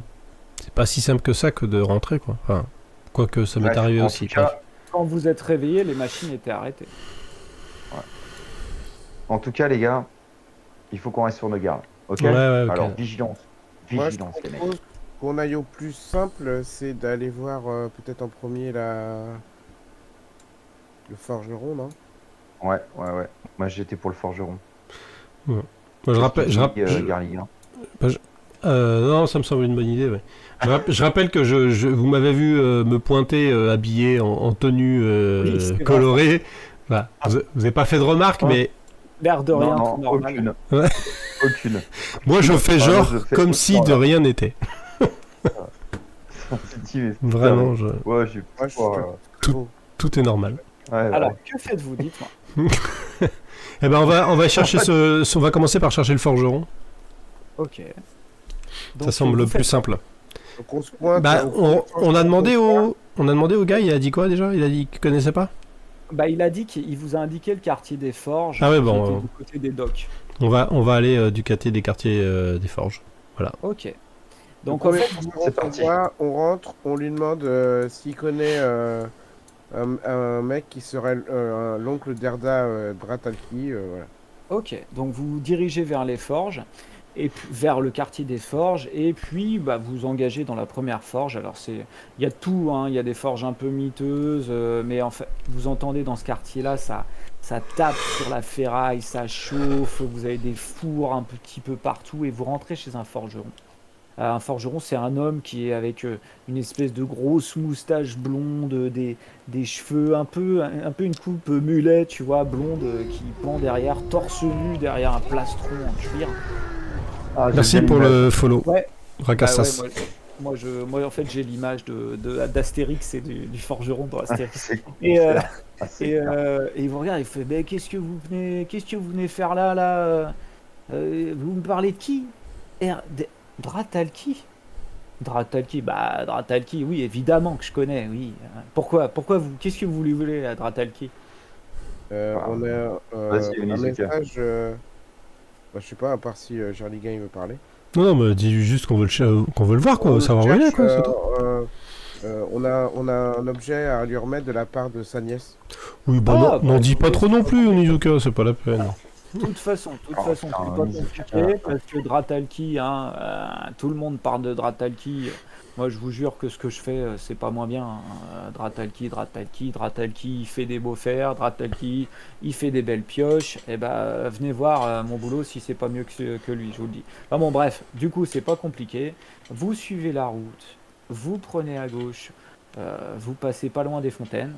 pas si simple que ça que de rentrer, quoi. Enfin, quoique ça m'est Bref, arrivé en aussi. tout cas- bref. Quand vous êtes réveillé, les machines étaient arrêtées. En tout cas, les gars, il faut qu'on reste sur nos gardes. Ok. Ouais, ouais, ok. Alors, vigilance. Moi, je Vigilance, les mecs. propose qu'on aille au plus simple, c'est d'aller voir peut-être en premier le forgeron, non? Ouais. Moi, j'étais pour le forgeron. Moi, je rappelle. Garlic, hein. Non, ça me semble une bonne idée. Ouais. Je rappelle que vous m'avez vu me pointer habillé en tenue Oui, c'est vrai. colorée. Voilà. Vous n'avez pas fait de remarque, mais L'air de rien, Non, tout normal. aucune. Ouais. Aucune. moi je fais Ah, genre moi, je fais comme autant, si de là. rien n'était. Vraiment, Ouais, j'ai Moi, je suis Tout- tout est normal. Alors, que faites-vous? Dites-moi. Eh ben on va chercher on va commencer par chercher le forgeron. Ok. Ça Donc, semble le vous plus faites- simple. Donc on se pointe. Bah, on on a demandé au gars, il a dit quoi déjà? Il a dit qu'il connaissait pas? Bah, il a dit qu'il vous a indiqué le quartier des forges. Ah ouais, qui bon, était du côté des docks. On va aller du côté des quartiers des forges. Ok. Donc Donc, en fait, c'est parti. on rentre, on lui demande s'il connaît un mec qui serait l'oncle d'Erda Dratalki. Voilà. ok. Donc, vous vous dirigez vers les forges, et puis, vers le quartier des forges, et puis bah, vous engagez dans la première forge. Alors, il y a tout, hein. Il y a des forges un peu miteuses, mais en fait, vous entendez dans ce quartier-là, ça tape sur la ferraille, ça chauffe, vous avez des fours un petit peu partout, et vous rentrez chez un forgeron. Un forgeron, c'est un homme qui est avec une espèce de grosse moustache blonde, des cheveux un peu une coupe mulet, tu vois, blonde, qui pend derrière, torse nu derrière un plastron en cuir. Ah, Merci pour le follow. Ouais. Racassas. Bah ouais, moi en fait j'ai l'image d'Astérix et du forgeron dans Astérix. C'est Et, ah, c'est et, clair. et il vous regarde, il fait mais qu'est-ce que vous venez faire là vous me parlez de qui? Dratalki? Dratalki, bah Dratalki, oui évidemment que je connais, oui. Pourquoi vous qu'est-ce que vous lui voulez à Dratalki? On a Vas-y, un Onizuka. message. Bah, je sais pas, à part si Jarligan il veut parler. Non, mais dis juste qu'on veut qu'on veut le voir, quoi, On savoir où il est, cherche, quoi. C'est tout. on a un objet à lui remettre de la part de sa nièce. Oui, bon, Ah, n'en bah, dis pas écoutez, trop non c'est pas plus, compliqué. Onizuka, c'est pas la peine. De toute façon, Oh, c'est putain, pas Onizuka. compliqué parce que Dratalki, hein, tout le monde parle de Dratalki. Moi, je vous jure que ce que je fais, c'est pas moins bien, hein. Dratalki, il fait des beaux fers, Dratalki, il fait des belles pioches. Et ben, venez voir mon boulot si c'est pas mieux que lui, je vous le dis. Enfin bon, bref, du coup, c'est pas compliqué. Vous suivez la route, vous prenez à gauche, vous passez pas loin des fontaines.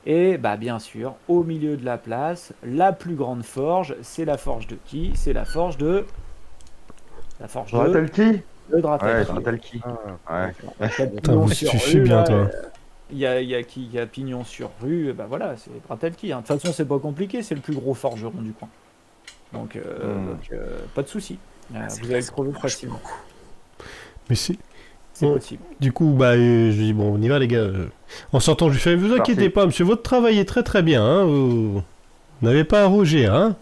Et bah bien sûr, au milieu de la place, la plus grande forge, c'est la forge de qui? C'est la forge de... La forge Dratalki? de Ouais, Dratalki. Dratalki. Ah, Ouais. Donc, il y a Putain, pignon vous sur suffit rue, bien, là, toi. il y a qui? Il y a pignon sur rue, et bah voilà, c'est Dratalki, hein. De toute façon, c'est pas compliqué, c'est le plus gros forgeron du coin. Donc, pas de souci. Vous allez le trouver facilement. Mais c'est. C'est Bon. possible. Du coup, bah, je dis, bon, on y va, les gars. En sortant, je lui fais, vous inquiétez Parti. pas, monsieur, votre travail est très très bien, hein. Vous n'avez pas à rougir, hein.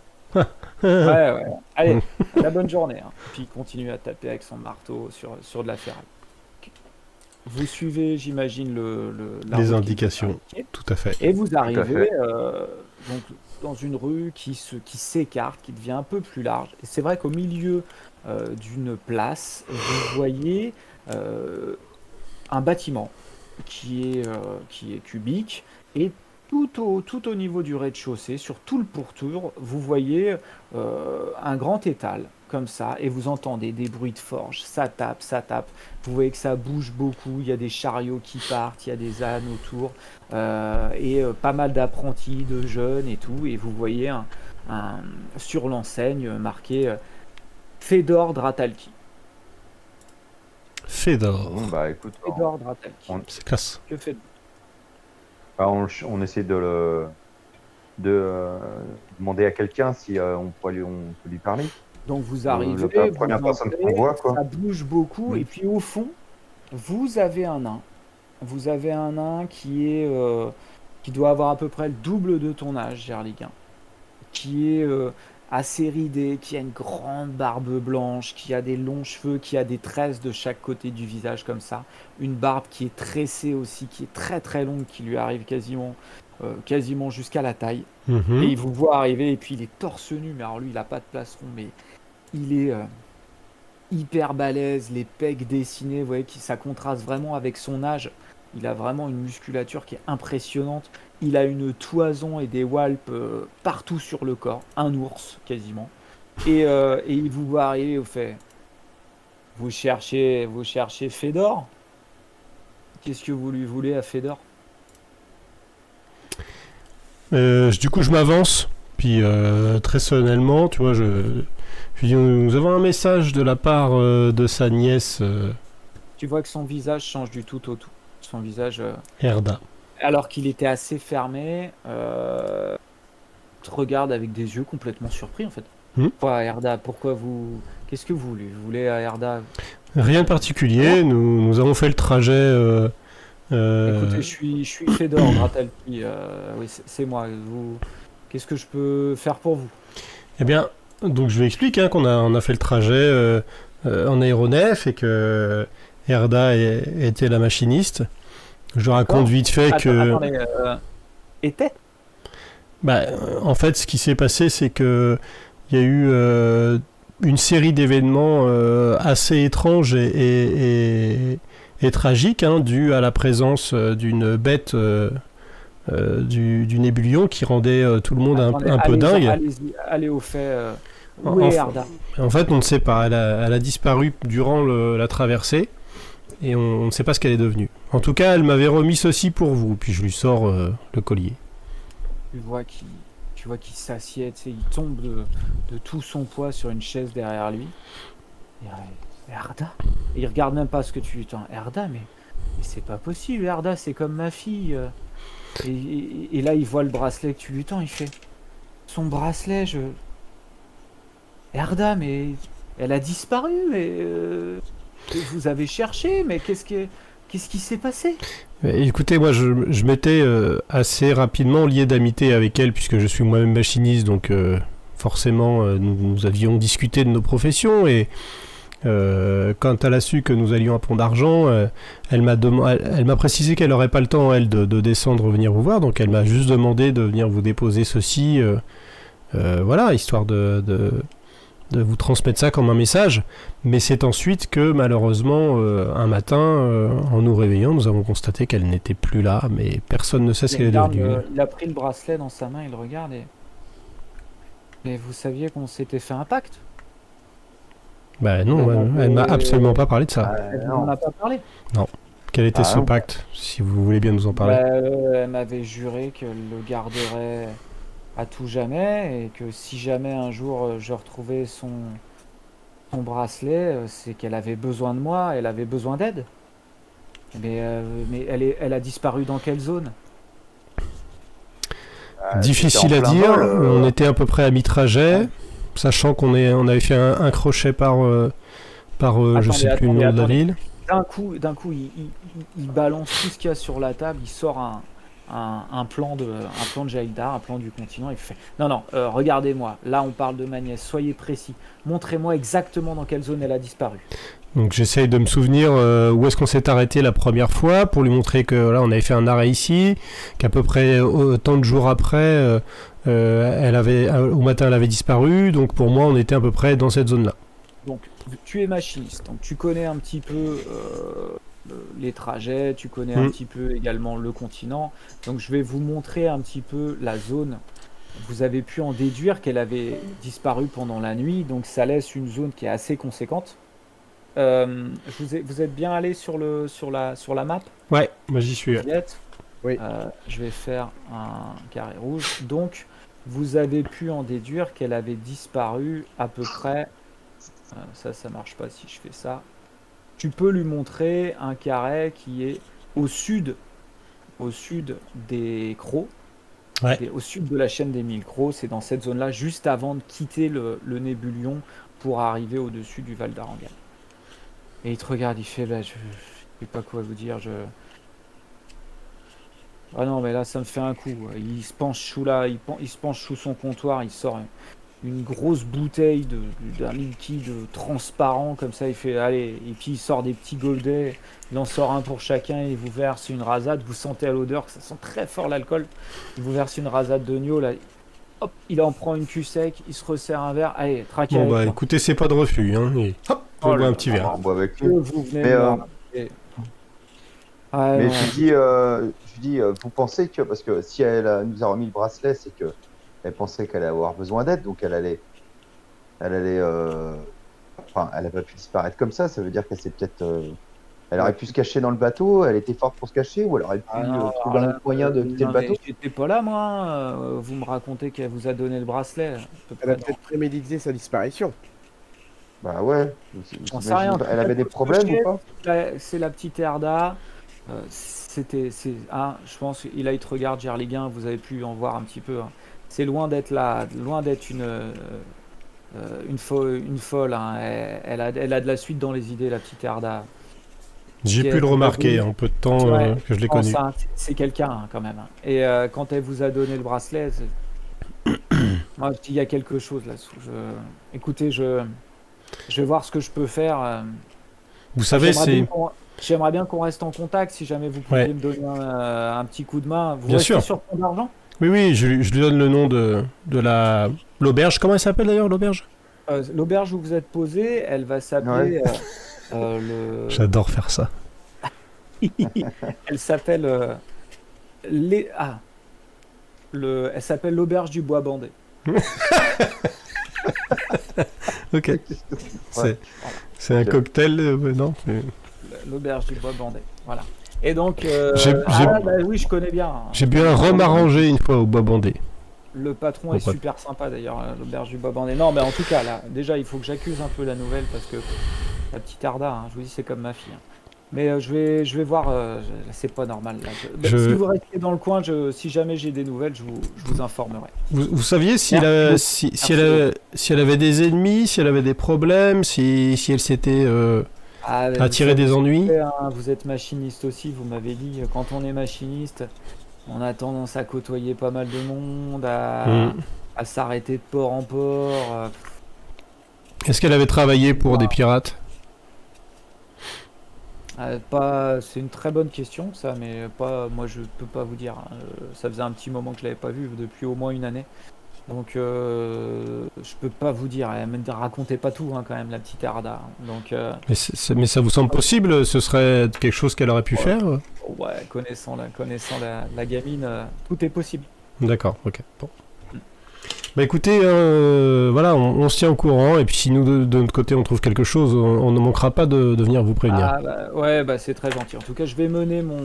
Ouais. Allez, la bonne journée, hein. Puis il continue à taper avec son marteau sur de la ferraille. Vous suivez, j'imagine, la Les route qui indications. vous indique. Tout à fait. Et vous fait. arrivez donc, dans une rue qui s'écarte, qui devient un peu plus large. Et c'est vrai qu'au milieu d'une place, vous voyez un bâtiment qui est cubique. Et tout au niveau du rez-de-chaussée, sur tout le pourtour, vous voyez un grand étal, comme ça, et vous entendez des bruits de forge. Ça tape, ça tape. Vous voyez que ça bouge beaucoup. Il y a des chariots qui partent, il y a des ânes autour, et pas mal d'apprentis, de jeunes et tout. Et vous voyez sur l'enseigne marqué Fedor Dratalki. Fedor. Bon, bah écoute, Fedor Dratalki. C'est classe. Que fait on essaie de demander à quelqu'un si on peut lui parler. Donc vous arrivez, La première vous personne entrez, qu'on voit, quoi. ça bouge beaucoup, Mm. et puis au fond, vous avez un nain. Vous avez un nain qui doit avoir à peu près le double de ton âge, Gerligan, qui est assez ridé, qui a une grande barbe blanche, qui a des longs cheveux, qui a des tresses de chaque côté du visage comme ça, une barbe qui est tressée aussi, qui est très très longue, qui lui arrive quasiment jusqu'à la taille. Mhm. Et il vous voit arriver, et puis il est torse nu, mais alors lui, il n'a pas de plastron, mais il est hyper balèze, les pecs dessinés, vous voyez, ça contraste vraiment avec son âge. Il a vraiment une musculature qui est impressionnante. Il a une toison et des walpes partout sur le corps, un ours quasiment. Et il vous voit arriver, vous fait, vous cherchez Fedor? Qu'est-ce que vous lui voulez à Fedor? Du coup, je m'avance, puis très solennellement, tu vois, je dis, nous avons un message de la part de sa nièce, Tu vois que son visage change du tout au tout. Son visage, Erda. alors qu'il était assez fermé, te regarde avec des yeux complètement surpris en fait. Pourquoi Erda? Qu'est-ce que vous voulez à Erda? Rien de particulier, nous avons fait le trajet. Écoutez, je suis Fedor Dratalki, oui, c'est moi. Qu'est-ce que je peux faire pour vous? Eh bien, donc je lui explique hein, on a fait le trajet en aéronef et que Erda était la machiniste. Je raconte vite fait que... Attendez, était? Bah, en fait, ce qui s'est passé, c'est que il y a eu une série d'événements assez étranges et tragiques, hein, dus à la présence d'une bête du Nébulion qui rendait tout le monde un peu dingue. Allez au fait. Où est Erda? En fait, on ne sait pas. Elle a disparu durant la traversée et on ne sait pas ce qu'elle est devenue. En tout cas, elle m'avait remis ceci pour vous. Puis je lui sors le collier. Tu vois qu'il s'assied, tu sais, il tombe de tout son poids sur une chaise derrière lui. Erda? Et il regarde même pas ce que tu lui tends. Erda, mais c'est pas possible, Erda, c'est comme ma fille. Et là, il voit le bracelet que tu lui tends, il fait son bracelet, Erda, mais elle a disparu, mais vous avez cherché, mais qu'est-ce qui s'est passé? Écoutez, moi je m'étais assez rapidement lié d'amitié avec elle puisque je suis moi-même machiniste, donc forcément nous avions discuté de nos professions et quand elle a su que nous allions à Pont d'Argent, elle m'a précisé qu'elle n'aurait pas le temps elle de descendre venir vous voir, donc elle m'a juste demandé de venir vous déposer ceci, voilà, histoire de vous transmettre ça comme un message, mais c'est ensuite que malheureusement un matin en nous réveillant nous avons constaté qu'elle n'était plus là, mais personne ne sait ce qu'elle est devenue. Il a pris le bracelet dans sa main, il le regarde et vous saviez qu'on s'était fait un pacte? Bah non, elle m'a absolument pas parlé de ça. Elle n'en a pas parlé. Quel était ce non. pacte, si vous voulez bien nous en parler? Elle m'avait juré qu'elle le garderait à tout jamais et que si jamais un jour je retrouvais son bracelet, c'est qu'elle avait besoin de moi, elle avait besoin d'aide. Mais elle a disparu dans quelle zone? Difficile à c'était en plein dire, vol, on était à peu près à mi-trajet, sachant on avait fait un crochet par je sais plus le nom de la ville. D'un coup, il balance tout ce qu'il y a sur la table, il sort un plan de Jaildar, un plan du continent, il fait non, regardez-moi, là on parle de ma nièce, soyez précis, montrez-moi exactement dans quelle zone elle a disparu. Donc j'essaye de me souvenir où est-ce qu'on s'est arrêté la première fois pour lui montrer que là on avait fait un arrêt ici, qu'à peu près autant de jours après, au matin elle avait disparu, donc pour moi on était à peu près dans cette zone-là. Donc tu es machiniste, donc tu connais un petit peu les trajets, tu connais un petit peu également le continent, donc je vais vous montrer un petit peu la zone. Vous avez pu en déduire qu'elle avait disparu pendant la nuit, donc ça laisse une zone qui est assez conséquente. Vous êtes bien allé sur la map? Ouais, moi j'y suis. Vous y êtes? Oui. Je vais faire un carré rouge. Donc, vous avez pu en déduire qu'elle avait disparu à peu près. Ça marche pas si je fais ça. Tu peux lui montrer un carré qui est au sud des Crocs. Ouais. C'est au sud de la chaîne des 1000 Crocs. C'est dans cette zone-là, juste avant de quitter le Nébulion pour arriver au-dessus du Val d'Arangal. Et il te regarde, il fait, je sais pas quoi vous dire, Ah non, mais là, ça me fait un coup. Il se penche sous son comptoir, il sort une grosse bouteille d'un liquide transparent, comme ça, il fait, allez, et puis il sort des petits goldets, il en sort un pour chacun, il vous verse une rasade, vous sentez à l'odeur que ça sent très fort l'alcool, il vous verse une rasade d'oignon, là, hop, il en prend une cul sec, il se resserre un verre, allez, traquez Bon avec bah moi. écoutez, c'est pas de refus, hein, et hop, on boit un petit verre. On boit avec Que lui. vous venez Mais, me voir. Ouais, Mais non. je dis, vous pensez que, parce que si elle nous a remis le bracelet, c'est que elle pensait qu'elle allait avoir besoin d'aide, donc elle allait, enfin, elle n'a pas pu disparaître comme ça veut dire qu'elle s'est peut-être, elle aurait pu se cacher dans le bateau, elle était forte pour se cacher, ou elle aurait pu trouver un autre moyen de quitter le bateau. J'étais pas là, moi. Vous me racontez qu'elle vous a donné le bracelet. Elle a peut-être prémédité sa disparition. Bah ouais, J'en sais rien. elle avait des problèmes ou pas? C'est la petite Erda. Je pense qu'il te regarde, Gerliguin, vous avez pu en voir un petit peu. Hein. C'est loin d'être une folle. Hein. Elle a de la suite dans les idées, la petite Erda. J'ai pu le remarquer en peu de temps que je l'ai connu. C'est quelqu'un hein, quand même. Hein. Et quand elle vous a donné le bracelet, moi je dis il y a quelque chose là-dessous. Écoutez, je vais voir ce que je peux faire. Vous savez, J'aimerais bien qu'on reste en contact si jamais vous pouviez me donner un petit coup de main. Vous Bien restez sûr. sur Pont d'Argent? Oui, je lui donne le nom de l'auberge. Comment elle s'appelle d'ailleurs, l'auberge? L'auberge où vous êtes posé, elle va s'appeler J'adore faire ça. Elle s'appelle elle s'appelle l'auberge du Bois Bandé. Ok. C'est un cocktail, non? L'auberge du Bois Bandé. Voilà. Et donc, oui, je connais bien. Hein. J'ai bu un rhum arrangé une fois au Bois Bandé. Le patron est super sympa d'ailleurs, l'auberge du Bois Bandé. Non, mais en tout cas, là, déjà, il faut que j'accuse un peu la nouvelle parce que La petite Arda, hein, je vous dis, c'est comme ma fille. Hein. Mais je vais voir, c'est pas normal. Là. Si vous restez dans le coin, si jamais j'ai des nouvelles, je vous informerai. Vous saviez si Merci elle avait des ennemis, si elle avait des problèmes, si elle s'était attiré des ennuis? Vous êtes machiniste aussi, vous m'avez dit, quand on est machiniste, on a tendance à côtoyer pas mal de monde, à s'arrêter de port en port. Est-ce qu'elle avait travaillé pour des pirates? C'est une très bonne question, ça, mais moi je peux pas vous dire. Hein. Ça faisait un petit moment que je l'avais pas vue, depuis au moins une année. Donc je peux pas vous dire. Elle me racontait pas tout, hein, quand même, la petite Arda. Donc, mais ça vous semble possible? Ce serait quelque chose qu'elle aurait pu faire? Ouais, connaissant la gamine, tout est possible. D'accord, ok. Bon. Bah écoutez, voilà, on se tient au courant, et puis si nous de notre côté on trouve quelque chose, on ne manquera pas de venir vous prévenir. Ouais, c'est très gentil. En tout cas, je vais mener mon...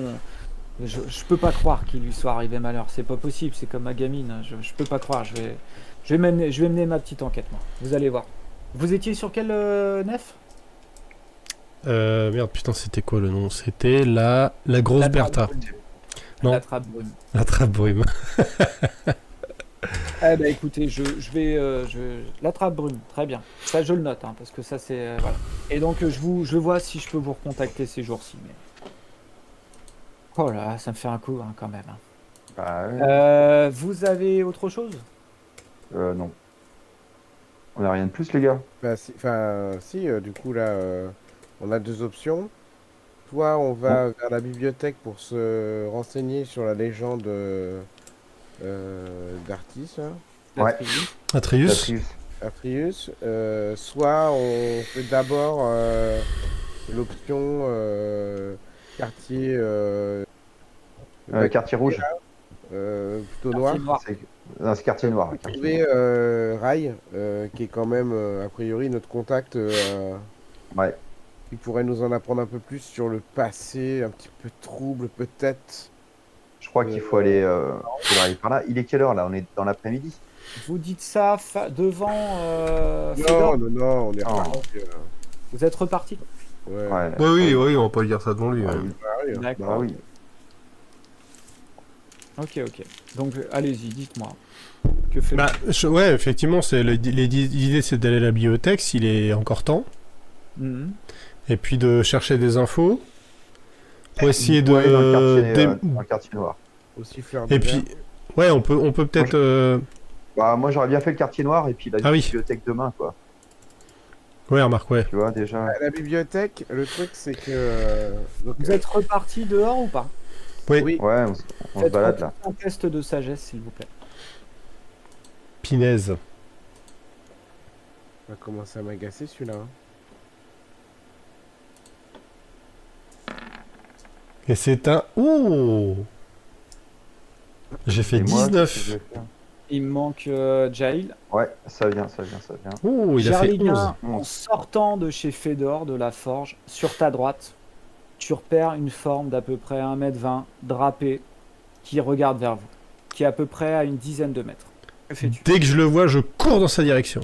Je peux pas croire qu'il lui soit arrivé malheur. C'est pas possible, c'est comme ma gamine. Je peux pas croire. Je vais mener ma petite enquête, moi. Vous allez voir. Vous étiez sur quelle nef? Merde, putain, c'était quoi le nom? C'était la grosse Bertha. Non. La trappe brune. La trappe brume. Eh ben écoutez, je vais la trappe brune, très bien. Ça je le note, hein, parce que ça c'est voilà. Et donc je vois si je peux vous recontacter ces jours-ci. Mais... Oh là, ça me fait un coup, hein, quand même. Hein. Bah, ouais. Vous avez autre chose? Non. On n'a rien de plus, les gars. Bah, si, du coup, là, on a deux options. Soit on va vers la bibliothèque pour se renseigner sur la légende d'Artis, hein, Ouais. Atreus. Atrius. Soit on fait d'abord l'option quartier Quartier rouge. plutôt noir. Non, c'est quartier noir. Quartier Trouver noir. Rai, qui est quand même a priori notre contact, Ouais. qui pourrait nous en apprendre un peu plus sur le passé, un petit peu trouble peut-être. Je crois qu'il faut aller par là. Il est quelle heure là? On est dans l'après-midi. Vous dites ça devant Non, Fedor? non, on est Non. reparti. Vous êtes reparti? Ouais. Ouais. Oui, on va pas dire ça devant lui. Ouais. Pareil, hein. D'accord. Bah oui. Ok. Donc allez-y, dites-moi. Que fait Bah, ouais, effectivement, l'idée c'est d'aller à la bibliothèque s'il est encore temps, Mhm. et puis de chercher des infos pour essayer de. Ouais, dans le quartier noir. Aussi faire Et puis, ouais, on peut peut-être. Bah, moi j'aurais bien fait le quartier noir et puis la Ah oui. bibliothèque demain, quoi. Ouais, remarque, ouais. Tu vois, déjà. la bibliothèque, le truc c'est que donc, Vous êtes reparti dehors ou pas? Oui. oui, Ouais, on se Faites balade là. un test de sagesse, s'il vous plaît. Pinaise. on va commencer à m'agacer celui-là. Hein. Et c'est un. Ouh! J'ai fait Et moi, 19. qu'est-ce que je vais faire? Il me manque Jail. Ouais, ça vient. Ouh, il a fait 11. Jarlina, en sortant de chez Fedor, de la forge, sur ta droite, tu repères une forme d'à peu près 1m20, drapée, qui regarde vers vous, qui est à peu près à une dizaine de mètres. Que fais-tu? Dès que je le vois, je cours dans sa direction.